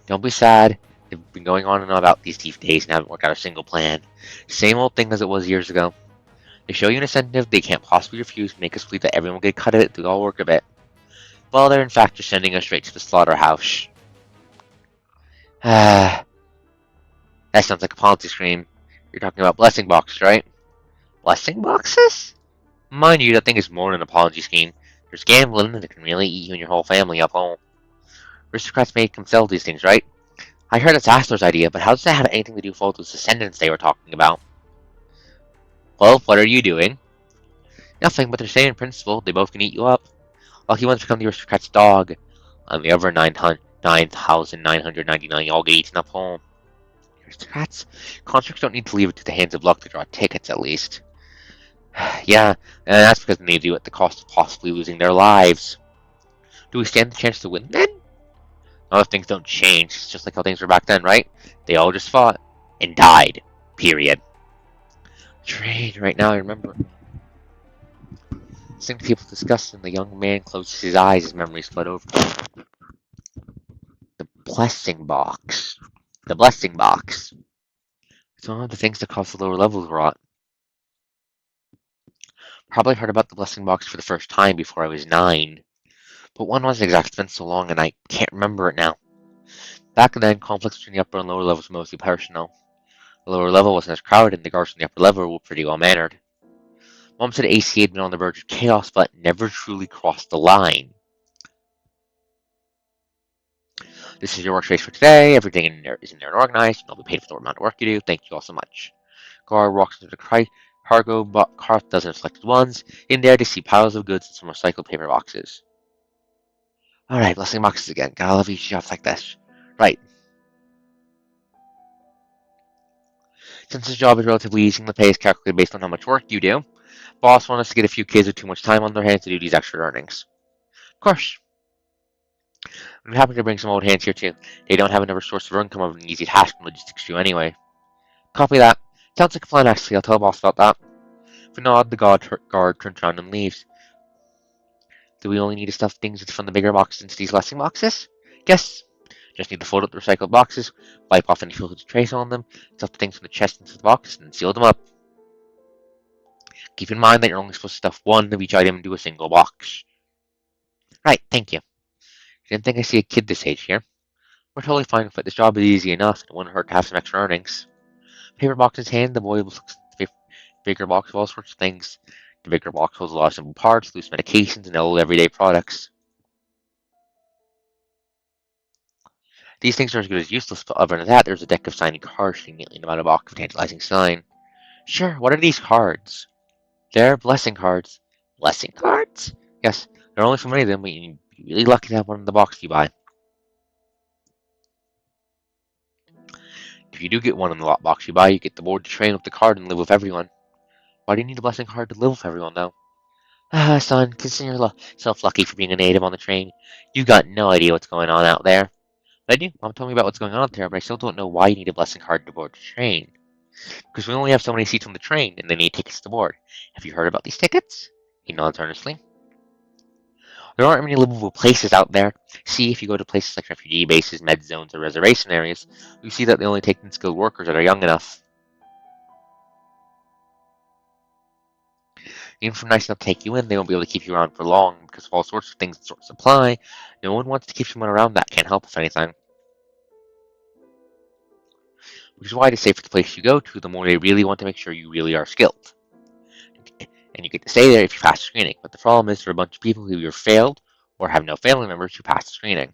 Don't be sad. They've been going on and on about these days and haven't worked out a single plan. Same old thing as it was years ago. They show you an incentive they can't possibly refuse, make us believe that everyone will get cut of it through all work of it. Well, they're in fact just sending us straight to the slaughterhouse. That sounds like a Ponzi scheme. You're talking about blessing boxes, right? Blessing boxes? Mind you, that thing is more than a Ponzi scheme. There's gambling that can really eat you and your whole family up whole. Aristocrats make them sell these things, right? I heard it's Astor's idea, but how does that have anything to do with all those descendants they were talking about? Well, what are you doing? Nothing, but they're saying in principle they both can eat you up. Lucky ones become the aristocrat's dog. And the other 9,999 all get eaten up whole. Aristocrats? Contracts don't need to leave it to the hands of luck to draw tickets, at least. Yeah, and that's because they do it at the cost of possibly losing their lives. Do we stand the chance to win then? Now, if things don't change, it's just like how things were back then, right? They all just fought and died. Period. Train right now, I remember. Listening to people discussing, the young man closes his eyes as memories flood over. The blessing box. The blessing box. It's one of the things that caused the lower levels rot. Probably heard about the blessing box for the first time before I was 9. But one wasn't exactly, it's been so long and I can't remember it now. Back then, conflicts between the upper and lower levels were mostly personal. The lower level wasn't as crowded and the guards from the upper level were pretty well mannered. Mom said AC had been on the verge of chaos but never truly crossed the line. This is your workspace for today. Everything in there is in there and organized. You'll be paid for the amount of work you do. Thank you all so much. Guard walks into the cargo car, dozen of selected ones. In there, they see piles of goods and some recycled paper boxes. Alright, blessing boxes again. Gotta love each job like this. Right. Since this job is relatively easy and the pay is calculated based on how much work you do, boss wants us to get a few kids with too much time on their hands to do these extra earnings. Of course. I'm happy to bring some old hands here too. They don't have another source of income of an easy task and logistics too anyway. Copy that. Sounds like a plan actually. I'll tell the boss about that. For nod, the guard turns around and leaves. Do we only need to stuff things from the bigger boxes into these blessing boxes? Yes. Just need to fold up the recycled boxes, wipe off any filtered trace on them, stuff the things from the chest into the box, and seal them up. Keep in mind that you're only supposed to stuff one of each item into a single box. Right, thank you. Didn't think I see a kid this age here. We're totally fine with it. This job is easy enough. It wouldn't hurt to have some extra earnings. Paper box in his hand, the boy looks at the bigger box of all sorts of things. The bigger box holds a lot of simple parts, loose medications, and old everyday products. These things are as good as useless, but other than that, there's a deck of signing cards conveniently in the box of tantalizing sign. Sure, what are these cards? They're blessing cards. Blessing cards? Yes, there are only so many of them, but you'd be really lucky to have one in the box you buy. If you do get one in the lot box you buy, you get the board to train with the card and live with everyone. Why do you need a blessing card to live with everyone, though? Ah, son, consider yourself lucky for being a native on the train. You got no idea what's going on out there. But I do. Mom told me about what's going on out there, but I still don't know why you need a blessing card to board the train. Because we only have so many seats on the train, and they need tickets to board. Have you heard about these tickets? He nods earnestly. There aren't many livable places out there. See, if you go to places like refugee bases, med zones, or reservation areas, you see that they only take in skilled workers that are young enough. Even if they're nice enough to take you in, they won't be able to keep you around for long because of all sorts of things in short supply. No one wants to keep someone around that can't help with anything. Which is why the safer the place you go to, the more they really want to make sure you really are skilled. And you get to stay there if you pass the screening. But the problem is there are a bunch of people who either failed or have no family members who passed the screening.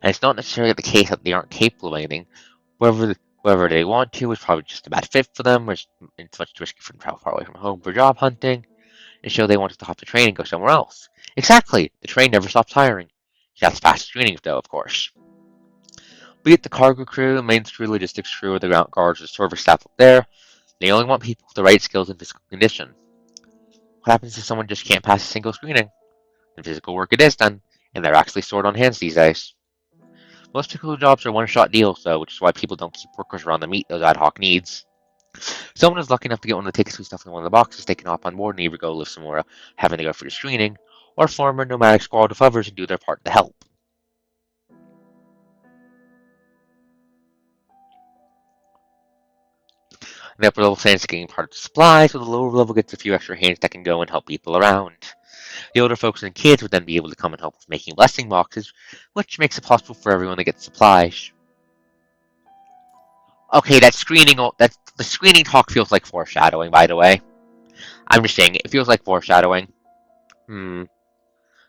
And it's not necessarily the case that they aren't capable of anything. Whether they want to is probably just a bad fit for them, or it's much too risky for them to travel far away from home for job hunting, and so they want to stop the train and go somewhere else. Exactly! The train never stops hiring. You have to pass the screening, though, of course. Be it the cargo crew, the main crew, logistics crew, or the ground guards or service staff up there, they only want people with the right skills and physical condition. What happens if someone just can't pass a single screening? And physical work it is done, and they're actually stored on hands these days. Most typical jobs are one-shot deals, though, which is why people don't keep workers around to meet those ad hoc needs. If someone is lucky enough to get one of the tickets we stuff in one of the boxes, they can hop on board and either go live somewhere having to go for the screening, or form a nomadic squad with others and do their part to help. The upper level stands getting part of the supply, so the lower level gets a few extra hands that can go and help people around. The older folks and kids would then be able to come and help with making blessing boxes, which makes it possible for everyone to get supplies. Okay, the screening talk feels like foreshadowing, by the way. I'm just saying, it feels like foreshadowing. I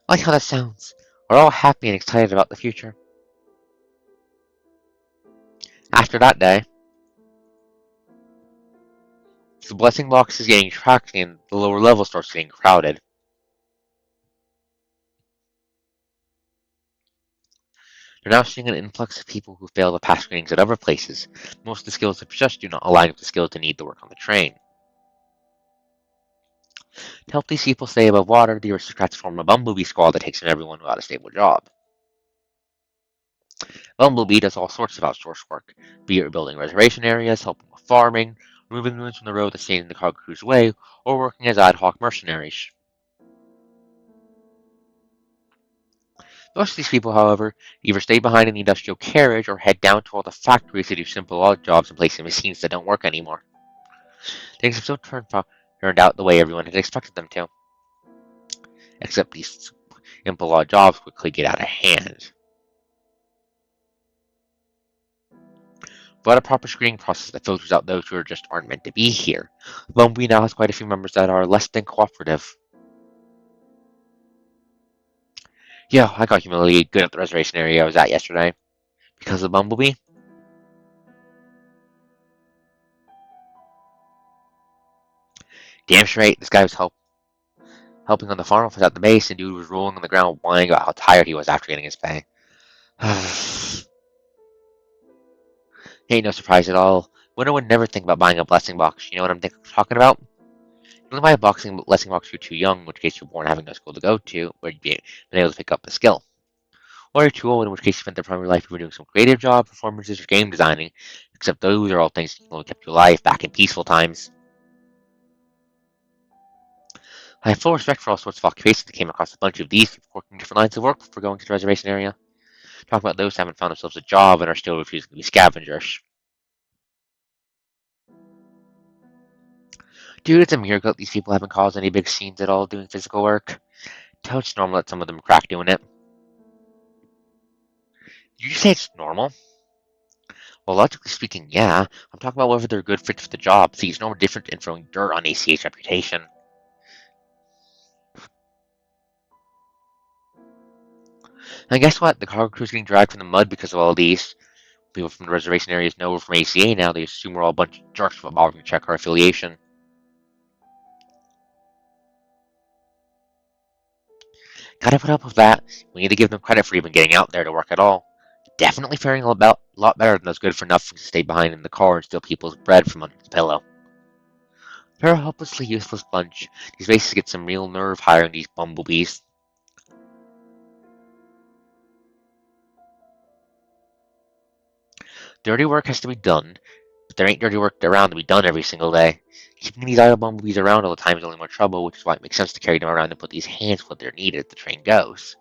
like how that sounds. We're all happy and excited about the future. After that day, the blessing box is getting tracked and the lower level starts getting crowded. They're now seeing an influx of people who fail to pass screenings at other places. Most of the skills they possess do not align with the skills they need to work on the train. To help these people stay above water, the aristocrats form a bumblebee squad that takes in everyone without a stable job. Bumblebee does all sorts of outsourced work, be it building reservation areas, helping with farming, removing goods from the road that stand in the cargo crew's way, or working as ad hoc mercenaries. Most of these people, however, either stay behind in the industrial carriage or head down to all the factories to do simple odd jobs and place in machines that don't work anymore. Things have still turned out the way everyone had expected them to. Except these simple odd jobs quickly get out of hand. But a proper screening process that filters out those who just aren't meant to be here. Bumblebee now has quite a few members that are less than cooperative. Yeah, I got humiliated good at the reservation area I was at yesterday. Because of Bumblebee? Damn straight, this guy was helping on the farm office at the base, and dude was rolling on the ground whining about how tired he was after getting his pay. Ain't no surprise at all. Winter would never think about buying a blessing box. You know what I'm talking about? You only buy a blessing box if you're too young, in which case you're born having no school to go to, where you'd be able to pick up a skill. Or you're too old, in which case you spent the primary life either doing some creative job, performances, or game designing, except those are all things that only kept you alive back in peaceful times. I have full respect for all sorts of occupations that came across a bunch of these people working different lines of work before going to the reservation area. Talk about those who haven't found themselves a job and are still refusing to be scavengers. Dude, it's a miracle that these people haven't caused any big scenes at all doing physical work. It's normal that some of them crack doing it. Did you say it's normal? Well, logically speaking, yeah. I'm talking about whether they're good fits for the job. See, it's no different than throwing dirt on ACH's reputation. And guess what? The cargo crew's getting dragged from the mud because of all these. People from the reservation areas know we're from ACA now. They assume we're all a bunch of jerks for bothering to check our affiliation. Gotta put up with that. We need to give them credit for even getting out there to work at all. Definitely faring a lot better than those good for nothing to stay behind in the car and steal people's bread from under the pillow. They're a hopelessly useless bunch. These bases get some real nerve hiring these bumblebees. Dirty work has to be done, but there ain't dirty work around to be done every single day. Keeping these idle bumblebees around all the time is only more trouble, which is why it makes sense to carry them around and put these hands where they're needed as the train goes.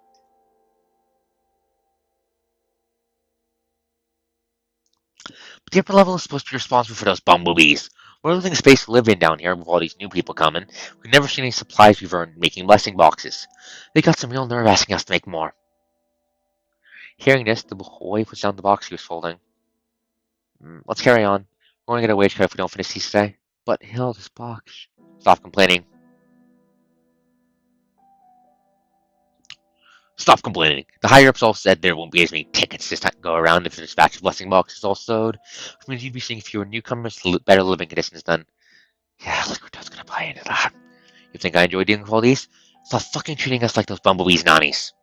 But the upper level is supposed to be responsible for those bumblebees. We're losing space to live in down here with all these new people coming. We've never seen any supplies we've earned making blessing boxes. They got some real nerve asking us to make more. Hearing this, the boy puts down the box he was folding. Let's carry on. We're going to get a wage cut if we don't finish these today. But Hill, this box. Stop complaining. Stop complaining. The higher-ups all said there won't be as many tickets this time go around if this batch of blessing boxes is all sewed, which means you'd be seeing fewer newcomers, better living conditions done. Yeah, Liquid's gonna buy into that. You think I enjoy dealing with all these? Stop fucking treating us like those bumblebees nannies.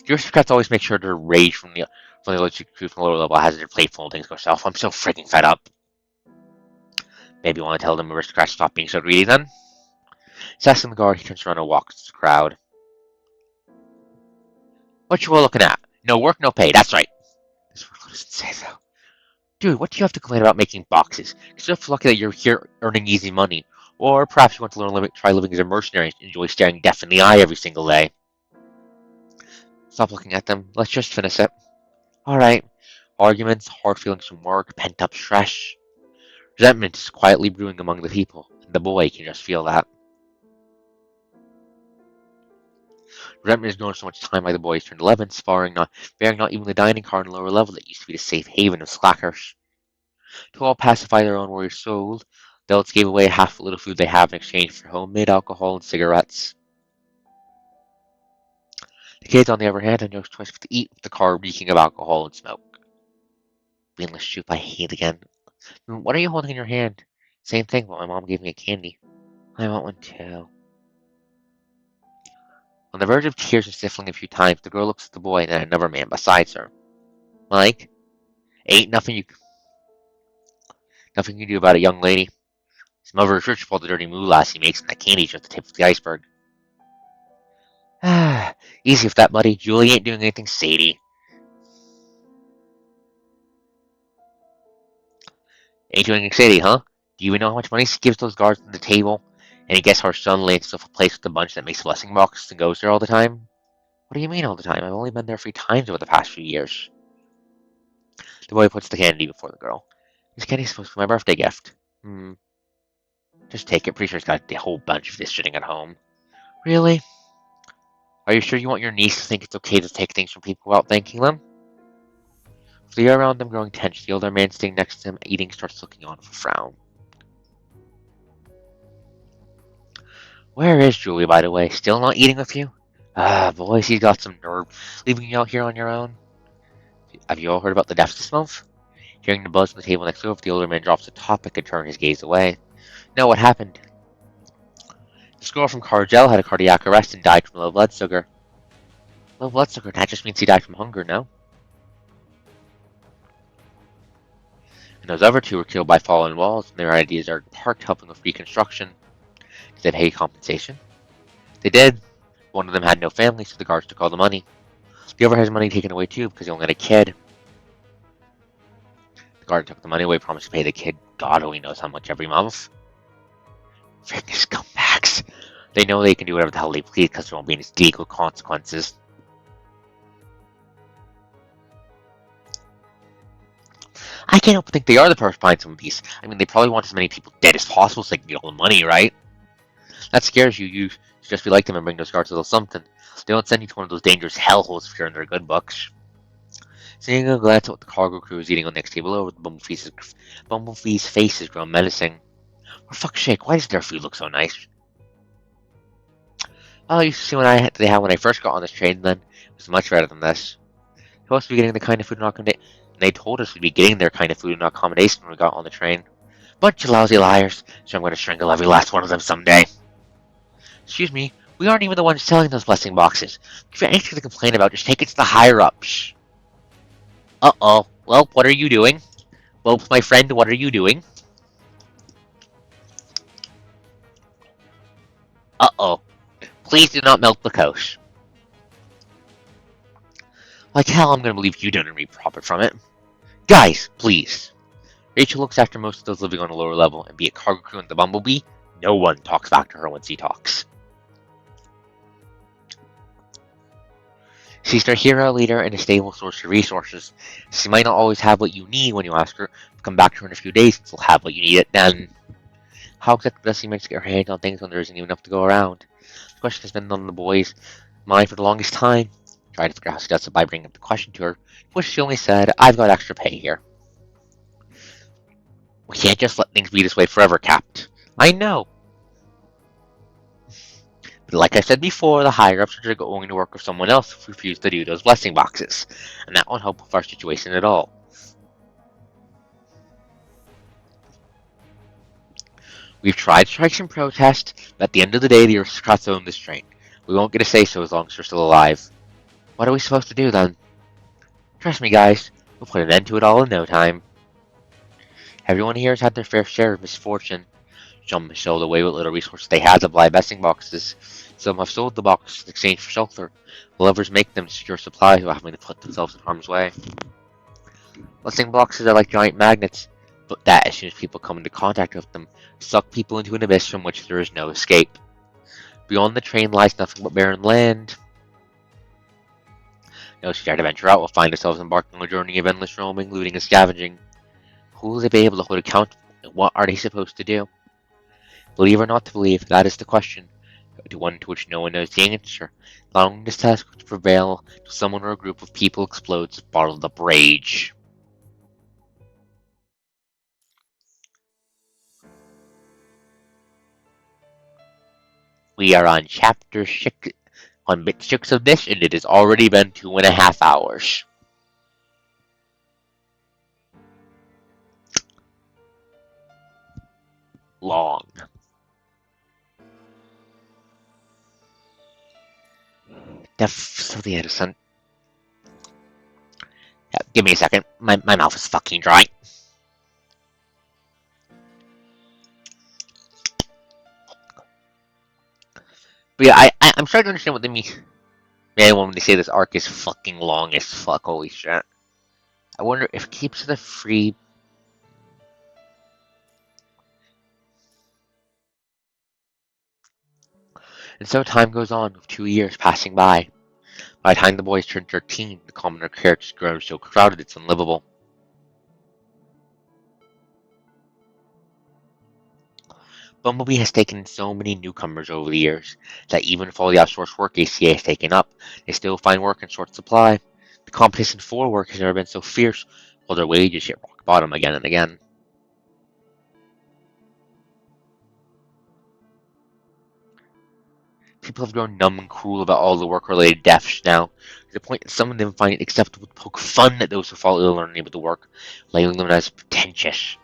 The aristocrats always make sure to rage from the electric crew from the lower level has their playful and things go south. I'm so freaking fed up. Maybe you want to tell them aristocrats stop being so greedy then? Assessing the guard, he turns around and walks to the crowd. What you all looking at? No work, no pay. That's right. This workload doesn't say so. Dude, what do you have to complain about making boxes? You're so lucky that you're here earning easy money. Or perhaps you want to try living as a mercenary and enjoy staring death in the eye every single day. Stop looking at them. Let's just finish it. Alright. Arguments, hard feelings from work, pent-up stress. Resentment is quietly brewing among the people, and the boy can just feel that. Resentment is grown so much time by the boys turned 11, sparing not even the dining car on the lower level that used to be the safe haven of slackers. To all pacify their own warrior souls, the adults gave away half the little food they have in exchange for homemade alcohol and cigarettes. The kids, on the other hand, had no choice but to eat with the car reeking of alcohol and smoke. Beanless soup I hate again. What are you holding in your hand? Same thing, but my mom gave me a candy. I want one too. On the verge of tears and sniffling a few times, the girl looks at the boy and then another man besides her. Mike, ain't nothing you can do about it, young lady. His mother is rich for all the dirty moulass he makes, and that candy's just the tip of the iceberg. Ah, easy with that, buddy. Julie ain't doing anything shady. Ain't doing anything shady, huh? Do you even know how much money she gives those guards at the table? And guess her son lands himself a place with the bunch that makes blessing boxes and goes there all the time? What do you mean all the time? I've only been there 3 times over the past few years. The boy puts the candy before the girl. This candy's supposed to be my birthday gift. Just take it. Pretty sure it's got a whole bunch of this sitting at home. Really? Are you sure you want your niece to think it's okay to take things from people without thanking them? With the air around them growing tense, the older man sitting next to him eating starts looking on with a frown. Where is Julie, by the way? Still not eating with you? Ah, boy, she's got some nerve, leaving you out here on your own. Have you all heard about the deaths this month? Hearing the buzz on the table next door, the older man drops the topic and turns his gaze away. No, what happened? This girl from Cargel had a cardiac arrest and died from low blood sugar. Low blood sugar? That just means he died from hunger, no? And those other 2 were killed by fallen walls, and their ideas are parked helping with reconstruction. Did they pay compensation? They did. One of them had no family, so the guards took all the money. The other has money taken away too, because he only had a kid. The guard took the money away, promised to pay the kid God only knows how much every month. Freaking scumbags. They know they can do whatever the hell they please because there won't be any legal consequences. I can't help but think they are the purpose behind some of these. I mean, they probably want as many people dead as possible so they can get all the money, right? That scares you. You should just be like them and bring those guards a little something. They don't send you to one of those dangerous hellholes if you're in their good books. Seeing a glance at what the cargo crew is eating on the next table over, Bumblebee's face has grown menacing. For fuck's sake, why does their food look so nice? Oh, you see what they had when I first got on this train then? It was much better than this. Supposed to be getting the kind of food and accommodation. They told us we'd be getting their kind of food and accommodation when we got on the train. Bunch of lousy liars, so I'm going to strangle every last one of them someday. Excuse me, we aren't even the ones selling those blessing boxes. If you have anything to complain about, just take it to the higher-ups. Uh-oh. Well, what are you doing? Well, my friend, what are you doing? Uh-oh. Please do not milk the coach. Like hell, I'm going to believe you don't reap profit from it. Guys, please. Rachel looks after most of those living on a lower level, and be it cargo crew and the Bumblebee, no one talks back to her when she talks. She's their hero, leader, and a stable source of resources. She might not always have what you need when you ask her, but come back to her in a few days and she'll have what you need it then. How exactly does she manage to get her hands on things when there isn't even enough to go around? The question has been on the boys' mind for the longest time. Trying to figure out how she does it by bringing up the question to her, to which she only said, I've got extra pay here. We can't just let things be this way forever, Capt. I know. But like I said before, the higher-ups are going to work with someone else who refused to do those blessing boxes, and that won't help with our situation at all. We've tried to strike some protest, but at the end of the day, the aristocrats own this train. We won't get a say-so as long as we're still alive. What are we supposed to do, then? Trust me, guys, we'll put an end to it all in no time. Everyone here has had their fair share of misfortune. Some have sold away what little resources they had to buy blessing boxes. Some have sold the boxes in exchange for shelter, while others make them to secure supplies without having to put themselves in harm's way. Blessing boxes are like giant magnets, but that as soon as people come into contact with them, suck people into an abyss from which there is no escape. Beyond the train lies nothing but barren land. Those who dare to venture out will find themselves embarking on a journey of endless roaming, looting, and scavenging. Who will they be able to hold accountable, and what are they supposed to do? Believe or not to believe, that is the question, to one to which no one knows the answer, allowing this task to prevail till someone or a group of people explodes with bottled up rage. We are on chapter 6, on bit 6 of this, and it has already been 2.5 hours. Long. Deaths of the innocent. Yeah, give me a second. My mouth is fucking dry. But yeah, I'm starting to understand what they mean. Man, when they say this arc is fucking long as fuck, holy shit. I wonder if it keeps the free. And so time goes on, with 2 years passing by. By the time the boys turn 13, the commoner carriage grows so crowded it's unlivable. Bumblebee has taken in so many newcomers over the years that even if all the outsourced work ACA has taken up, they still find work in short supply. The competition for work has never been so fierce, while their wages hit rock bottom again and again. People have grown numb and cruel about all the work-related deaths now, to the point that some of them find it acceptable to poke fun at those who fall ill or unable to work, labeling them as pretentious.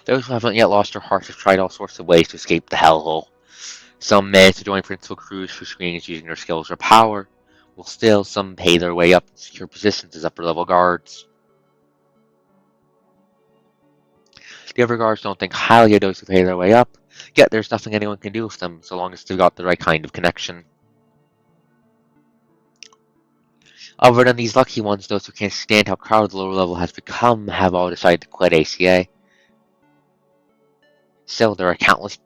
Those who haven't yet lost their hearts have tried all sorts of ways to escape the hellhole. Some manage to join principal crews for screenings using their skills or power, while still some pay their way up and secure positions as upper-level guards. The other guards don't think highly of those who pay their way up, yet there's nothing anyone can do with them so long as they've got the right kind of connection. Other than these lucky ones, those who can't stand how crowded the lower level has become have all decided to quit ACA. Still, there are countless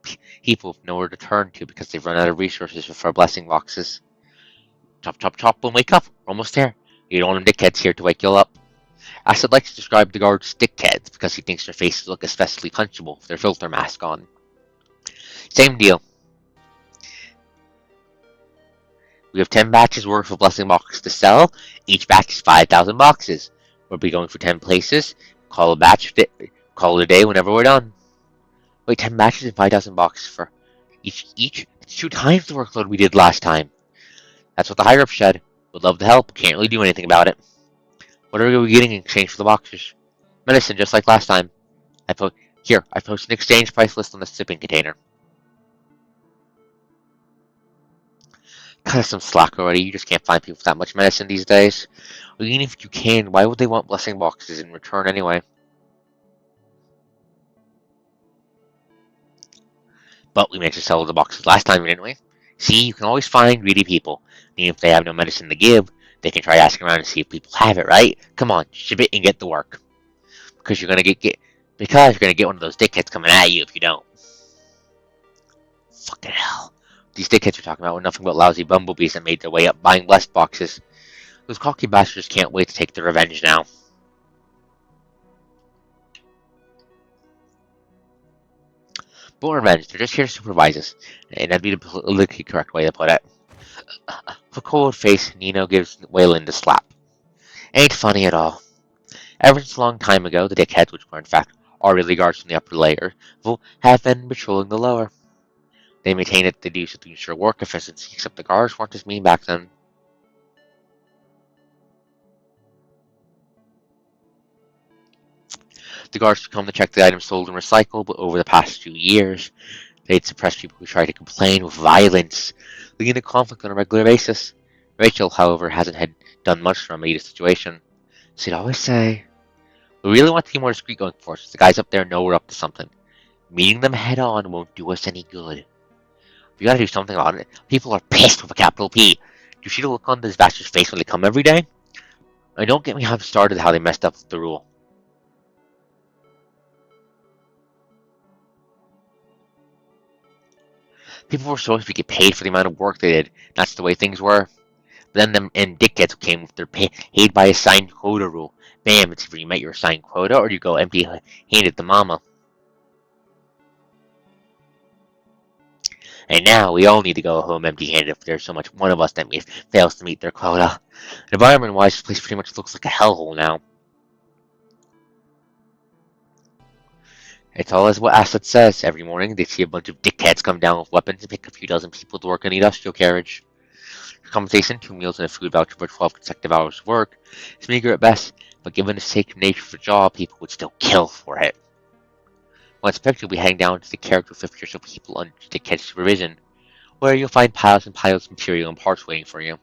people with nowhere to turn to because they've run out of resources for blessing boxes. Chop, chop, chop, boom, wake up. We're almost there. You don't want them dickheads here to wake you up. Acid likes to describe the guards dickheads because he thinks their faces look especially punchable with their filter mask on. Same deal. We have 10 batches worth of blessing boxes to sell. Each batch is 5,000 boxes. We'll be going for 10 places. Call it a day whenever we're done. Wait, 10 batches and 5,000 boxes for each? It's 2 times the workload we did last time. That's what the higher-up said. Would love to help. Can't really do anything about it. What are we getting in exchange for the boxes? Medicine, just like last time. I posted an exchange price list on the shipping container. Cut us some slack already. You just can't find people with that much medicine these days. Or even if you can, why would they want blessing boxes in return anyway? But we managed to sell the boxes last time, didn't we? See, you can always find greedy people. Even if they have no medicine to give, they can try asking around to see if people have it, right? Come on, ship it and get to work. Because you're gonna get one of those dickheads coming at you if you don't. Fucking hell. These dickheads you're talking about were nothing but lousy bumblebees that made their way up buying blessed boxes. Those cocky bastards can't wait to take their revenge now. But revenge, they're just here to supervise us. And that'd be the politically correct way to put it. With a cold face, Nino gives Waylon the slap. Ain't funny at all. Ever since a long time ago, the dickheads, which were in fact our really guards from the upper layer, have been patrolling the lower. They maintain that they do so to ensure work efficiency, except the guards weren't as mean back then. The guards come to check the items sold and recycled, but over the past 2 years, they'd suppress people who tried to complain with violence, leading to conflict on a regular basis. Rachel, however, hasn't had done much to remedy the situation. She'd always say, "We really want to be more discreet going forward, since the guys up there know we're up to something. Meeting them head on won't do us any good. We gotta do something about it. People are pissed with a capital P. Do you see the look on this bastard's face when they come every day? And don't get me started how they messed up the rule. People were supposed to get paid for the amount of work they did. That's the way things were. But then them and dickheads came with their paid by assigned quota rule. Bam, it's either you met your assigned quota or you go empty-handed to mama. And now we all need to go home empty-handed if there's so much one of us that fails to meet their quota. Environment-wise, this place pretty much looks like a hellhole now. It's all as what Asset says. Every morning, they see a bunch of dickheads come down with weapons and pick a few dozen people to work in the industrial carriage. For compensation, 2 meals and a food voucher for 12 consecutive hours of work is meager at best, but given the sacred nature of the job, people would still kill for it. Once expected, we'll be heading down to the character 50 or so people under dickhead supervision, where you'll find piles and piles of material and parts waiting for you.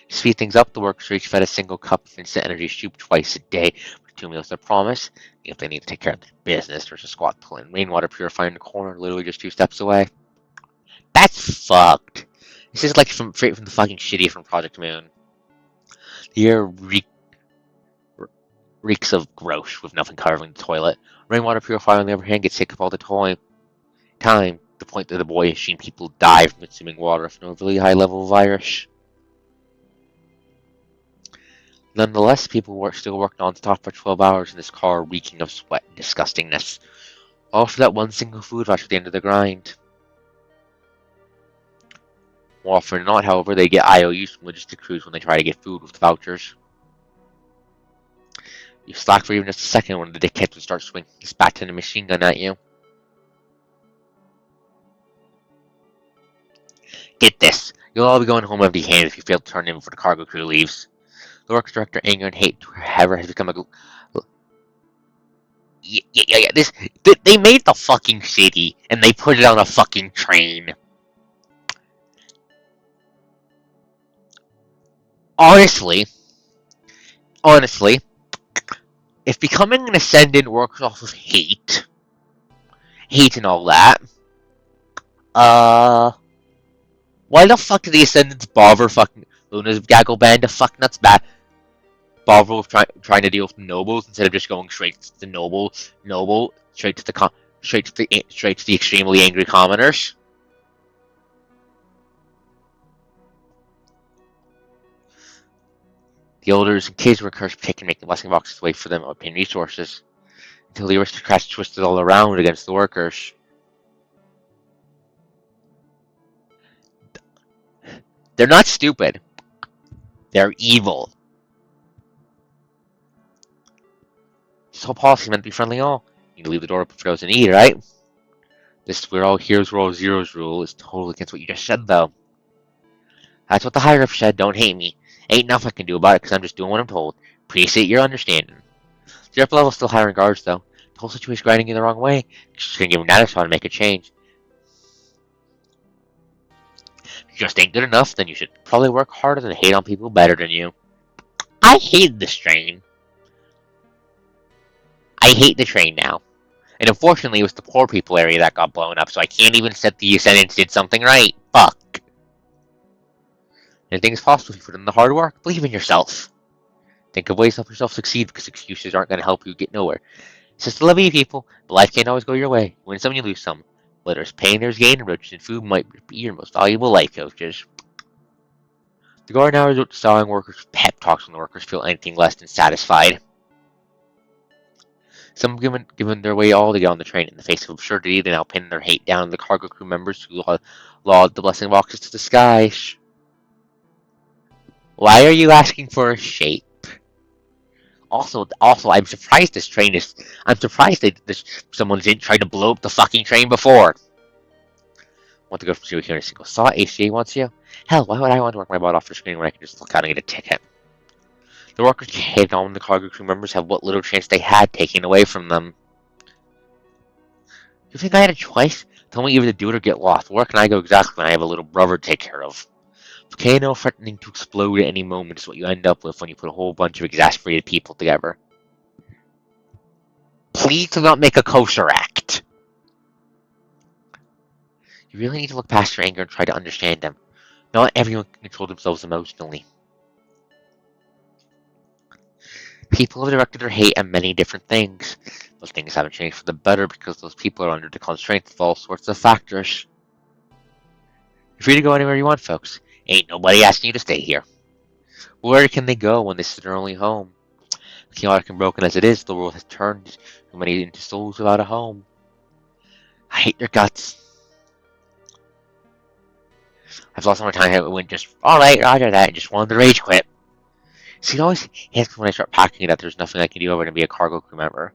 To speed things up, the workers are each fed a single cup of instant energy soup twice a day with 2 meals, I promise. If they need to take care of their business, there's a squat pulling rainwater purifier in the corner, literally just 2 steps away. That's fucked. This is like straight from the fucking shitty from Project Moon. The air reeks of gross with nothing covering the toilet. Rainwater purifier, on the other hand, gets sick of all the time. To the point that the boy has seen people die from consuming water with no really high level virus. Nonetheless, people still work non-stop for 12 hours in this car reeking of sweat and disgustingness. All for that one single food rush at the end of the grind. More often than not, however, they get IOUs from logistic crews when they try to get food with the vouchers. You slack for even just a second when the dickheads would start swinging his bat and a machine gun at you. Get this, you'll all be going home empty-handed if you fail to turn in before the cargo crew leaves. The works director, anger and hate however has become a... Yeah, they made the fucking city, and they put it on a fucking train. Honestly, if becoming an Ascendant works off of hate and all that, why the fuck do the Ascendants bother fucking Luna's gaggle band of fucknuts bother with trying to deal with nobles instead of just going straight to the noble, straight to the Straight to the extremely angry commoners. The elders and kids were encouraged to take and make the blessing boxes away for them obtain resources, until the aristocrats twisted all around against the workers. They're not stupid. They're evil. This whole policy is meant to be friendly all. You need to leave the door open for those in need, right? This we're all heroes, we're all zeros rule is totally against what you just said, though. That's what the higher-ups said. Don't hate me. Ain't nothing I can do about it because I'm just doing what I'm told. Appreciate your understanding. The upper level's still hiring guards, though. The whole situation's grinding you the wrong way. Just gonna give them that shot to make a change. If you just ain't good enough, then you should probably work harder than hate on people better than you. I hate this train. I hate the train now. And unfortunately, it was the poor people area that got blown up, so I can't even set the sentence did something right. Fuck. Anything is possible if you put in the hard work. Believe in yourself. Think of ways to help yourself succeed, because excuses aren't going to help you get nowhere. It's just a levy, people, but life can't always go your way. You win some, you lose some. Whether it's pain, there's gain, and riches and food might be your most valuable life coaches. The guard now resort to sawing workers' pep talks when the workers feel anything less than satisfied. Some have given their way all to get on the train. In the face of absurdity, they now pin their hate down on the cargo crew members who laud the blessing boxes to the skies. Why are you asking for a shape? Also, I'm surprised this train is. I'm surprised that someone didn't try to blow up the fucking train before. Want to go from zero here in a single saw? ACA wants you? Hell, why would I want to work my butt off for screen when I can just look out and get a ticket? The workers hated on the cargo crew members have what little chance they had taken away from them. You think I had a choice? Tell me either to do it or get lost. Where can I go exactly when I have a little brother to take care of? Volcano threatening to explode at any moment is what you end up with when you put a whole bunch of exasperated people together. Please do not make a kosher act. You really need to look past your anger and try to understand them. Not everyone can control themselves emotionally. People have directed their hate at many different things. Those things haven't changed for the better because those people are under the constraints of all sorts of factors. You're free to go anywhere you want, folks. Ain't nobody asking you to stay here. Where can they go when this is their only home? Chaotic and broken as it is, the world has turned too many into souls without a home. I hate their guts. I've lost more time how it went just, alright, roger that, and just wanted to rage quit. See, it always hits when I start packing it that there's nothing I can do other than be a cargo crew member.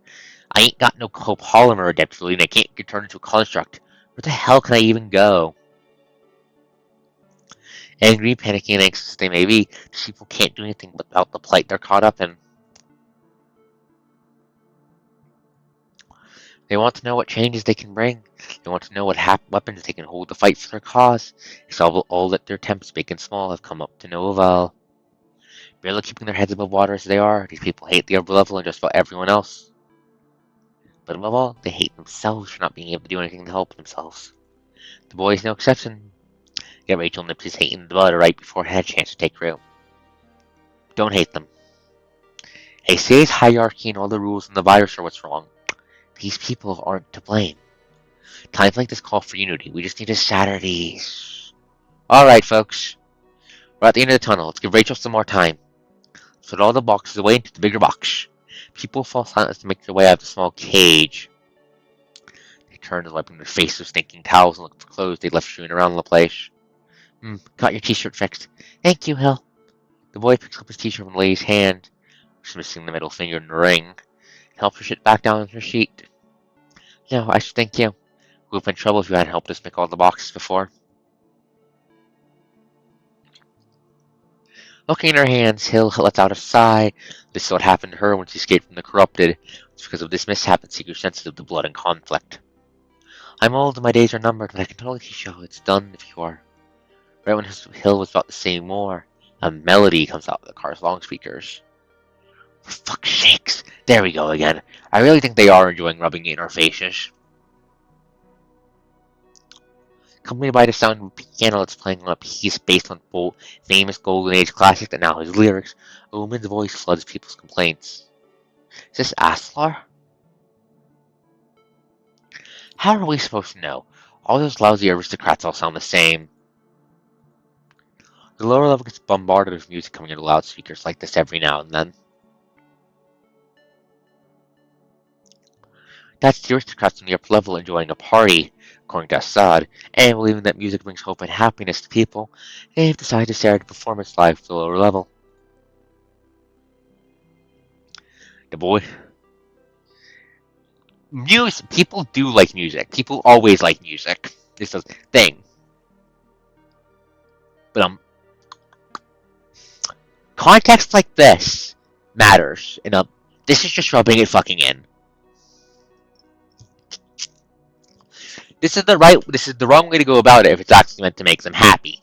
I ain't got no copolymer adaptability and I can't get turned into a construct. Where the hell can I even go? Angry, panicking, and anxious as they may be, these people can't do anything without the plight they're caught up in. They want to know what changes they can bring. They want to know what weapons they can hold to fight for their cause. It's all that their attempts, big and small, have come up to no avail. Barely keeping their heads above water as they are, these people hate the upper level and just about everyone else. But above all, they hate themselves for not being able to do anything to help themselves. The boy is no exception. Yet Rachel nips his hate in the bud right before it had a chance to take root. Don't hate them. ACA's hierarchy and all the rules and the virus are what's wrong. These people aren't to blame. Times like this call for unity. We just need a Saturday. Alright, folks. We're at the end of the tunnel. Let's give Rachel some more time. Let's put all the boxes away into the bigger box. People fall silent as to make their way out of the small cage. They turn to wiping their face with stinking towels and look for clothes they left strewn around the place. Got your t-shirt fixed. Thank you, Hill. The boy picks up his t-shirt from Lay's hand, which is missing the middle finger in the ring. Helps her sit back down on her sheet. No, I should thank you. We've been in trouble if you hadn't helped us make all the boxes before. Looking at her hands, Hill lets out a sigh. This is what happened to her when she escaped from the corrupted. It's because of this mishap that Seeker's sensitive to blood and conflict. I'm old and my days are numbered, but I can totally teach you how it's done if you are. Right when Hill was about to say more, a melody comes out of the car's long speakers. For fuck's sakes, there we go again. I really think they are enjoying rubbing it in our faces. Accompanied by the sound of a piano that's playing on a piece based on famous Golden Age classic that now has lyrics, Omen's voice floods people's complaints. Is this Aslar? How are we supposed to know? All those lousy aristocrats all sound the same. The lower level gets bombarded with music coming into loudspeakers like this every now and then. That's the aristocrats on the upper level enjoying a party, according to Assad, and believing that music brings hope and happiness to people. They've decided to start a performance live to the lower level. The boy. Music. People do like music. People always like music. This is a thing. But context like this matters. And this is just rubbing it fucking in. This is the wrong way to go about it if it's actually meant to make them happy.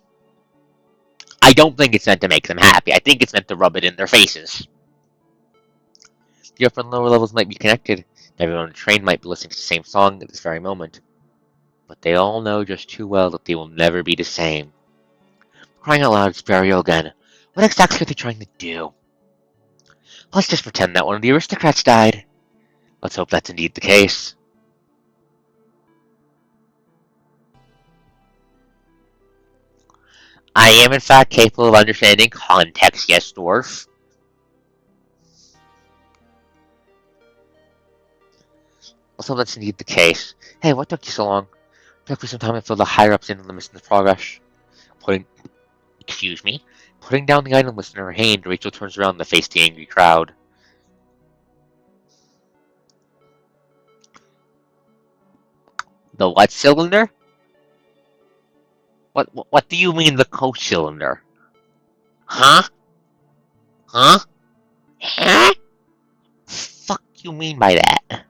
I don't think it's meant to make them happy. I think it's meant to rub it in their faces. The upper and lower levels might be connected. Everyone on the train might be listening to the same song at this very moment. But they all know just too well that they will never be the same. Crying out loud, it's burial again. What exactly are they trying to do? Let's just pretend that one of the aristocrats died. Let's hope that's indeed the case. I am in fact capable of understanding context, yes, dwarf. Let's hope that's indeed the case. Hey, what took you so long? It took me some time to fill the higher-ups in on the mission's progress. Putting down the item list in her hand, Rachel turns around to face the angry crowd. The what cylinder? What do you mean the coach cylinder? Huh? Huh? Huh? Fuck you mean by that?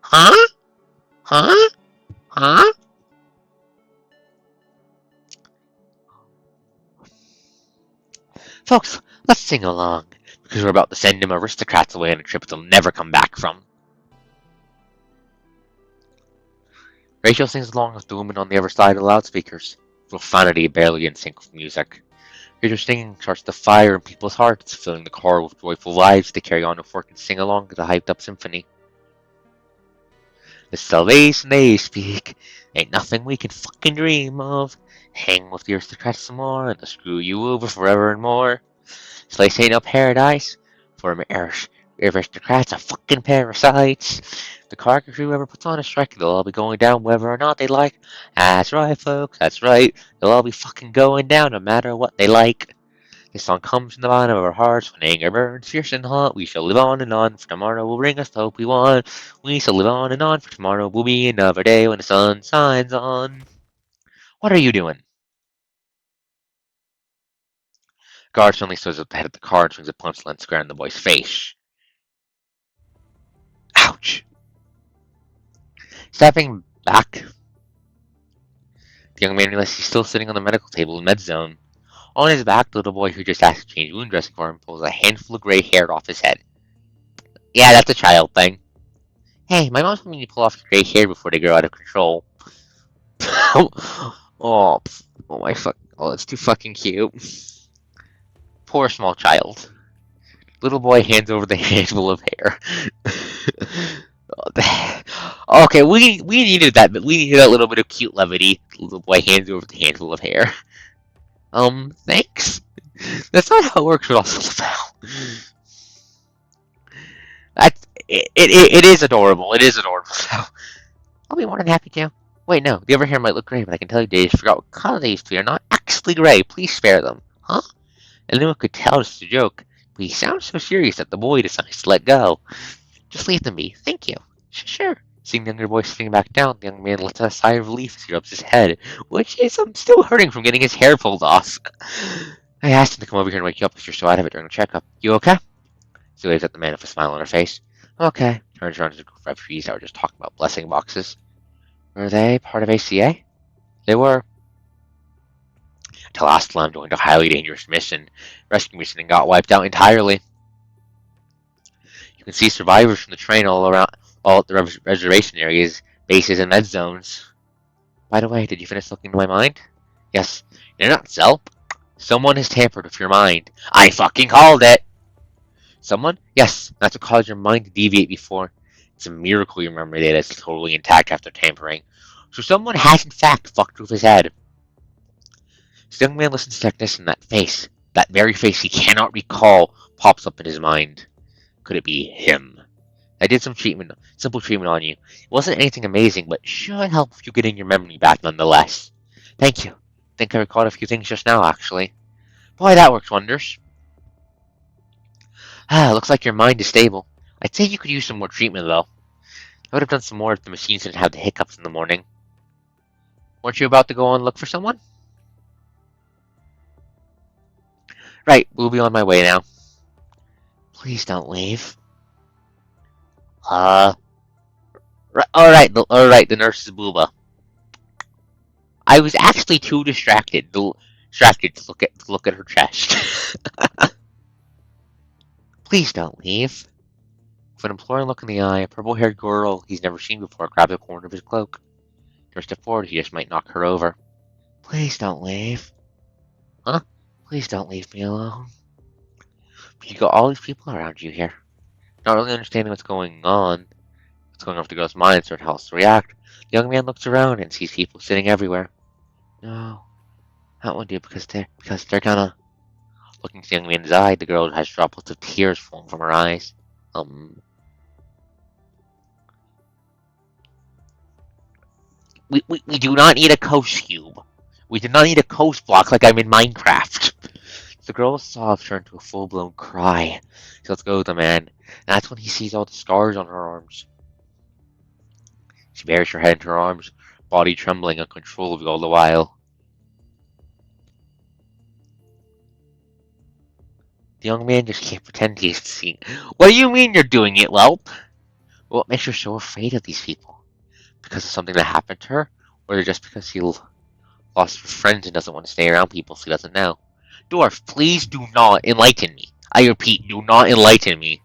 Huh? Huh? Huh? Folks, let's sing along, because we're about to send them aristocrats away on a trip they'll never come back from. Rachel sings along with the woman on the other side of the loudspeakers, profanity barely in sync with music. Rachel singing starts to fire in people's hearts, filling the car with joyful vibes to carry on with work and sing along to the hyped-up symphony. The salvation they speak ain't nothing we can fucking dream of. Hang with the aristocrats some more, and they'll screw you over forever and more. This place ain't no paradise for aristocrats are fucking parasites. The car crew ever puts on a strike, they'll all be going down whether or not they like. That's right, folks, that's right. They'll all be fucking going down no matter what they like. This song comes from the bottom of our hearts when anger burns fierce and hot. We shall live on and on, for tomorrow will bring us the hope we want. We shall live on and on, for tomorrow will be another day when the sun shines on. What are you doing? Guard suddenly stood at the head of the car and swings a punch lens square in the boy's face. Ouch! Stepping back, the young man realizes he's still sitting on the medical table in med zone. On his back, the little boy who just asked to change wound dressing for him pulls a handful of gray hair off his head. Yeah, that's a child thing. Hey, my mom told me to pull off your gray hair before they grow out of control. Oh, my fuck. Oh, it's too fucking cute. Poor small child. Little boy hands over the handful of hair. Okay, we needed that, but we needed that little bit of cute levity. Little boy hands over the handful of hair. Thanks. That's not how it works with also it is adorable. It is adorable. So I'll be more than happy to. Wait, no, the other hair might look gray, but I can tell you they just forgot what color they used to be. They're not actually gray. Please spare them. Huh? And anyone could tell it's a joke, but he sounds so serious that the boy decides to let go. Just leave them be. Thank you. Sure. Seeing the younger boy sitting back down, the young man lets out a sigh of relief as he rubs his head, which is still hurting from getting his hair pulled off. I asked him to come over here and wake you up because you're so out of it during the checkup. You okay? She waves at the man with a smile on her face. Okay. Turns around to the group of refugees that were just talking about blessing boxes. Were they part of ACA? They were. Until Aslan joined a highly dangerous rescue mission, and got wiped out entirely. You can see survivors from the train all at the reservation areas, bases, and med zones. By the way, did you finish looking into my mind? Yes. You're not Zell. Someone has tampered with your mind. I fucking called it! Someone? Yes, that's what caused your mind to deviate before. It's a miracle your memory data is totally intact after tampering. So someone has in fact fucked with his head. The young man listens to the technician, that very face he cannot recall, pops up in his mind. Could it be him? I did some simple treatment on you. It wasn't anything amazing, but should help you getting your memory back nonetheless. Thank you. I think I recalled a few things just now, actually. Boy, that works wonders. Looks like your mind is stable. I'd say you could use some more treatment, though. I would have done some more if the machines didn't have the hiccups in the morning. Weren't you about to go and look for someone? Right, we'll be on my way now. Please don't leave. Alright, the nurse is Booba. I was actually too distracted to look at her chest. Please don't leave. With an imploring look in the eye, a purple-haired girl he's never seen before grabbed the corner of his cloak. Nurse stepped forward, he just might knock her over. Please don't leave. Huh? Please don't leave me alone. But you got all these people around you here. Not really understanding what's going on with the girl's mind, and how else to react. The young man looks around and sees people sitting everywhere. No, that won't do because they're gonna. Looking at the young man's eye, the girl has droplets of tears falling from her eyes. We do not need a coast cube. We do not need a coast block like I'm in Minecraft. The girl's sob turned to a full-blown cry. She lets go of the man, and that's when he sees all the scars on her arms. She buries her head into her arms, body trembling uncontrollably all the while. The young man just can't pretend he's seen. What do you mean you're doing it, whelp? What makes her so afraid of these people? Because of something that happened to her? Or just because she lost her friends and doesn't want to stay around people she doesn't know? Dwarf, please do not enlighten me. I repeat, do not enlighten me.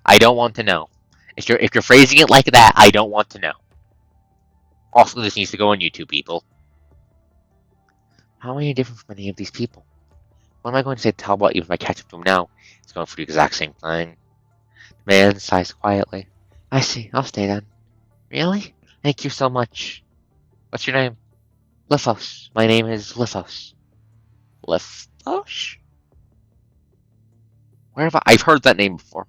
I don't want to know. If you're phrasing it like that, I don't want to know. Also, this needs to go on YouTube, people. How are you different from any of these people? What am I going to say to Talbot even if I catch up to him now? He's going for the exact same thing. The man sighs quietly. I see. I'll stay then. Really? Thank you so much. What's your name? Lithos. My name is Lithos. Lithos? Where have I've heard that name before.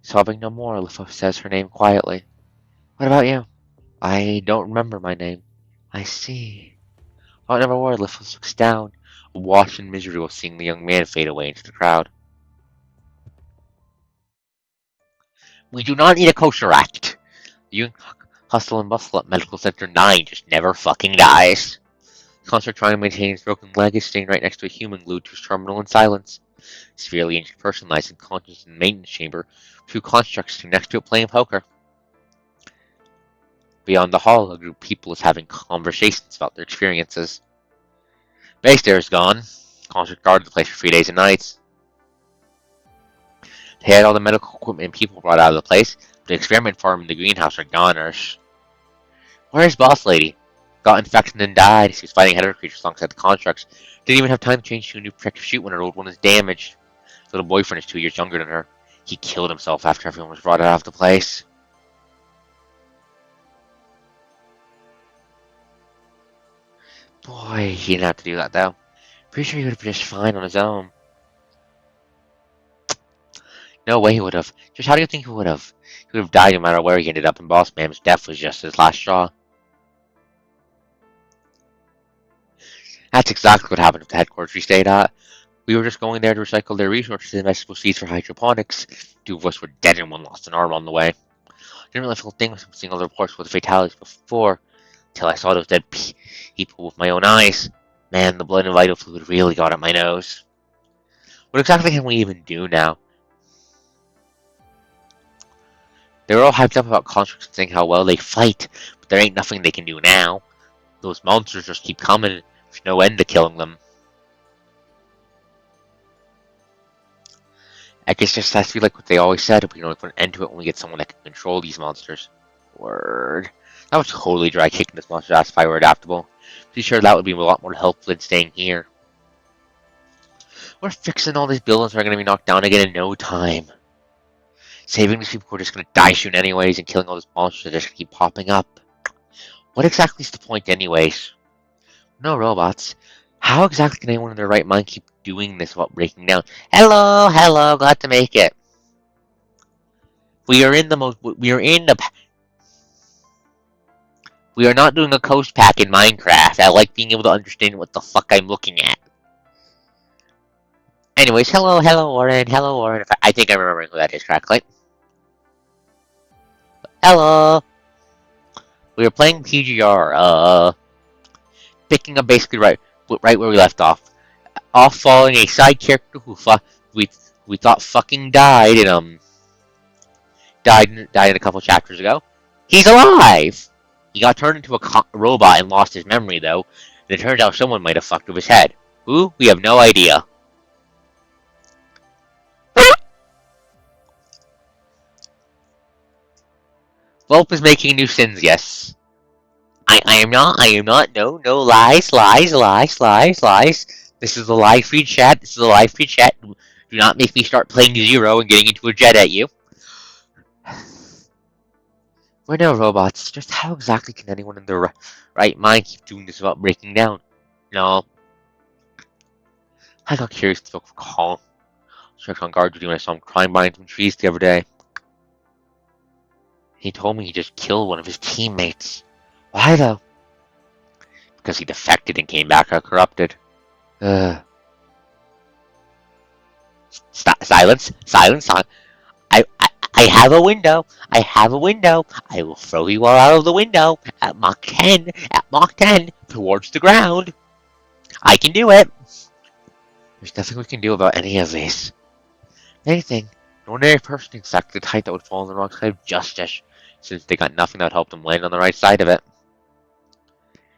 Sobbing no more, Lithos says her name quietly. What about you? I don't remember my name. I see. Without another word, Lithos looks down, awash in misery while seeing the young man fade away into the crowd. We do not need a kosher act. The hustle and bustle at Medical Center 9 just never fucking dies. The concert trying to maintain his broken leg is sitting right next to a human glued to his terminal in silence. A severely injured person lies unconscious in the maintenance chamber, two constructs sitting next to it playing poker. Beyond the hall, a group of people is having conversations about their experiences. Baystair is gone. Concert guarded the place for 3 days and nights. They had all the medical equipment and people brought out of the place, but the experiment farm and the greenhouse are goners. Where's Boss Lady? Got infected and died. She was fighting header creatures alongside the constructs. Didn't even have time to change to a new protective chute when her old one is damaged. Her little boyfriend is 2 years younger than her. He killed himself after everyone was brought out of the place. Boy, he didn't have to do that though. Pretty sure he would have been just fine on his own. No way he would have. Just how do you think he would have? He would have died no matter where he ended up, and Boss Man's death was just his last straw. That's exactly what happened at the headquarters we stayed at. We were just going there to recycle their resources and vegetable seeds for hydroponics. 2 of us were dead and 1 lost an arm on the way. Didn't really feel a thing with seeing all the reports with the fatalities before, till I saw those dead people with my own eyes. Man, the blood and vital fluid really got at my nose. What exactly can we even do now? They were all hyped up about constructs and saying how well they fight, but there ain't nothing they can do now. Those monsters just keep coming, there's no end to killing them. I guess just has to be like what they always said, we can only put an end to it when we get someone that can control these monsters. Word. That was totally dry kicking this monster's ass if I were adaptable. Pretty sure that would be a lot more helpful than staying here. We're fixing all these buildings that are going to be knocked down again in no time. Saving these people who are just going to die soon anyways and killing all these monsters that just keep popping up. What exactly is the point anyways? No robots. How exactly can anyone in their right mind keep doing this while breaking down? Hello, glad to make it. We are not doing a coast pack in Minecraft. I like being able to understand what the fuck I'm looking at. Anyways, hello, Warren. I think I'm remembering who that is correctly. Hello. We were playing PGR, picking up basically right where we left off. Off following a side character who we thought fucking died in a couple chapters ago. He's alive! He got turned into a robot and lost his memory though, and it turns out someone might have fucked with his head. Who? We have no idea. Volp is making new sins, yes. I am not, no lies. This is a live free chat, Do not make me start playing Zero and getting into a jet at you. We're no robots, just how exactly can anyone in their right mind keep doing this without breaking down? No. I got curious to call. Checked on guard duty when I saw him crying behind some trees the other day. He told me he just killed one of his teammates. Why though? Because he defected and came back corrupted. Silence. I have a window. I will throw you all out of the window at Mach 10, towards the ground. I can do it. There's nothing we can do about any of this. Anything. An ordinary person exactly the type that would fall on the wrong side of justice, since they got nothing that would help them land on the right side of it.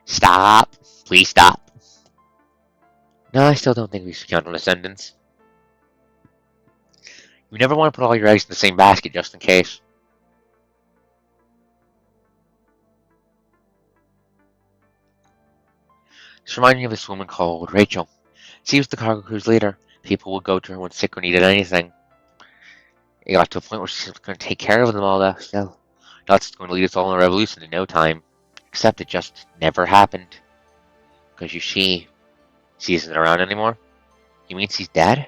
Stop. Please stop. No, I still don't think we should count on ascendants. You never want to put all your eggs in the same basket just in case. This reminds me of this woman called Rachel. She was the cargo crew's leader. People would go to her when sick or needed anything. It got to a point where she was going to take care of them all, though. Still, that's going to lead us all in a revolution in no time. Except it just never happened. Because you see, she isn't around anymore. You mean she's dead?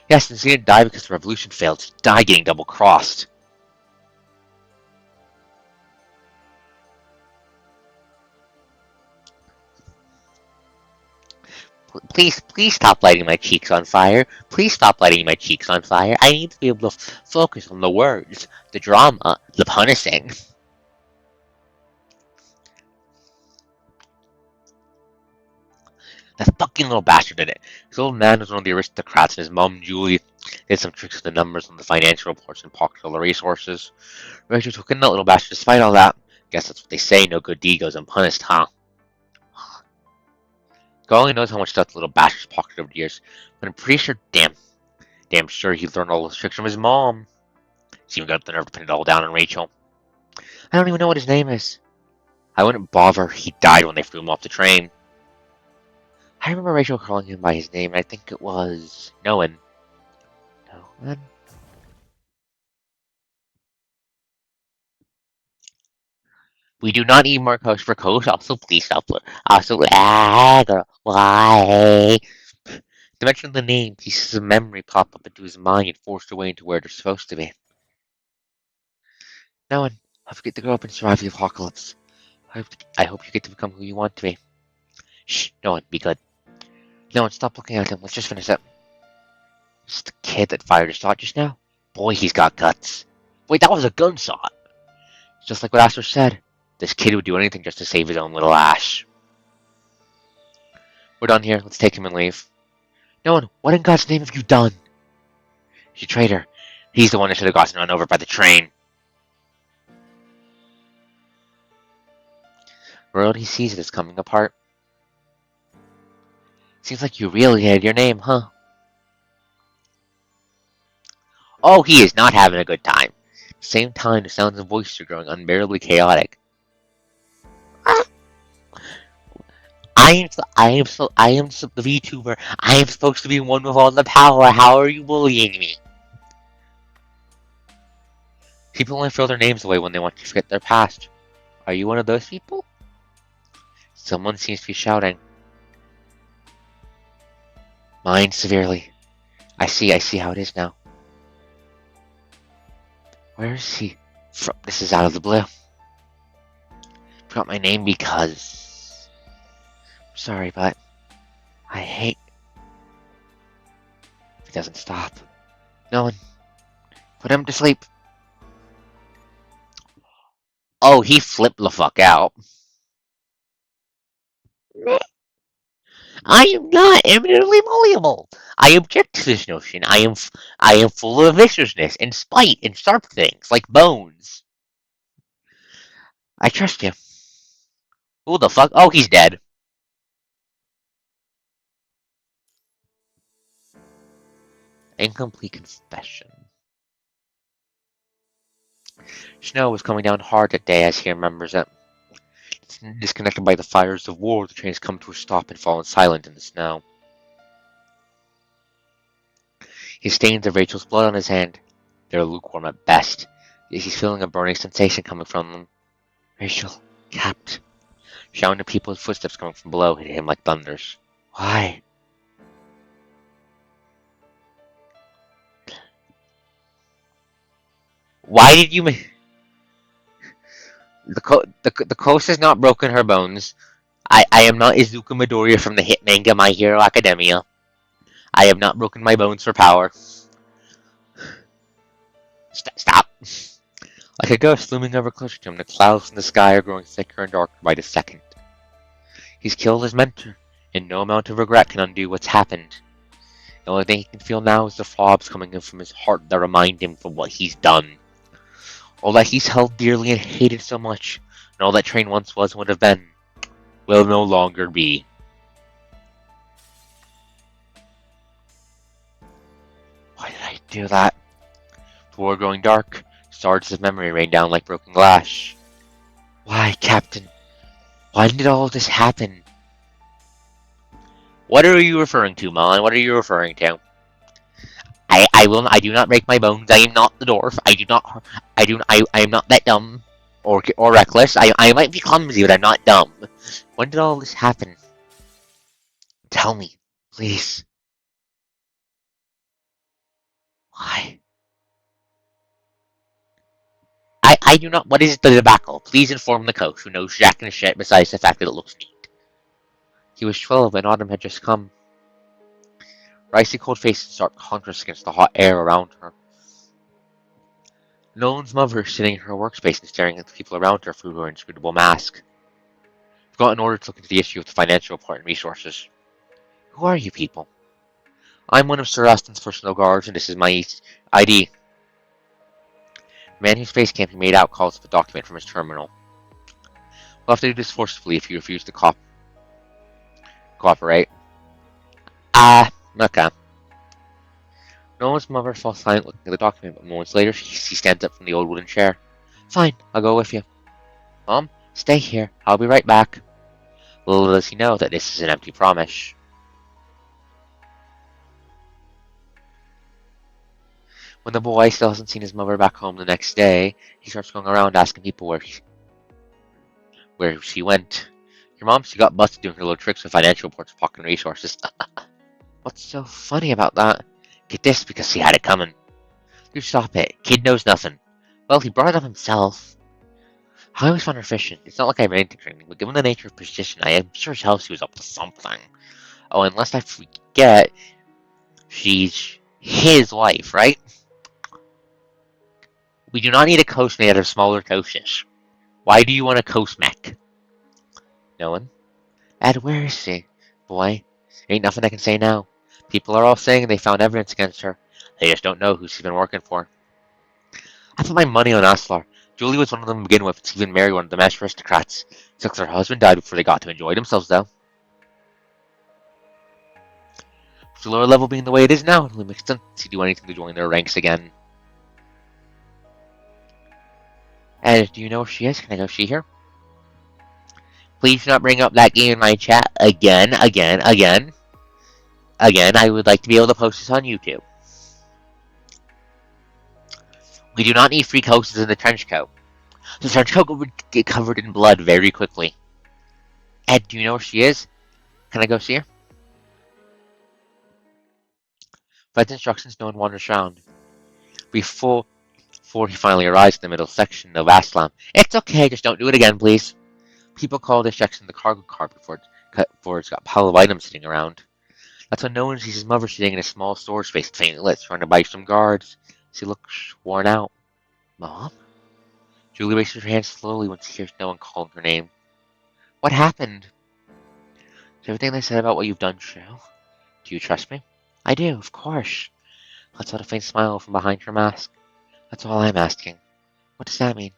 Yes, and she didn't die because the revolution failed. She died getting double-crossed. Please stop lighting my cheeks on fire. I need to be able to focus on the words, the drama, the punishing. That fucking little bastard did it. His old man was one of the aristocrats, and his mom, Julie, did some tricks with the numbers on the financial reports and pocketed all the resources. Rachel took in that little bastard despite all that. Guess that's what they say, no good deed goes unpunished, huh? God only knows how much stuff the little bastard's pocketed over the years, but I'm pretty sure, damn sure he learned all those tricks from his mom. He's even got the nerve to pin it all down on Rachel. I don't even know what his name is. I wouldn't bother, he died when they threw him off the train. I remember Rachel calling him by his name, and I think it was Noan. Noan? We do not need more coast for coast. Also, please stop. Also, girl, why? To mention the name, pieces of memory pop up into his mind and forced their way into where they're supposed to be. Noan, hope you get to grow up and survive the apocalypse. I hope you get to become who you want to be. Shh, Noan, be good. Noan, stop looking at him. Let's just finish it. It's the kid that fired his shot just now. Boy, he's got guts. Wait, that was a gunshot. Just like what Asher said. This kid would do anything just to save his own little ash. We're done here. Let's take him and leave. Noan, what in God's name have you done? You traitor. He's the one that should have gotten run over by the train. The world he sees it is coming apart. Seems like you really hated your name, huh? Oh, he is not having a good time. At the same time, the sounds and voices are growing unbearably chaotic. the VTuber. I am supposed to be one with all the power. How are you bullying me? People only throw their names away when they want to forget their past. Are you one of those people? Someone seems to be shouting. Mine severely. I see how it is now. Where is he? This is out of the blue. Forgot my name because... Sorry, but... I hate... He doesn't stop. No one. Put him to sleep. Oh, he flipped the fuck out. I am not eminently malleable. I object to this notion. I am full of viciousness and spite and sharp things like bones. I trust you. Who the fuck? Oh, he's dead. Incomplete confession. Snow was coming down hard that day as he remembers it. Disconnected by the fires of war, the trains come to a stop and fall silent in the snow. He stains of Rachel's blood on his hand. They're lukewarm at best. He's feeling a burning sensation coming from them. Rachel, capped. Shouting to people's footsteps coming from below hit him like thunders. Why? Why did you make... The coast has not broken her bones. I am not Izuku Midoriya from the hit manga My Hero Academia. I have not broken my bones for power. Stop! Like a ghost looming ever closer to him, the clouds in the sky are growing thicker and darker by the second. He's killed his mentor, and no amount of regret can undo what's happened. The only thing he can feel now is the throbs coming in from his heart that remind him of what he's done. All that he's held dearly and hated so much, and all that train once was and would have been, will no longer be. Why did I do that? The war growing dark, shards of memory rain down like broken glass. Why, Captain? Why did all of this happen? What are you referring to, Mon? What are you referring to? I do not break my bones. I am not the dwarf. I am not that dumb or reckless. I might be clumsy, but I'm not dumb. When did all this happen? Tell me, please. Why? I do not. What is the debacle? Please inform the coach, who knows jack and shit besides the fact that it looks neat. He was 12 and autumn had just come. Her icy cold face in stark contrast against the hot air around her. Nolan's mother is sitting in her workspace and staring at the people around her through her inscrutable mask. I've got an order to look into the issue of the financial report and resources. Who are you people? I'm one of Sir Aston's personal guards, and this is my ID. The man whose face can't be made out calls up a document from his terminal. We'll have to do this forcefully if you refuse to cooperate. Okay. Nolan's mother falls silent looking at the document, but moments later she stands up from the old wooden chair. Fine, I'll go with you. Mom, stay here. I'll be right back. Little does he know that this is an empty promise. When the boy still hasn't seen his mother back home the next day, he starts going around asking people where she went. Your mom, she got busted doing her little tricks with financial reports and pocketing resources. What's so funny about that? Get this, because he had it coming. You stop it. Kid knows nothing. Well, he brought it up himself. I always found her efficient. It's not like I have anything training, but given the nature of her position, I am sure as hell she was up to something. Oh, unless I forget, she's his wife, right? We do not need a coast made out of smaller coaches. Why do you want a coast mech? No one? Ed, where is she? Boy, ain't nothing I can say now. People are all saying they found evidence against her. They just don't know who she's been working for. I put my money on Aslar. Julie was one of them to begin with. She's even married one of the master aristocrats. Since her husband died before they got to enjoy themselves, though. With the lower level being the way it is now, it only makes sense to do anything to join their ranks again. Ed, do you know where she is? Can I go see her? Please do not bring up that game in my chat again. Again, I would like to be able to post this on YouTube. We do not need free coasters in the trench coat. The trench coat would get covered in blood very quickly. Ed, do you know where she is? Can I go see her? Fred's instructions, no one wanders around. Before he finally arrives in the middle section of Aslam. It's okay, just don't do it again, please. People call this section the cargo car before it's got a pile of items sitting around. That's when no one sees his mother sitting in a small storage space, faintly lit, surrounded by some guards. She looks worn out. Mom? Julie raises her hand slowly when she hears no one calling her name. What happened? Is everything they said about what you've done true? Do you trust me? I do, of course. Let's out a faint smile from behind her mask. That's all I'm asking. What does that mean?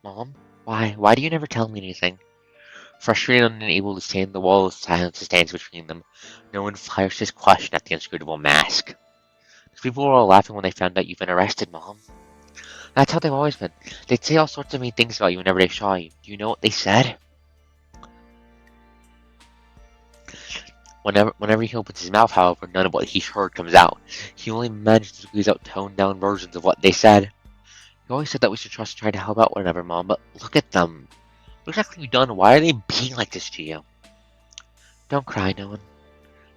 Mom? Why? Why do you never tell me anything? Frustrated and unable to stand the wall of silence that stands between them, no one fires his question at the inscrutable mask. People were all laughing when they found out you've been arrested, Mom. That's how they've always been. They'd say all sorts of mean things about you whenever they saw you. Do you know what they said? Whenever he opens his mouth, however, none of what he's heard comes out. He only manages to squeeze out toned-down versions of what they said. He always said that we should trust and try to help out one another, Mom, but look at them. What exactly have you done? Why are they being like this to you? Don't cry, no one.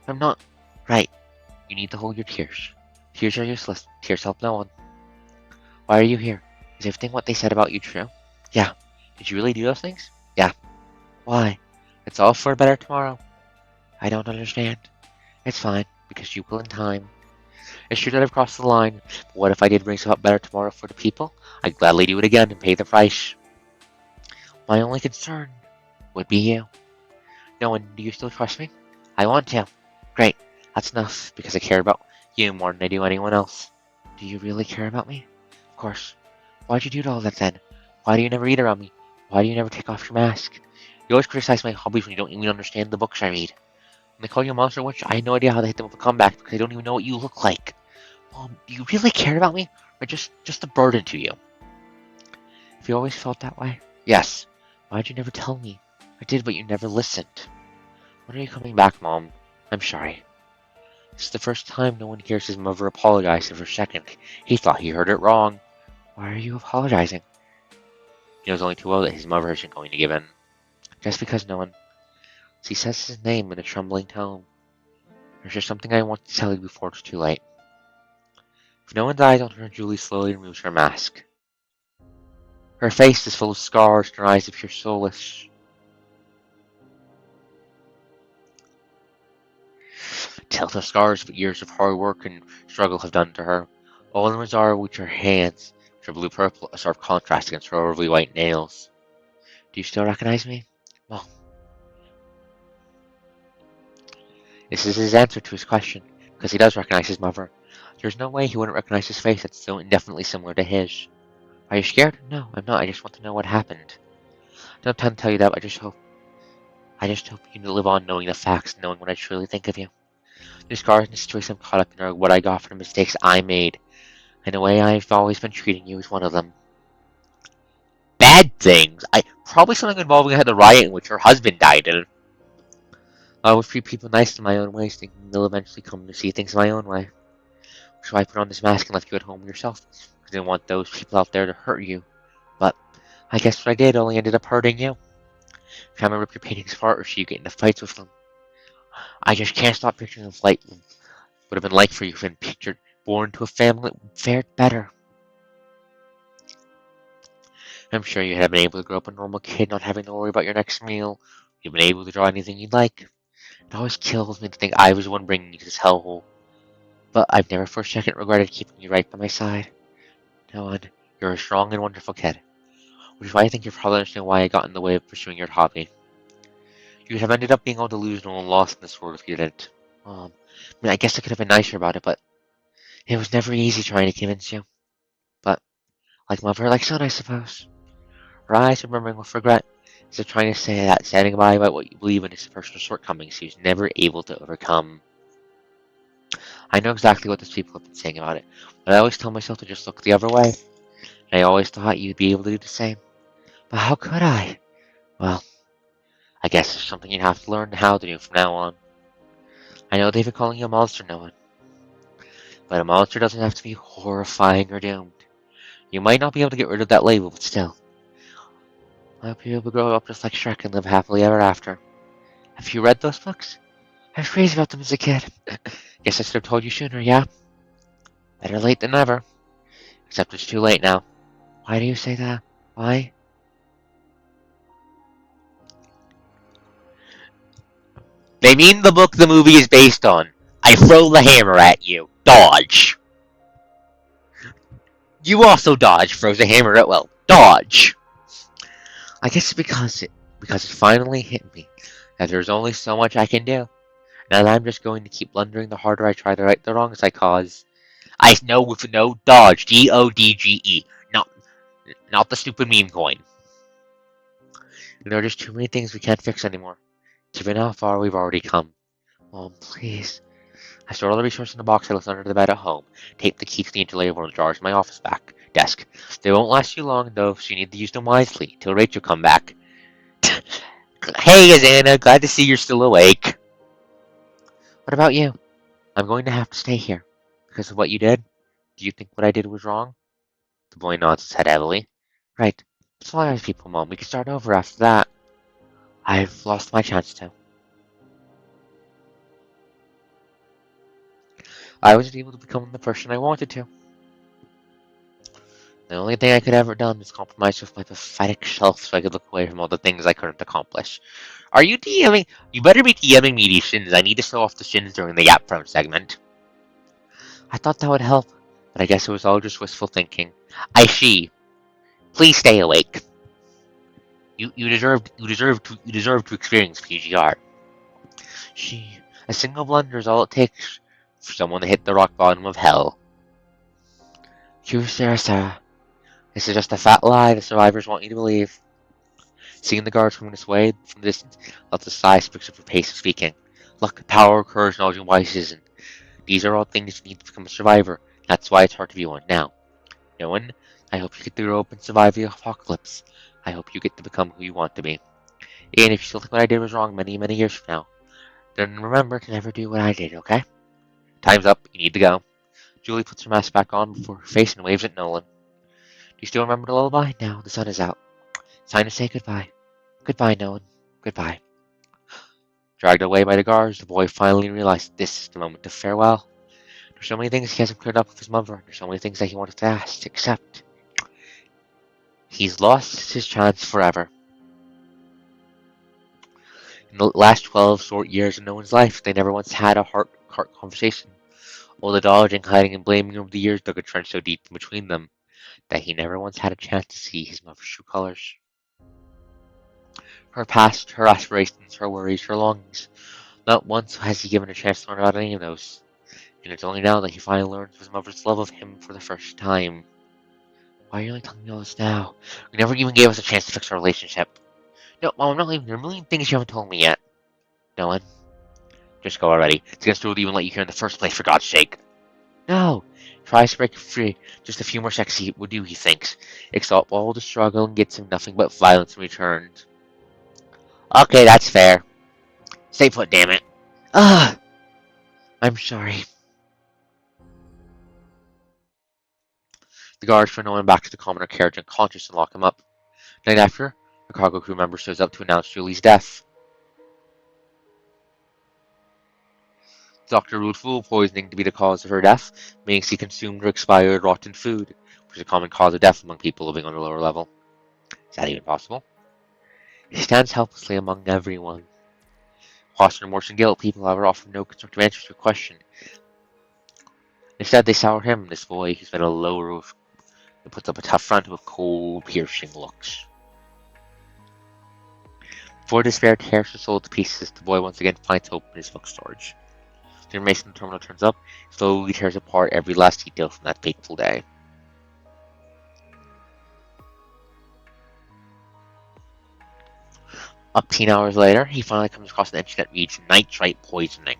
I'm not... Right. You need to hold your tears. Tears are useless. Tears help no one. Why are you here? Is everything what they said about you true? Yeah. Did you really do those things? Yeah. Why? It's all for a better tomorrow. I don't understand. It's fine, because you will in time. It's true that I've crossed the line, but what if I did bring something better tomorrow for the people? I'd gladly do it again and pay the price. My only concern would be you. No one, do you still trust me? I want to. Great. That's enough, because I care about you more than I do anyone else. Do you really care about me? Of course. Why'd you do all that then? Why do you never eat around me? Why do you never take off your mask? You always criticize my hobbies when you don't even understand the books I read. When they call you a monster witch, I had no idea how they hit them with a comeback because I don't even know what you look like. Mom, do you really care about me? Or just a burden to you? Have you always felt that way? Yes. Why'd you never tell me? I did, but you never listened. When are you coming back, Mom? I'm sorry. This is the first time no one hears his mother apologize for a second. He thought he heard it wrong. Why are you apologizing? He knows only too well that his mother isn't going to give in. Just because no one... He says his name in a trembling tone. There's just something I want to tell you before it's too late. With no one's eyes on her, Julie slowly removes her mask. Her face is full of scars and her eyes appear soulless. Telltale scars of years of hard work and struggle have done to her. All in are which her hands, which are blue-purple, a sharp contrast against her overly white nails. Do you still recognize me? Well, this is his answer to his question, because he does recognize his mother. There's no way he wouldn't recognize his face that's so indefinitely similar to his. Are you scared? No, I'm not. I just want to know what happened. I don't intend to tell you that. I just hope you can live on knowing the facts, knowing what I truly think of you. The scars and the situation I'm caught up in are what I got for the mistakes I made, and the way I've always been treating you is one of them. Bad things? Probably something involving the riot in which her husband died in. I always treat people nice in my own ways, thinking they'll eventually come to see things my own way. So I put on this mask and left you at home yourself, because I didn't want those people out there to hurt you. But I guess what I did only ended up hurting you. Trying to rip your paintings apart or see you get into fights with them. I just can't stop picturing what life would have been like for you if you'd been pictured born to a family that fared better. I'm sure you had been able to grow up a normal kid, not having to worry about your next meal. You've been able to draw anything you'd like. It always kills me to think I was the one bringing you to this hellhole. But I've never for a second regretted keeping you right by my side. No, and you're a strong and wonderful kid. Which is why I think you're probably understanding why I got in the way of pursuing your hobby. You have ended up being all delusional and lost in this world if you didn't. I guess I could have been nicer about it, but it was never easy trying to convince you. But, like mother, like son, I suppose. Her eyes are murmuring with regret, as if trying to say that standing by about what you believe in is a personal shortcomings he was never able to overcome. I know exactly what those people have been saying about it, but I always tell myself to just look the other way. And I always thought you'd be able to do the same. But how could I? Well, I guess it's something you have to learn how to do from now on. I know they've been calling you a monster, Noah, but a monster doesn't have to be horrifying or doomed. You might not be able to get rid of that label, but still. I hope you're able to grow up just like Shrek and live happily ever after. Have you read those books? I was crazy about them as a kid. Guess I should have told you sooner, yeah? Better late than never. Except it's too late now. Why do you say that? Why? They mean the book the movie is based on. I throw the hammer at you. Dodge. You also dodge. Throws a hammer at Will. Dodge. I guess because it finally hit me that there's only so much I can do, and I'm just going to keep blundering the harder I try to right the wrongs I cause. I know with no dodge. DODGE. Not the stupid meme coin. There are just too many things we can't fix anymore, given how far we've already come. Mom, please. I stored all the resources in the box I left under the bed at home. Taped the key to the interlabel jars in my office desk. They won't last too long, though, so you need to use them wisely, till Rachel come back. Hey, Azana, glad to see you're still awake. What about you? I'm going to have to stay here. Because of what you did? Do you think what I did was wrong? The boy nods his head heavily. Right. It's all right, people, Mom. We can start over after that. I've lost my chance to. I wasn't able to become the person I wanted to. The only thing I could ever done was compromise with my pathetic self so I could look away from all the things I couldn't accomplish. Are you DMing? You better be DMing me these shins. I need to show off the shins during the Yap From segment. I thought that would help, but I guess it was all just wistful thinking. I see. Please stay awake. You deserve to experience PGR. She, a single blunder is all it takes for someone to hit the rock bottom of hell. Sarah. This is just a fat lie the survivors want you to believe. Seeing the guards coming this way from the distance, Delta's sigh speaks of her pace of speaking. Luck, power, courage, knowledge, and wisdom. These are all things you need to become a survivor. That's why it's hard to be one. Now, no one, I hope you get to grow up and survive the apocalypse. I hope you get to become who you want to be. And if you still think what I did was wrong many, many years from now, then remember to never do what I did, okay? Time's up. You need to go. Julie puts her mask back on before her face and waves at Nolan. Do you still remember the lullaby? Now the sun is out. It's time to say goodbye. Goodbye, Nolan. Goodbye. Dragged away by the guards, the boy finally realized this is the moment of farewell. There's so many things he hasn't cleared up with his mother. There's so many things that he wanted to ask, except he's lost his chance forever. In the last 12 short years of no one's life, they never once had a heart conversation. All the dodging, hiding, and blaming over the years dug a trench so deep in between them that he never once had a chance to see his mother's true colors. Her past, her aspirations, her worries, her longings. Not once has he given a chance to learn about any of those. And it's only now that he finally learns of his mother's love of him for the first time. Why are you only telling me all this now? You never even gave us a chance to fix our relationship. No, Mom, I'm not leaving. There are a million things you haven't told me yet. No one. Just go already. It's against the rule to even let you here in the first place, for God's sake. No. Tries to break free. Just a few more seconds would do, he thinks. Exalt all the struggle and gets him nothing but violence in return. Okay, that's fair. Stay put, damn it. Ah! I'm sorry. The guards throw Nolan back to the commoner carriage unconscious and lock him up. The night after, a cargo crew member shows up to announce Julie's death. The doctor ruled food poisoning to be the cause of her death, meaning she consumed or expired rotten food, which is a common cause of death among people living on the lower level. Is that even possible? He stands helplessly among everyone. Lost in remorse and guilt, people have often no constructive answers to a question. Instead, they sour him, this boy who's been a low roof, and puts up a tough front with cold, piercing looks. Before despair tears his soul to pieces, the boy once again finds hope in his book storage. The information the terminal turns up, slowly tears apart every last detail from that fateful day. Up 10 hours later, he finally comes across an entry that reads nitrite poisoning.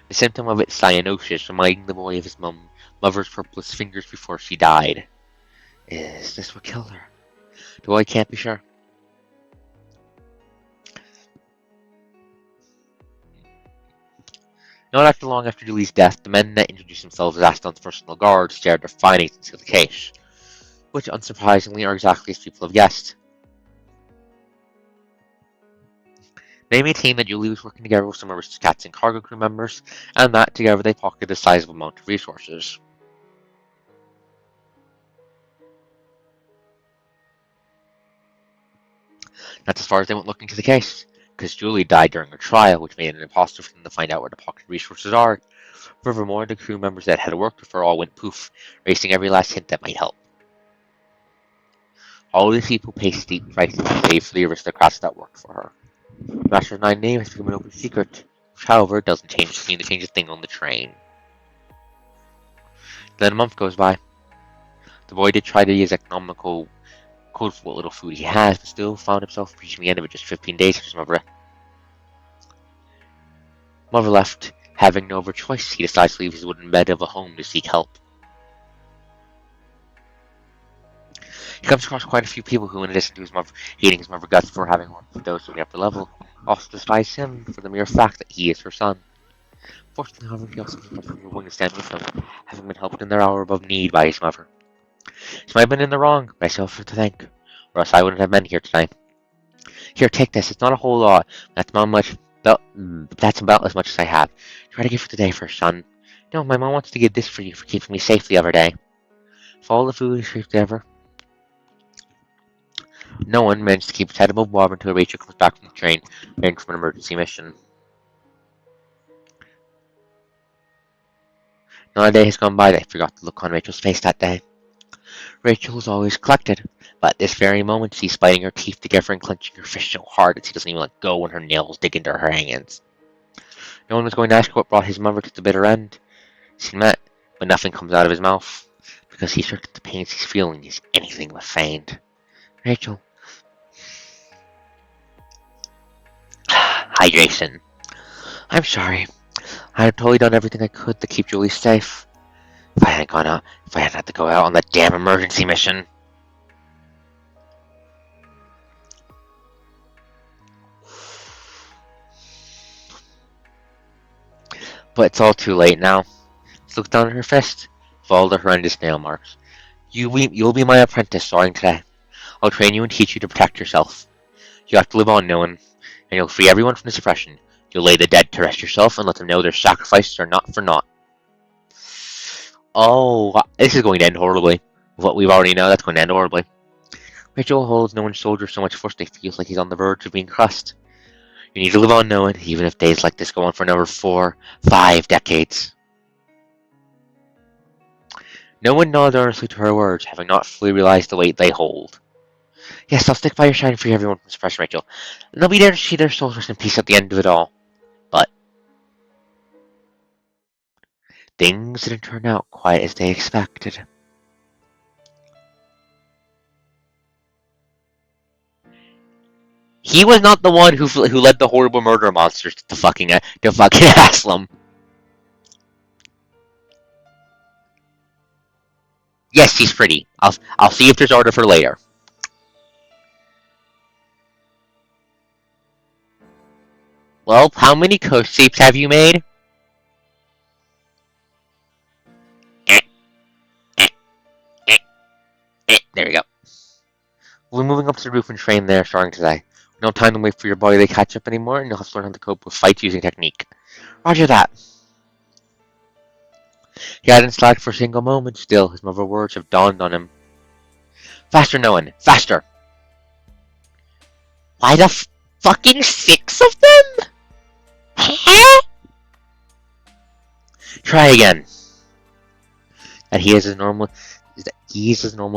The symptom of it is cyanosis, reminding the boy of his mother's purplish fingers before she died. Is this what killed her? The boy can't be sure. Not after long after Julie's death, the men that introduced themselves as Aston's personal guards shared their findings of the case, which unsurprisingly are exactly as people have guessed. They maintained that Julie was working together with some aristocrats and cargo crew members, and that together they pocketed a sizable amount of resources. That's as far as they went looking into the case, because Julie died during her trial, which made it impossible for them to find out where the pocketed resources are. Furthermore, the crew members that had worked with her all went poof, erasing every last hint that might help. All these people pay steep prices save for the aristocrats that worked for her. Master's 9 name has become an open secret, which however doesn't seem to change a thing on the train. Then a month goes by. The boy did try to use economical code for what little food he has, but still found himself reaching the end of it just 15 days after his mother left. Having no other choice, he decides to leave his wooden bed of a home to seek help. He comes across quite a few people who, in addition to his mother hating his mother guts for having worked with those to the upper level, also despise him for the mere fact that he is her son. Fortunately, however, he also was willing to stand with them, having been helped in their hour above need by his mother. She might have been in the wrong, but I still have her to thank, or else I wouldn't have been here tonight. Here, take this. It's not a whole lot. That's about as much as I have. Try to give for today first, son. No, my mom wants to give this for you for keeping me safe the other day. Follow the food together. No one managed to keep its head above water until Rachel comes back from the train, returning from an emergency mission. Not a day has gone by that I forgot the look on Rachel's face that day. Rachel was always collected, but at this very moment she's biting her teeth together and clenching her fist so hard that she doesn't even let go when her nails dig into her hands. No one was going to ask what brought his mother to the bitter end. She met, but nothing comes out of his mouth, because he's certain the pain he's feeling is anything but feigned. Rachel. Hi, Jason. I'm sorry. I had totally done everything I could to keep Julie safe. If I hadn't had to go out on that damn emergency mission. But it's all too late now. She looked down at her fist, followed the horrendous nail marks. You'll be my apprentice starting today. I'll train you and teach you to protect yourself. You have to live on knowing, and you'll free everyone from this oppression. You'll lay the dead to rest yourself and let them know their sacrifices are not for naught. Oh, this is going to end horribly. What we've already know, that's going to end horribly. Rachel holds no one's soldier so much force they feels like he's on the verge of being crushed. You need to live on knowing, even if days like this go on for another 4, 5 decades. No one nodded earnestly to her words, having not fully realized the weight they hold. Yes, I'll stick by your side and free everyone from suppression, Rachel. And they'll be there to see their soldiers in peace at the end of it all. But things didn't turn out quite as they expected. He was not the one who led the horrible murder monsters to fucking Aslam. Yes, she's pretty. I'll see if there's order for later. Well, how many coast shapes have you made? There you go. We're moving up to the roof and train there starting today. No time to wait for your body to catch up anymore, and you'll have to learn how to cope with fights using technique. Roger that. He hadn't slacked for a single moment still. His mother's words have dawned on him. Faster, Noan. Faster. Why the fucking 6 of them? Try again. And he's as normal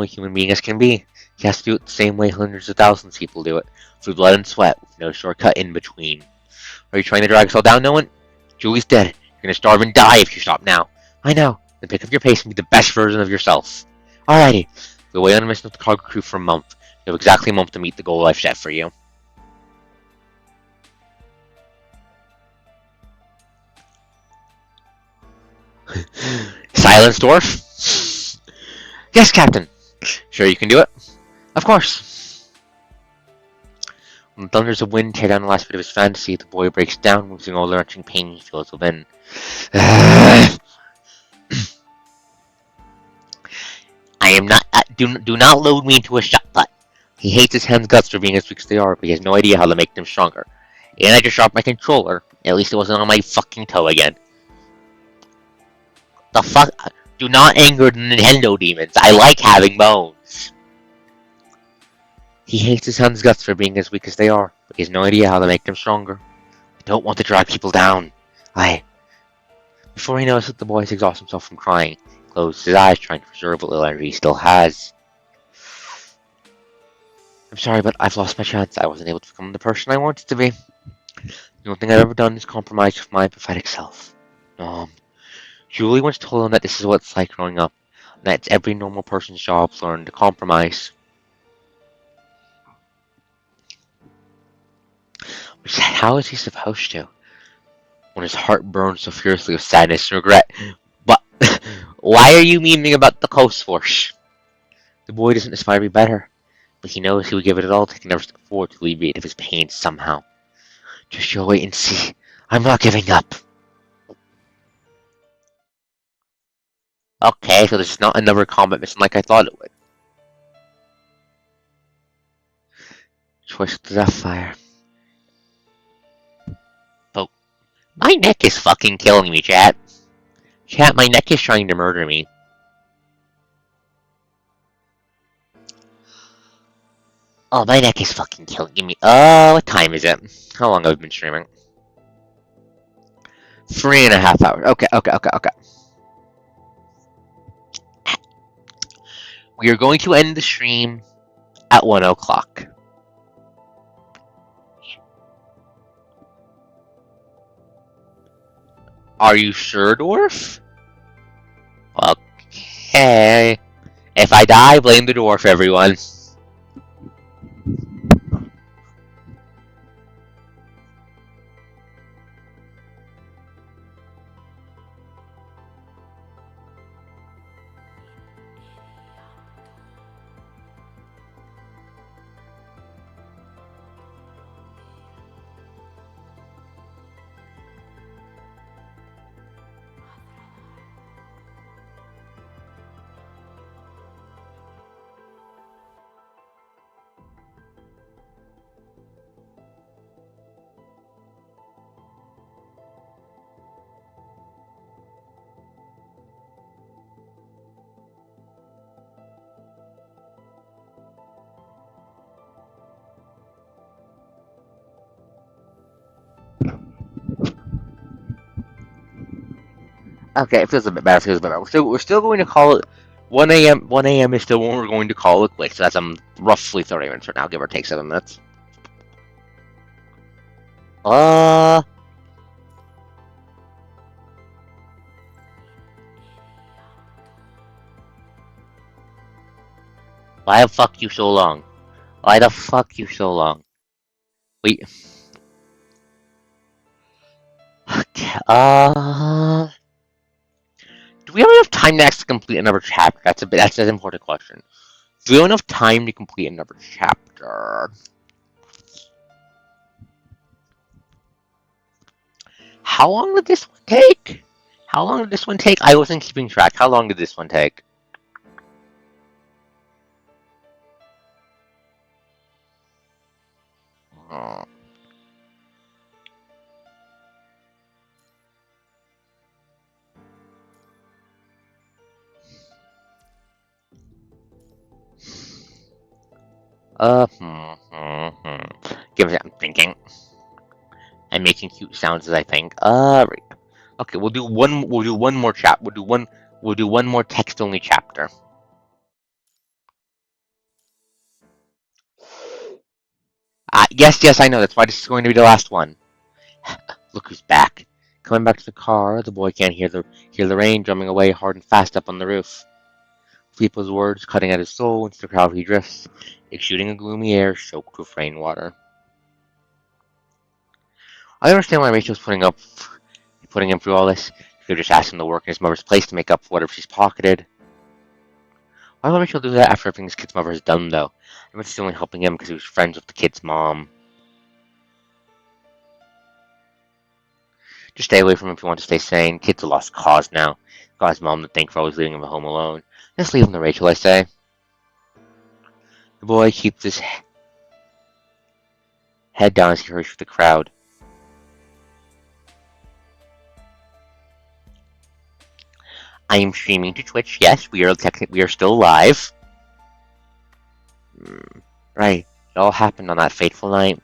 a human being as can be. He has to do it the same way hundreds of thousands of people do it, through blood and sweat, with no shortcut in between. Are you trying to drag us all down, Noan? Julie's dead. You're gonna starve and die if you stop now. I know. Then pick up your pace and be the best version of yourself. Alrighty. We'll wait on a mission with the cargo crew for a month. You have exactly a month to meet the goal I've set for you. Silence, dwarf? Yes, Captain. Sure you can do it? Of course. When the thunders of wind tear down the last bit of his fantasy, the boy breaks down, losing all the wrenching pain he feels within. I am not. Do not load me into a shot put. He hates his hands' guts for being as weak as they are, but he has no idea how to make them stronger. And I just dropped my controller. At least it wasn't on my fucking toe again. The fuck? Do not anger the Nintendo demons. I like having bones. He hates his hands' guts for being as weak as they are, but he has no idea how to make them stronger. I don't want to drag people down. Before he knows it, the boy has exhausted himself from crying. He closes his eyes, trying to preserve what little energy he still has. I'm sorry, but I've lost my chance. I wasn't able to become the person I wanted to be. The only thing I've ever done is compromise with my pathetic self. Julie once told him that this is what it's like growing up, and that it's every normal person's job to learn to compromise. Which, how is he supposed to? When his heart burns so fiercely with sadness and regret. But why are you memeing about the Coast Force? The boy doesn't aspire to be better, but he knows he would give it all to take another step forward to alleviate his pain somehow. Just you wait and see. I'm not giving up. Okay, so this is not another combat mission like I thought it would. Choice of the Deathfire. Oh, my neck is fucking killing me, chat. Chat, my neck is trying to murder me. Oh, my neck is fucking killing me. Oh, what time is it? How long have I been streaming? 3.5 hours. Okay. We are going to end the stream at 1 o'clock. Are you sure, Dwarf? Okay. If I die, blame the Dwarf, everyone. Okay, it feels a bit better. We're still going to call it 1 a.m. 1 a.m. is still when we're going to call it quits. So that's roughly 30 minutes right now, give or take 7 minutes. Why the fuck you so long? Why the fuck you so long? Wait. Okay, do we have enough time to actually complete another chapter? That's an important question. Do we have enough time to complete another chapter? How long did this one take? I wasn't keeping track. How long did this one take? Oh. Give me a second. I'm thinking. I'm making cute sounds as I think. Right. Okay, we'll do one more chap. We'll do one more text-only chapter. Yes, I know. That's why this is going to be the last one. Look who's back. Coming back to the car, the boy can't hear the rain drumming away hard and fast up on the roof. Filippo's words cutting at his soul into the crowd he drifts, exuding a gloomy air soaked with rainwater. I understand why Rachel's putting him through all this. She could have just asked him to work in his mother's place to make up for whatever she's pocketed. Why would Rachel do that after everything his kid's mother has done, though? I bet she's only helping him because he was friends with the kid's mom. Just stay away from him if you want to stay sane. Kid's a lost cause now. Got his mom to thank for always leaving him at home alone. Just leave him to Rachel, I say. The boy keeps his head down as he hurries through the crowd. I am streaming to Twitch. Yes, we are still live. Right. It all happened on that fateful night.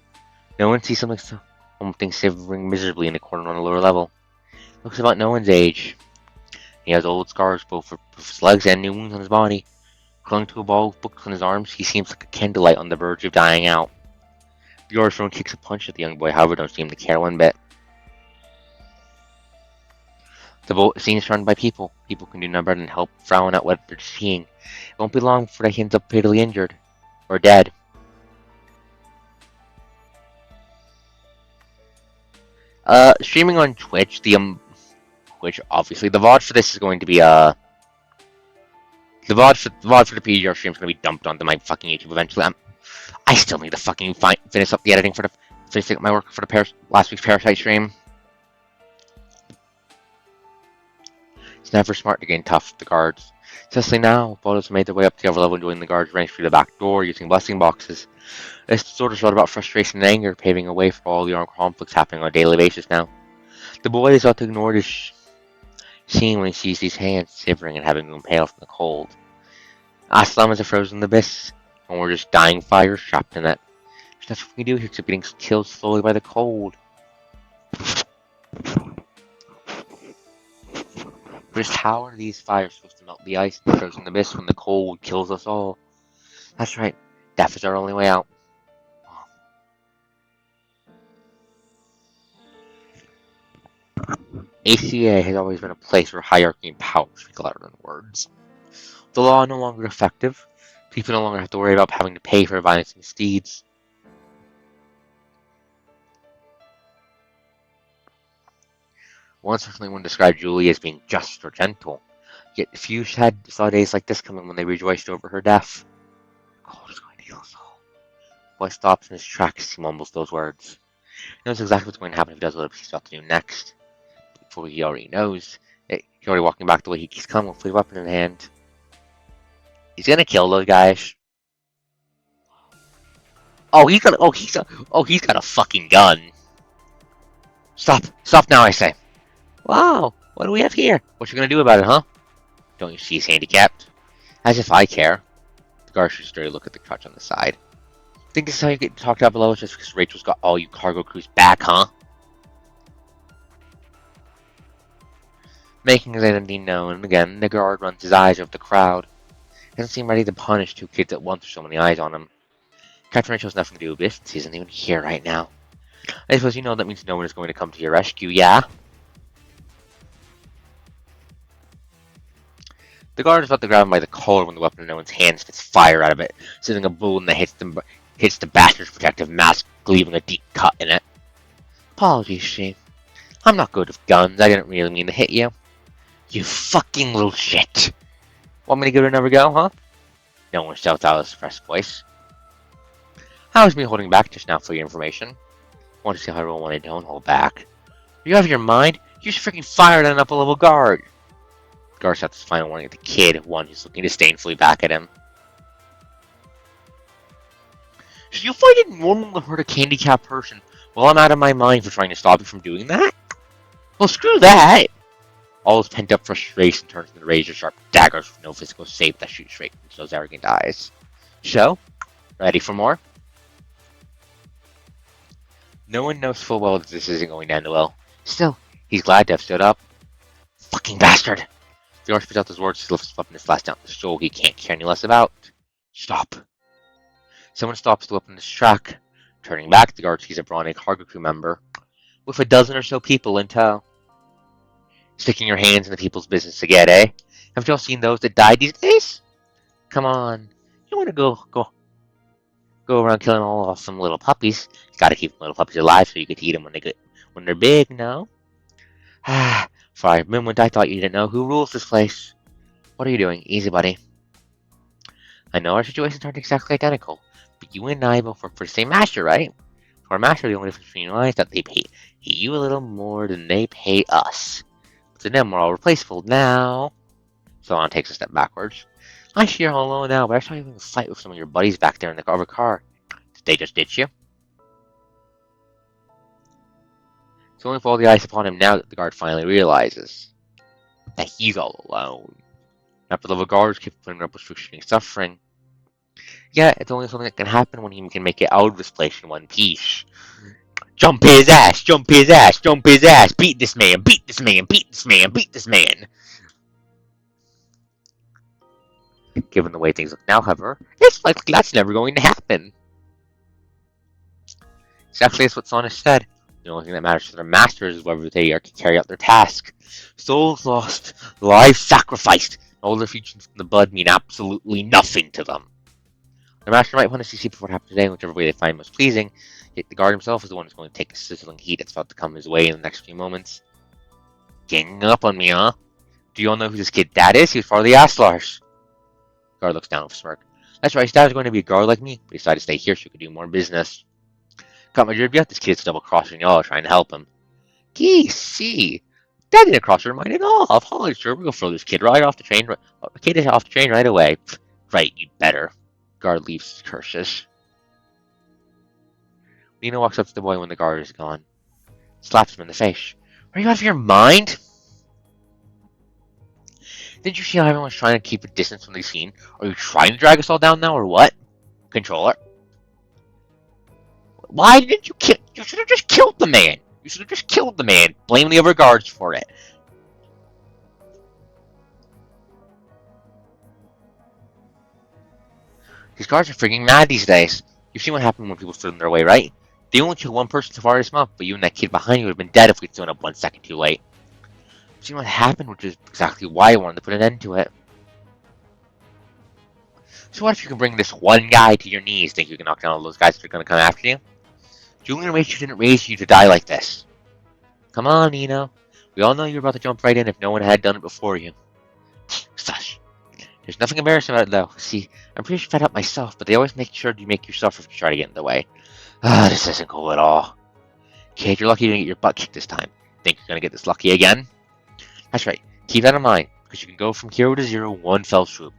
No one sees something shivering miserably in the corner on the lower level. Looks about no one's age. He has old scars both for his legs and new wounds on his body. Clung to a ball with books on his arms, he seems like a candlelight on the verge of dying out. The orphan kicks a punch at the young boy, however, don't seem to care one bit. The scene is surrounded by people. People can do no better than help frown at what they're seeing. It won't be long before he ends up fatally injured. Or dead. Streaming on Twitch, which obviously the VOD for this is going to be, the VOD for the PGR stream is going to be dumped onto my fucking YouTube eventually. I still need to fucking finish up the editing finish up my work for the last week's Parasite stream. It's never smart to gain tough with the guards. Especially now, photos made their way up to the other level and joining the guards ranks through the back door using blessing boxes. This sort of about frustration and anger, paving a way for all the armed conflicts happening on a daily basis now. The boy is ought to ignore this scene when he sees these hands shivering and having been pale from the cold. Aslam is a frozen abyss, and we're just dying fires trapped in it. There's nothing we can do here except getting killed slowly by the cold. Just how are these fires supposed to melt the ice in the frozen abyss when the cold kills us all? That's right, death is our only way out. ACA has always been a place where hierarchy and power speak louder than words. The law is no longer effective. People no longer have to worry about having to pay for violence and misdeeds. Once certainly one described Julie as being just or gentle, yet few saw days like this coming when they rejoiced over her death. Cold is going to kill us all. The boy stops in his tracks as he mumbles those words. He knows exactly what's going to happen if he does what he's about to do next. Before he already knows, he's already walking back the way he's come with a weapon in hand. He's gonna kill those guys. He's got a fucking gun. Stop now, I say. Wow, what do we have here? What you gonna do about it, huh? Don't you see he's handicapped? As if I care. The guard shoots a dirty look at the crutch on the side. Think this is how you get talked about below just because Rachel's got all you cargo crews back, huh? Making his identity known, again, the guard runs his eyes over the crowd. Doesn't seem ready to punish two kids at once with so many eyes on him. Captain Rachel has nothing to do with this, he isn't even here right now. I suppose you know that means no one is going to come to your rescue, yeah? The guard is about to grab him by the collar when the weapon in no one's hand spits fire out of it, sending a bullet that hits the bastard's protective mask, leaving a deep cut in it. Apologies, she. I'm not good with guns, I didn't really mean to hit you. You fucking little shit! Want me to give it another go, huh? No one shouts out a suppressed voice. How is me holding back just now for your information? Want to see how I roll when I don't hold back? You have your mind? You just freaking fired at an upper level guard! The guard shouts his final warning at the kid, one who's looking disdainfully back at him. Should you find it normal to hurt a handicapped person while I'm out of my mind for trying to stop you from doing that? Well, screw that! All his pent-up frustration turns into razor-sharp daggers with no physical shape that shoot straight into those arrogant eyes. So, ready for more? No one knows full well that this isn't going to end well. Still, he's glad to have stood up. Fucking bastard! The guard spits out those words as he lifts his weapon and slashes down the shoal he can't care any less about. Stop. Someone stops the weapon in his track. Turning back, the guard sees a brawny cargo crew member with a dozen or so people in tow. Sticking your hands in the people's business again, eh? Haven't y'all seen those that died these days? Come on. You want to go around killing all awesome little puppies. You gotta keep little puppies alive so you can eat them when they're big, no? For a moment I thought you didn't know who rules this place. What are you doing? Easy, buddy. I know our situations aren't exactly identical, but you and I both work for the same master, right? For our master, the only difference between us is that they pay you a little more than they pay us. But to them, we're all replaceable now. Solana takes a step backwards. I see you're all alone now, but I saw you having a fight with some of your buddies back there in the other car. Did they just ditch you? It's only with all the eyes upon him now that the guard finally realizes that he's all alone. After the guards keep putting up with frustrating suffering. Yeah, it's only something that can happen when he can make it out of this place in one piece. Jump his ass! Jump his ass! Jump his ass! Beat this man! Beat this man! Beat this man! Beat this man! Given the way things look now, however, it's likely that's never going to happen. Exactly as what Sonic said. The only thing that matters to their masters is whether they are to carry out their task. Souls lost, lives sacrificed, all their futures from the blood mean absolutely nothing to them. Their master might want to see what happened today in whichever way they find most pleasing, yet the guard himself is the one who's going to take the sizzling heat that's about to come his way in the next few moments. Ganging up on me, huh? Do you all know who this kid dad is? He was part of the Aslars. The guard looks down with a smirk. That's right, his dad was going to be a guard like me, but he decided to stay here so he could do more business. Got my jib yet? This kid's double-crossing y'all, trying to help him. Gee, see. That didn't cross your mind at all. I'll follow sure we'll throw this kid right off the train. Kid is off the train right away. Right, you better. Guard leaves his curses. Lena walks up to the boy when the guard is gone. Slaps him in the face. Are you out of your mind? Didn't you see how everyone's trying to keep a distance from the scene? Are you trying to drag us all down now, or what? Controller. Why didn't you kill? You should have just killed the man. You should have just killed the man. Blame the other guards for it. These guards are freaking mad these days. You've seen what happened when people stood in their way, right? They only killed one person so far this month, but you and that kid behind you would have been dead if we'd thrown up 1 second too late. You've seen what happened, which is exactly why I wanted to put an end to it. So what if you can bring this one guy to your knees? Think you can knock down all those guys that are going to come after you? Julian Rachel didn't raise you to die like this. Come on, Nino. We all know you're about to jump right in if no one had done it before you. Sush. There's nothing embarrassing about it, though. See, I'm pretty fed up myself, but they always make sure you make you suffer if you try to get in the way. This isn't cool at all. Kid, you're lucky you didn't get your butt kicked this time. Think you're going to get this lucky again? That's right. Keep that in mind, because you can go from hero to zero one fell swoop.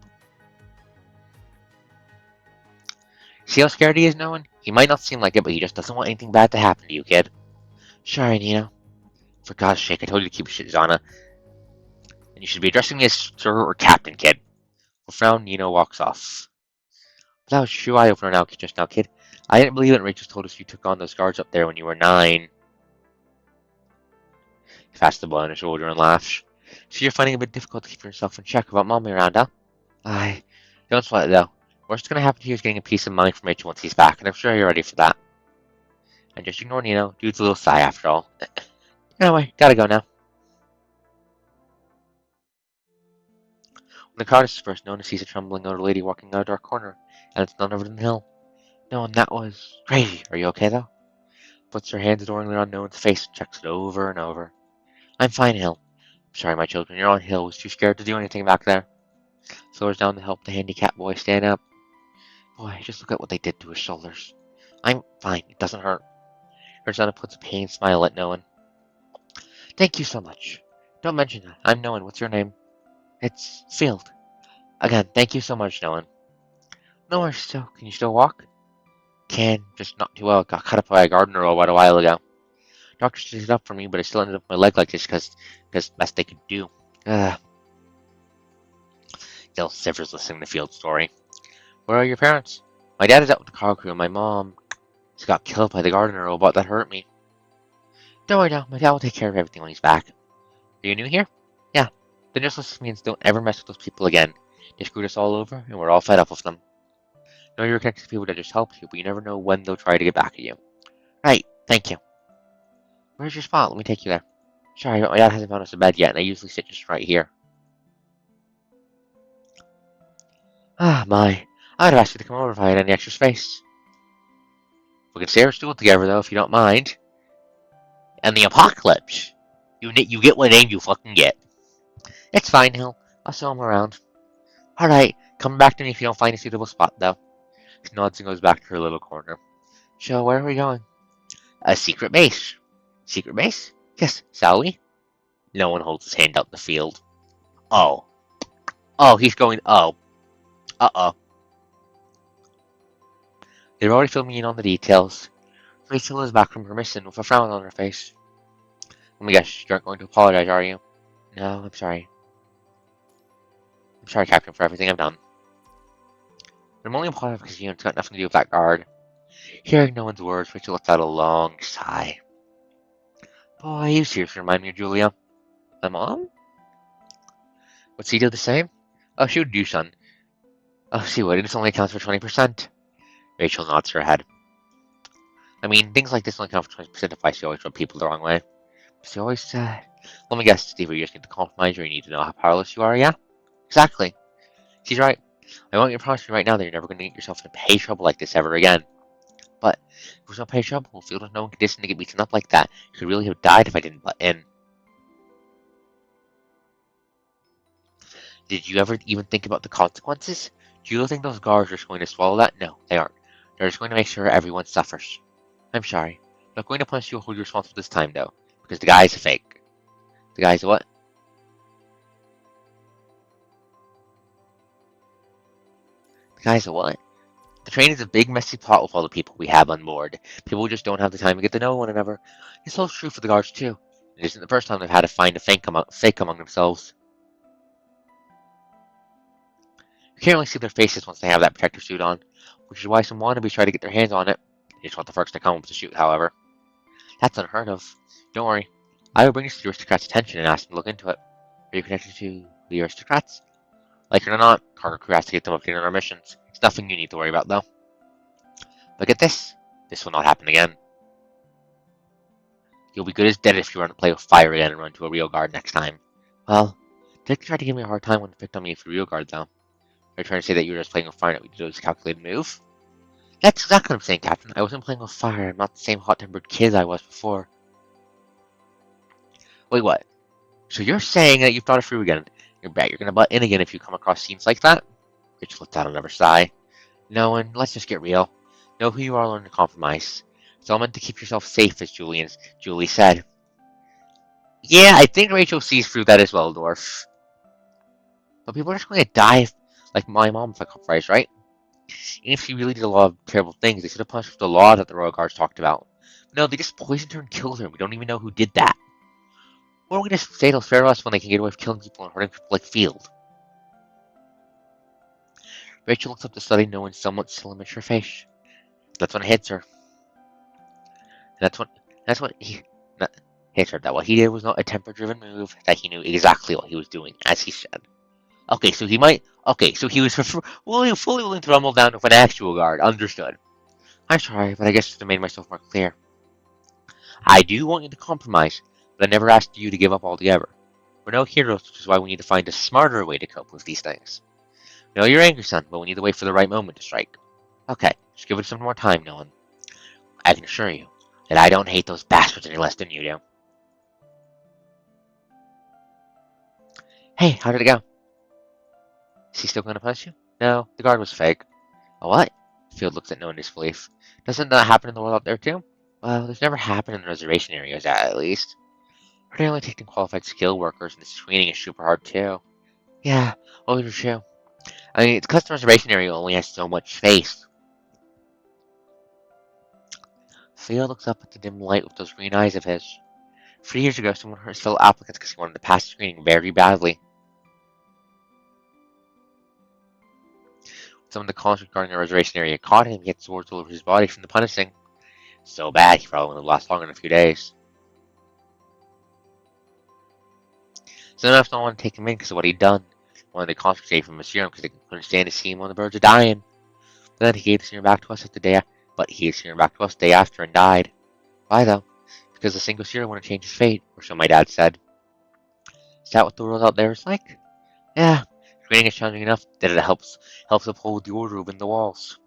See how scared he is, no one? He might not seem like it, but he just doesn't want anything bad to happen to you, kid. Sorry, Nino. For God's sake, I told you to keep your shit, Zana. And you should be addressing me as Sir or Captain, kid. With a frown, Nino walks off. But that was a true eye-opener now, just now, kid. I didn't believe it when Rachel told us you took on those guards up there when you were 9. He pats the boy on his shoulder and laughs. So you're finding it a bit difficult to keep yourself in check about Mommy around, huh? Aye. Don't sweat it, though. Worst that's going to happen to you is getting a piece of mind from Rachel once he's back, and I'm sure you're ready for that. And just ignore Nino. Dude's a little sigh after all. Anyway, gotta go now. When the car is dispersed, Nona sees a trembling older lady walking out a dark corner, and it's none other than Hill. No, and that was crazy. Are you okay, though? Puts her hands adoringly on Nona's face and checks it over and over. I'm fine, Hill. I'm sorry, my children. Your Aunt Hill was too scared to do anything back there. Slows down to help the handicapped boy stand up. Boy, just look at what they did to his shoulders. I'm fine. It doesn't hurt. Her son puts a pained smile at Noan. Thank you so much. Don't mention that. I'm Noan. What's your name? It's Field. Again, thank you so much, Noan. No worries, still. Can you still walk? Can. Just not too well. Got cut up by a gardener a while ago. Doctor stitched it up for me, but I still ended up with my leg like this because best they could do. Gil shivers listening to Field's story. Where are your parents? My dad is out with the car crew, and my mom just got killed by the gardener robot that hurt me. Don't worry now, my dad will take care of everything when he's back. Are you new here? Yeah. Then just listen to me and don't ever mess with those people again. They screwed us all over, and we're all fed up with them. Know you're connected to people that just helped you, but you never know when they'll try to get back at you. Right, thank you. Where's your spot? Let me take you there. Sorry, but my dad hasn't found us a bed yet, and I usually sit just right here. Ah, my. I'd have asked you to come over if I had any extra space. We can share a stool together, though, if you don't mind. And the apocalypse. You get what name you fucking get. It's fine, Hill. I'll show him around. Alright, come back to me if you don't find a suitable spot, though. She nods and goes back to her little corner. So, where are we going? A secret base. Secret base? Yes, shall we? No one holds his hand out in the field. Oh. Oh, he's going. Oh. Uh-oh. They're already filling in on the details. Rachel is back from her mission with a frown on her face. Let me guess, you aren't going to apologize, are you? No, I'm sorry. I'm sorry, Captain, for everything I've done. I'm only apologizing because it's got nothing to do with that guard. Hearing no one's words, Rachel lets out a long sigh. Boy, you seriously remind me of Julia. My mom? Would she do the same? Oh, she would do, son. Oh, she would. This only accounts for 20%. Rachel nods her head. I mean, things like this only account for 20% if I she always rub people the wrong way. She always said, let me guess, Steve, you just need to compromise or you need to know how powerless you are, yeah? Exactly. She's right. I want you to promise me right now that you're never going to get yourself into pay trouble like this ever again. But if there's no pay trouble, we'll feel there's no condition to get beaten up like that. You could really have died if I didn't butt in. Did you ever even think about the consequences? Do you think those guards are just going to swallow that? No, they aren't. They're just going to make sure everyone suffers. I'm sorry. I'm not going to punish you or hold you responsible this time, though. Because the guy's a fake. The guy's a what? The guy's a what? The train is a big messy plot with all the people we have on board. People just don't have the time to get to know one another. This holds true for the guards too. It isn't the first time they've had to find a fake among themselves. You can't really see their faces once they have that protective suit on, which is why some wannabes try to get their hands on it. They just want the first to come up to shoot, however. That's unheard of. Don't worry. I will bring this to the aristocrats' attention and ask them to look into it. Are you connected to the aristocrats? Like it or not, cargo crew has to get them updated on our missions. It's nothing you need to worry about, though. But get this. This will not happen again. You'll be good as dead if you run to play with fire again and run to a real guard next time. Well, Dick tried to give me a hard time when he picked on me for real guard, though. Are you trying to say that you were just playing with fire and that we did was a calculated move? That's exactly what I'm saying, Captain. I wasn't playing with fire. I'm not the same hot-tempered kid I was before. Wait, what? So you're saying that you've thought it through again? You bet you're gonna butt in again if you come across scenes like that? Rich let out another sigh. No, and let's just get real. Know who you are, learn to compromise. It's all meant to keep yourself safe, as Julie said. Yeah, I think Rachel sees through that as well, Dwarf. But people are just going to die like my mom if I compromise, right? Even if she really did a lot of terrible things, they should have punished with the law that the Royal Guards talked about. No, they just poisoned her and killed her. We don't even know who did that. What are we going to say they'll spare us when they can get away with killing people and hurting people like Field? Rachel looks up the study, knowing somewhat slim in her face. That's when it hits her. And that's what he not, hits her. That what he did was not a temper-driven move. That he knew exactly what he was doing, as he said. Okay, so he might. Okay, so he was fully willing to rumble down with an actual guard. Understood. I'm sorry, but I guess I made myself more clear. I do want you to compromise, but I never asked you to give up altogether. We're no heroes, which is why we need to find a smarter way to cope with these things. No, you're angry, son, but we need to wait for the right moment to strike. Okay, just give it some more time, Nolan. I can assure you that I don't hate those bastards any less than you do. Hey, how did it go? Is he still going to punish you? No, the guard was fake. A what? Field looks at no in disbelief. Doesn't that happen in the world out there too? Well, this never happened in the reservation areas, at least. They only taking qualified skill workers, and the screening is super hard too. Yeah, always true. I mean, the custom reservation area only has so much space. Theo looks up at the dim light with those green eyes of his. 3 years ago, someone hurt his fellow applicants because he wanted to pass the screening very badly. Some of the conscripts guarding the reservation area caught him, he had swords all over his body from the punishing. So bad, he probably wouldn't have lasted longer than a few days. Some enough don't want to take him in because of what he'd done. One of the conscripts gave him a serum because they couldn't stand to see him when the birds are dying. But then he gave the serum back to us at the day, but he gave the serum back to us the day after and died. Why though? Because a single serum wouldn't change his fate, or so my dad said. Is that what the world out there is like? Yeah, screening is challenging enough that it helps uphold the order within the walls.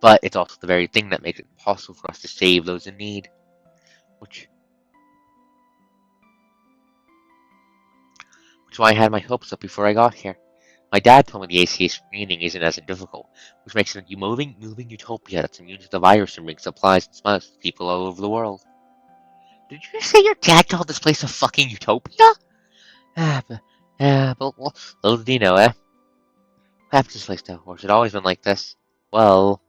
But it's also the very thing that makes it possible for us to save those in need. Which is why I had my hopes up before I got here. My dad told me the ACA screening isn't as difficult, which makes it a moving utopia that's immune to the virus and brings supplies and smiles to people all over the world. Did you say your dad called this place a fucking utopia? But little do you know, eh? What happened to this place now? Or has it always been like this? Well,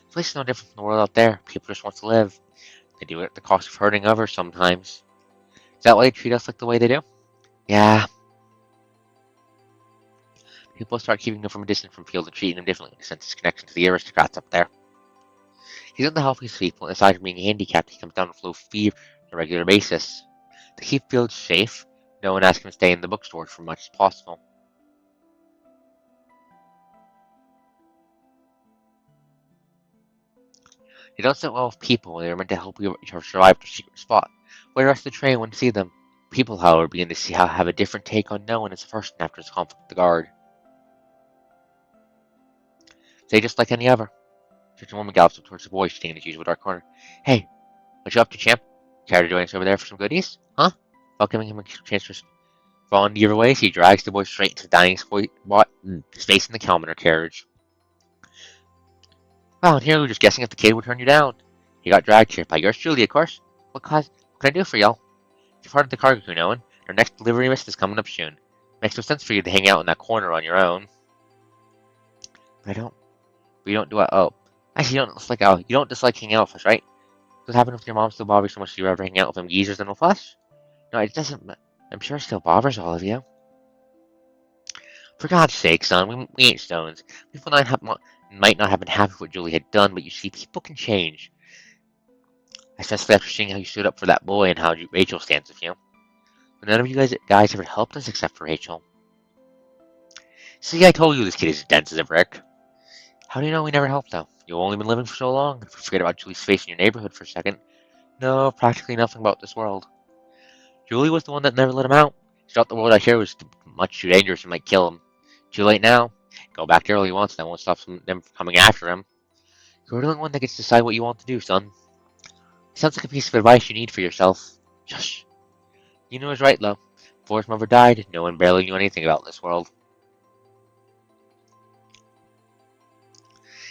this place is no different from the world out there. People just want to live. They do it at the cost of hurting others sometimes. Is that why they treat us like the way they do? Yeah. People start keeping them from a distance from people and treating them differently in a sense of connection to the aristocrats up there. He's one of the healthiest people, and aside from being handicapped, he comes down with low fever on a regular basis. To keep Fields safe, no one asks him to stay in the bookstore for much as possible. They don't sit well with people, and they are meant to help you survive their secret spot. Where the rest of the train wouldn't see them. People, however, begin to see how have a different take on no one as a person after his conflict with the guard. Say just like any other. Such a woman gallops up towards the boy standing in his usual dark corner. Hey, what you up to, champ? Care to join us over there for some goodies? Huh? While giving him a chance to fall into your ways, he drags the boy straight into the dining space in the Calmander carriage. Well, and here we were just guessing if the kid would turn you down. He got dragged here by yours truly, of course. What can I do for y'all? You're part of the cargo crew, knowing. Our next delivery miss is coming up soon. Makes no sense for you to hang out in that corner on your own. We don't do it. Oh, actually, you don't dislike hanging out with us, right? What happened if your mom still bothers you so much you ever hang out with them geezers than with us? No, it doesn't. I'm sure it still bothers all of you. For God's sake, son, we ain't stones. People might not have been happy with what Julie had done, but you see, people can change. Especially after seeing how you stood up for that boy and how Rachel stands with you. But none of you guys ever helped us except for Rachel. See, I told you this kid is as dense as a brick. How do you know we never helped, though? You've only been living for so long. If you forget about Julie's face in your neighborhood for a second. No, practically nothing about this world. Julie was the one that never let him out. She thought the world out here was much too dangerous and might kill him. Too late now. Go back to early once, and that won't stop them from coming after him. You're the only one that gets to decide what you want to do, son. Sounds like a piece of advice you need for yourself. Shush. You know was right, though. Before his mother died, no one barely knew anything about this world.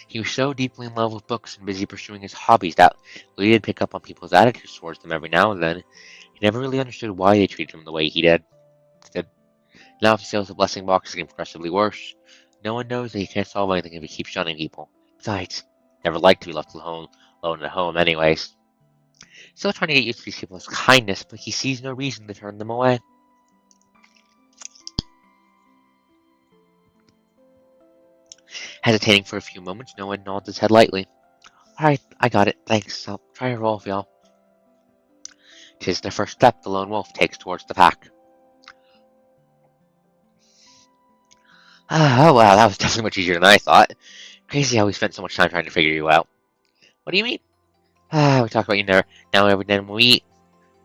He was so deeply in love with books and busy pursuing his hobbies that though he did pick up on people's attitudes towards them every now and then, he never really understood why they treated him the way he did. Now, if he sells the blessing box is getting progressively worse, no one knows that he can't solve anything if he keeps shunning people. Besides, never liked to be left alone at home anyways. Still trying to get used to these people's kindness, but he sees no reason to turn them away. Hesitating for a few moments, no one nods his head lightly. Alright, I got it, thanks. I'll try a roll for y'all. 'Tis the first step the lone wolf takes towards the pack. Oh wow, that was definitely much easier than I thought. Crazy how we spent so much time trying to figure you out. What do you mean? We talk about you now every time we eat.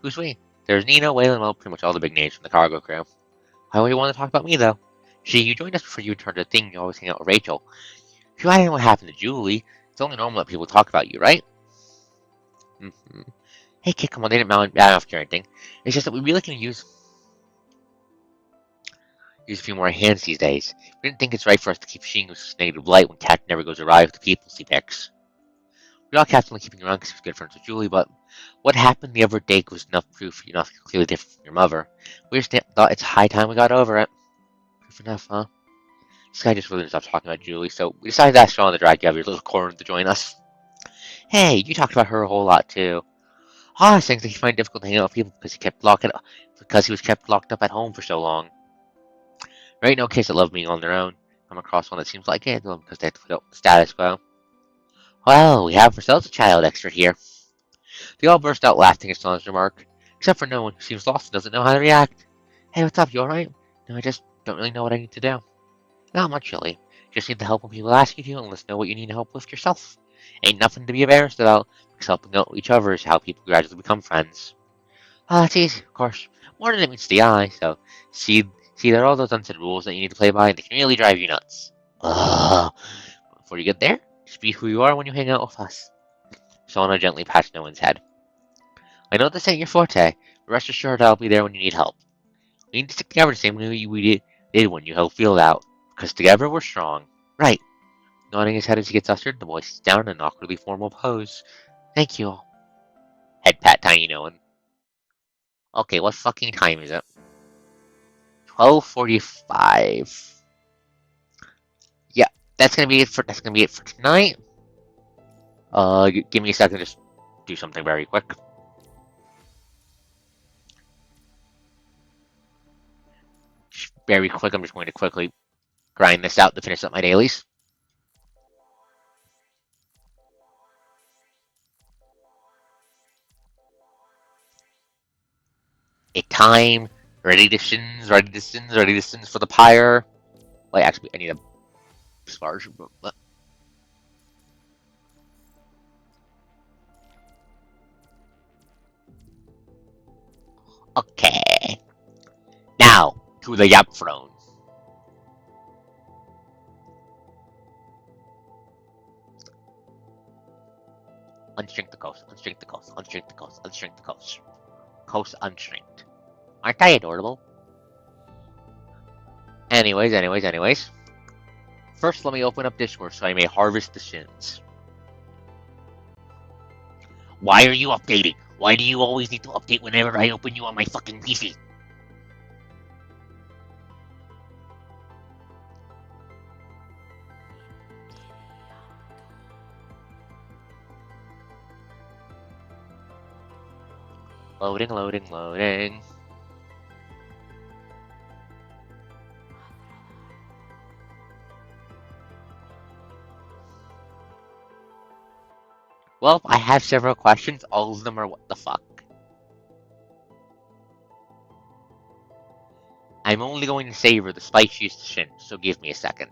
Who's we? There's Nino, Waylon, well, pretty much all the big names from the cargo crew. Why would you want to talk about me, though? Gee, you joined us before you turned to the thing you always hang out with Rachel. If you hadn't know what happened to Julie, it's only normal that people talk about you, right? Mm-hmm. Hey, kid, come on, they didn't bad off or anything. It's just that we really can use a few more hands these days. We didn't think it's right for us to keep seeing this negative light when Cat never goes awry with the people he picks. We all kept only keeping around because he was good friends with Julie, but what happened the other day was enough proof for you not to feel clearly different from your mother. We just thought it's high time we got over it. Proof enough, huh? This guy just really didn't stop talking about Julie, so we decided to ask Sean to drag you out of your little corner to join us. Hey, you talked about her a whole lot too. I think that he found it difficult to hang out with people because he was kept locked up at home for so long. There ain't no kids that love being on their own. Come across one that seems like it, because they have to put up the status quo. Well, we have ourselves a child extra here. They all burst out laughing at Sean's remark, except for no one who seems lost and doesn't know how to react. Hey, what's up? You alright? No, I just don't really know what I need to do. Not much, really. Just need the help when people ask you to, and let's know what you need help with yourself. Ain't nothing to be embarrassed about, because helping out each other is how people gradually become friends. Oh, that's easy, of course. More than it meets the eye, so see, there are all those unsaid rules that you need to play by, and they can really drive you nuts. Before you get there, just be who you are when you hang out with us. Shauna gently pats no one's head. I know this ain't your forte, but rest assured I'll be there when you need help. We need to stick together the same way we did when you helped Field out. Because together we're strong. Right. Nodding his head as he gets ushered, the boy sits down in an awkwardly formal pose. Thank you all. Head pat Tiny Nolan. Okay, what fucking time is it? 12:45. Yeah, that's gonna be it for tonight. Give me a second to just do something very quick. Very quick, I'm just going to quickly grind this out to finish up my dailies. A time, ready to sins for the pyre. Wait, actually, I need a sparge. Okay. Now, to the Yap throne. Unshrink the coast, unshrink the coast, unshrink the coast, unshrink the coast. Coast unshrinked. Aren't I adorable? Anyways. First, let me open up Discord so I may harvest the shins. Why are you updating? Why do you always need to update whenever I open you on my fucking PC? Loading. Well, I have several questions. All of them are what the fuck. I'm only going to savor the spiciest shin, so give me a second.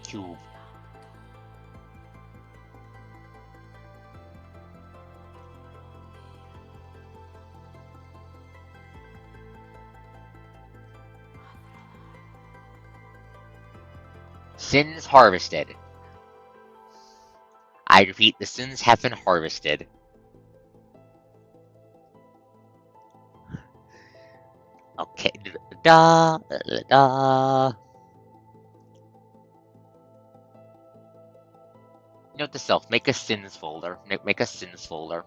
Cube. Sins harvested. I repeat, the sins have been harvested. Okay. Note to self, make a sins folder. Make a sins folder.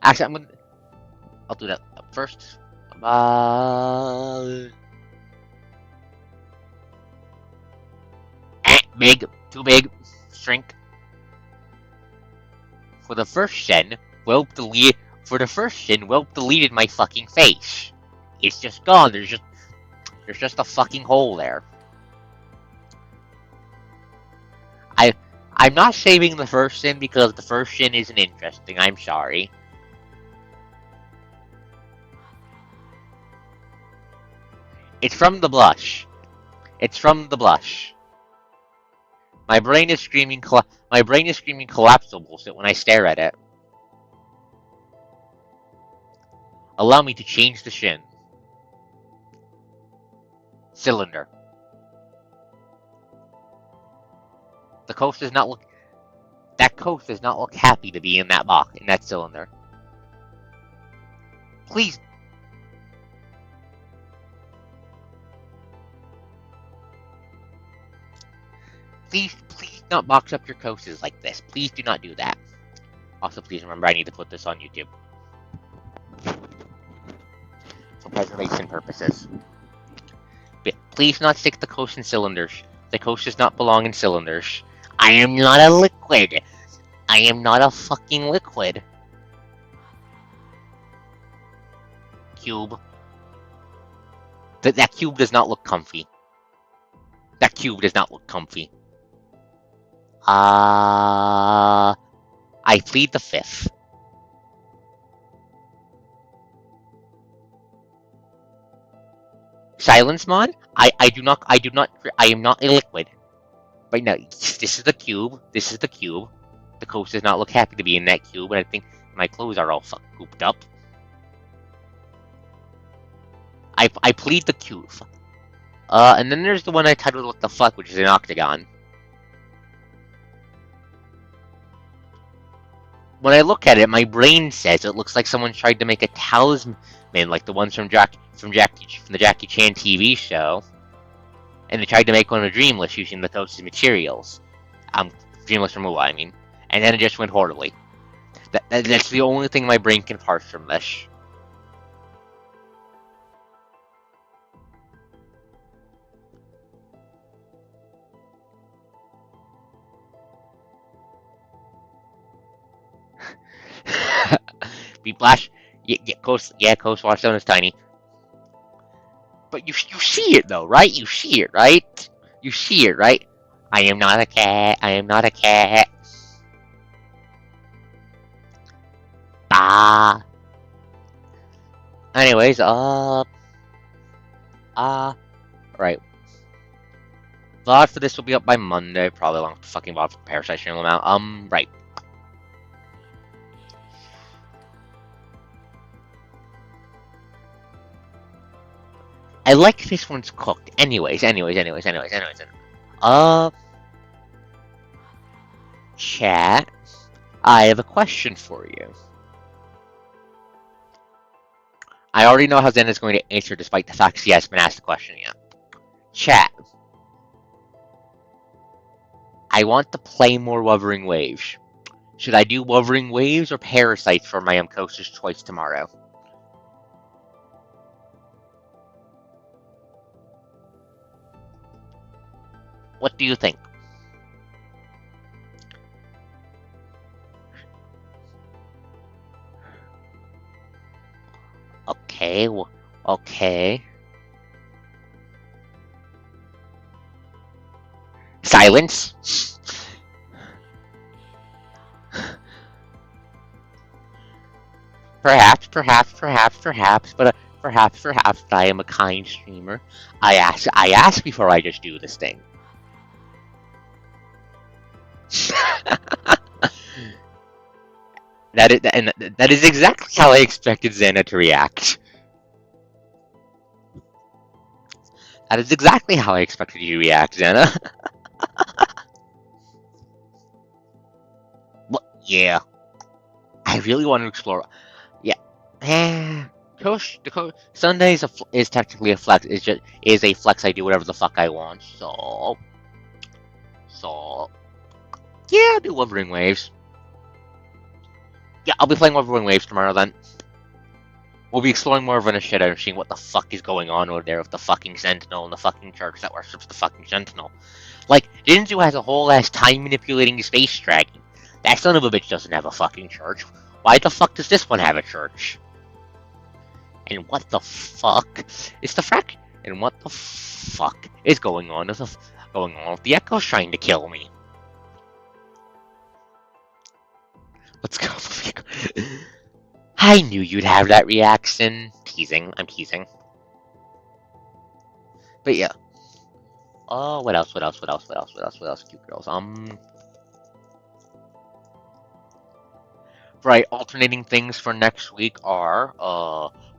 Actually, I'll do that first. Big, too big, shrink. For the first shin, Whelp deleted my fucking face. It's just gone. There's just a fucking hole there. I'm not saving the first shin because the first shin isn't interesting. I'm sorry. It's from the blush. My brain is screaming collapsible bullshit when I stare at it. Allow me to change the shin. Cylinder. That coast does not look happy to be in that cylinder. Please. Please not box up your coasters like this. Please do not do that. Also, please remember I need to put this on YouTube. For preservation purposes. But please not stick the coast in cylinders. The coast does not belong in cylinders. I am not a liquid. I am not a fucking liquid. Cube. That cube does not look comfy. I plead the fifth. Silence mod. I do not. I am not a liquid. Right now, this is the cube. This is the cube. The coast does not look happy to be in that cube, and I think my clothes are all cooped up. I plead the cube. And then there's the one I titled "What the fuck," which is an octagon. When I look at it, my brain says it looks like someone tried to make a talisman, like the ones from the Jackie Chan TV show, and they tried to make one of Dreamless using the coast's materials. Dreamless removal, I mean, and then it just went horribly. That's the only thing my brain can parse from this. We flash. Coast Watchstone is tiny. But you see it though, right? You see it, right? You see it, right? I am not a cat. I am not a cat. Ah. Anyways, right. VOD for this will be up by Monday, probably along with the fucking VOD for Parasite channel now. Right. I like this one's cooked. Anyways. Chat, I have a question for you. I already know how Zen is going to answer despite the fact he hasn't been asked the question yet. Chat, I want to play more Wuthering Waves. Should I do Wuthering Waves or Parasites for my Coaster's Choice tomorrow? What do you think? Okay, well, okay. Silence. Perhaps, but perhaps I am a kind streamer. I ask before I just do this thing. That is exactly how I expected Xana to react. That is exactly how I expected you to react, Xana. Well, yeah. I really want to explore. Yeah. Sunday is technically a flex. Is a flex. I do whatever the fuck I want. So yeah, I'll do Wuthering Waves. Yeah, I'll be playing Wuthering Waves tomorrow then. We'll be exploring more of an shit and seeing what the fuck is going on over there with the fucking Sentinel and the fucking church that worships the fucking Sentinel. Like, Jinzu has a whole ass time manipulating space dragon. That son of a bitch doesn't have a fucking church. Why the fuck does this one have a church? And what the fuck is the frack? And what the fuck is going on with the Echoes trying to kill me? Let's go. I knew you'd have that reaction. Teasing. I'm teasing. But yeah. Oh, what else? Cute girls. Right, alternating things for next week are,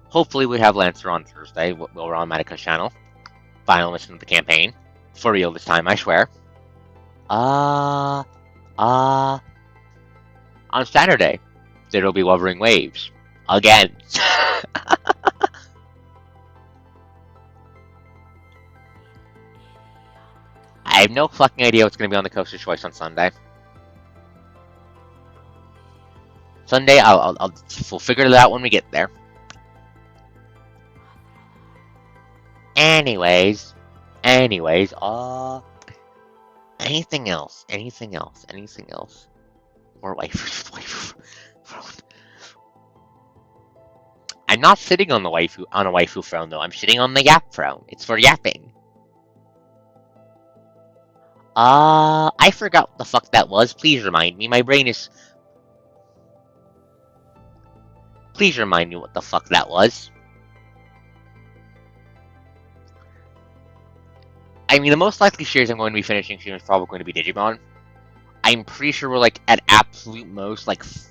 hopefully we have Lancer on Thursday, we're on Matica's channel. Final mission of the campaign. For real this time, I swear. On Saturday, there'll be Wuthering Waves. Again. I have no fucking idea what's going to be on the Coaster's Choice on Sunday. We'll figure it out when we get there. Anyways, anything else? Or waifu. I'm not sitting on a waifu throne though. I'm sitting on the Yap throne. It's for yapping. I forgot what the fuck that was. Please remind me. My brain is. Please remind me what the fuck that was. I mean, the most likely series I'm going to be finishing soon is probably going to be Digimon. I'm pretty sure we're like at absolute most like 5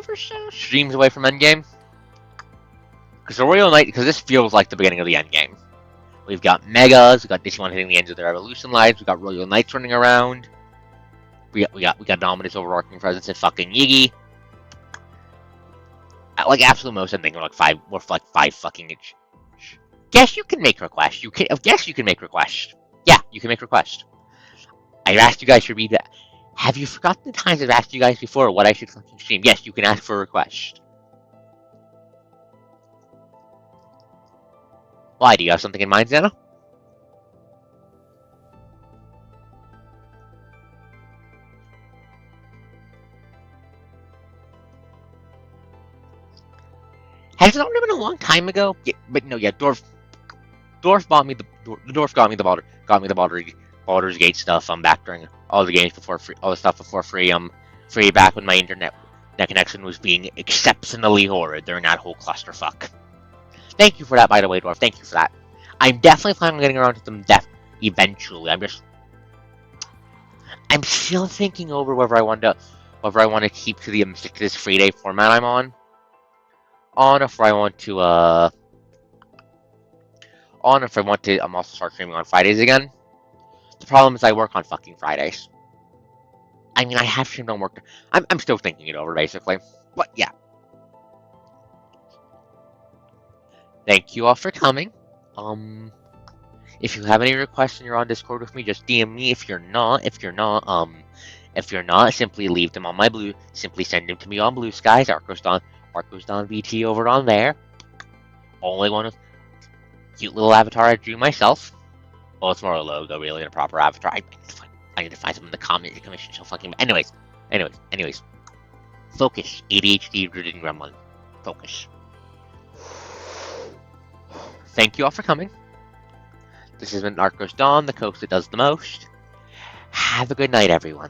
or so streams away from Endgame. Because the Royal Knight, because this feels like the beginning of the Endgame. We've got Megas, we got Digimon hitting the ends of their evolution lives, we got Royal Knights running around. We got Dominus overarching presence in fucking Yigi. Like absolute most, I think we're like 5 fucking inch. Guess you can make requests. Guess you can make requests. Yeah, you can make requests. I've asked you guys to read that. Have you forgotten the times I've asked you guys before what I should fucking stream? Yes, you can ask for a request. Why? Do you have something in mind, Xana? Has it already been a long time ago? Yeah, but no, yeah, Dwarf got me the Baldur's Gate stuff. Back during all the games before free, all the stuff before free. Free back when my internet connection was being exceptionally horrid during that whole clusterfuck. Thank you for that, by the way, Dwarf. Thank you for that. I'm definitely planning on getting around to them eventually. I'm still thinking over whether I want to keep to this free day format I'm on, if I want to also start streaming on Fridays again. The problem is I work on fucking Fridays. I mean, I have streamed on work. I'm still thinking it over, basically. But yeah. Thank you all for coming. If you have any requests and you're on Discord with me, just DM me. If you're not, simply leave them on my simply send them to me on Blue Skies, ArkosDawn VT over on there. Only one with cute little avatar I drew myself. Well, it's more a logo, really, than a proper avatar. I need to find some in the comment commission. So fucking. Anyways. Focus. ADHD rooted in gremlin. Focus. Thank you all for coming. This has been ArkosDawn, the coast that does the most. Have a good night, everyone.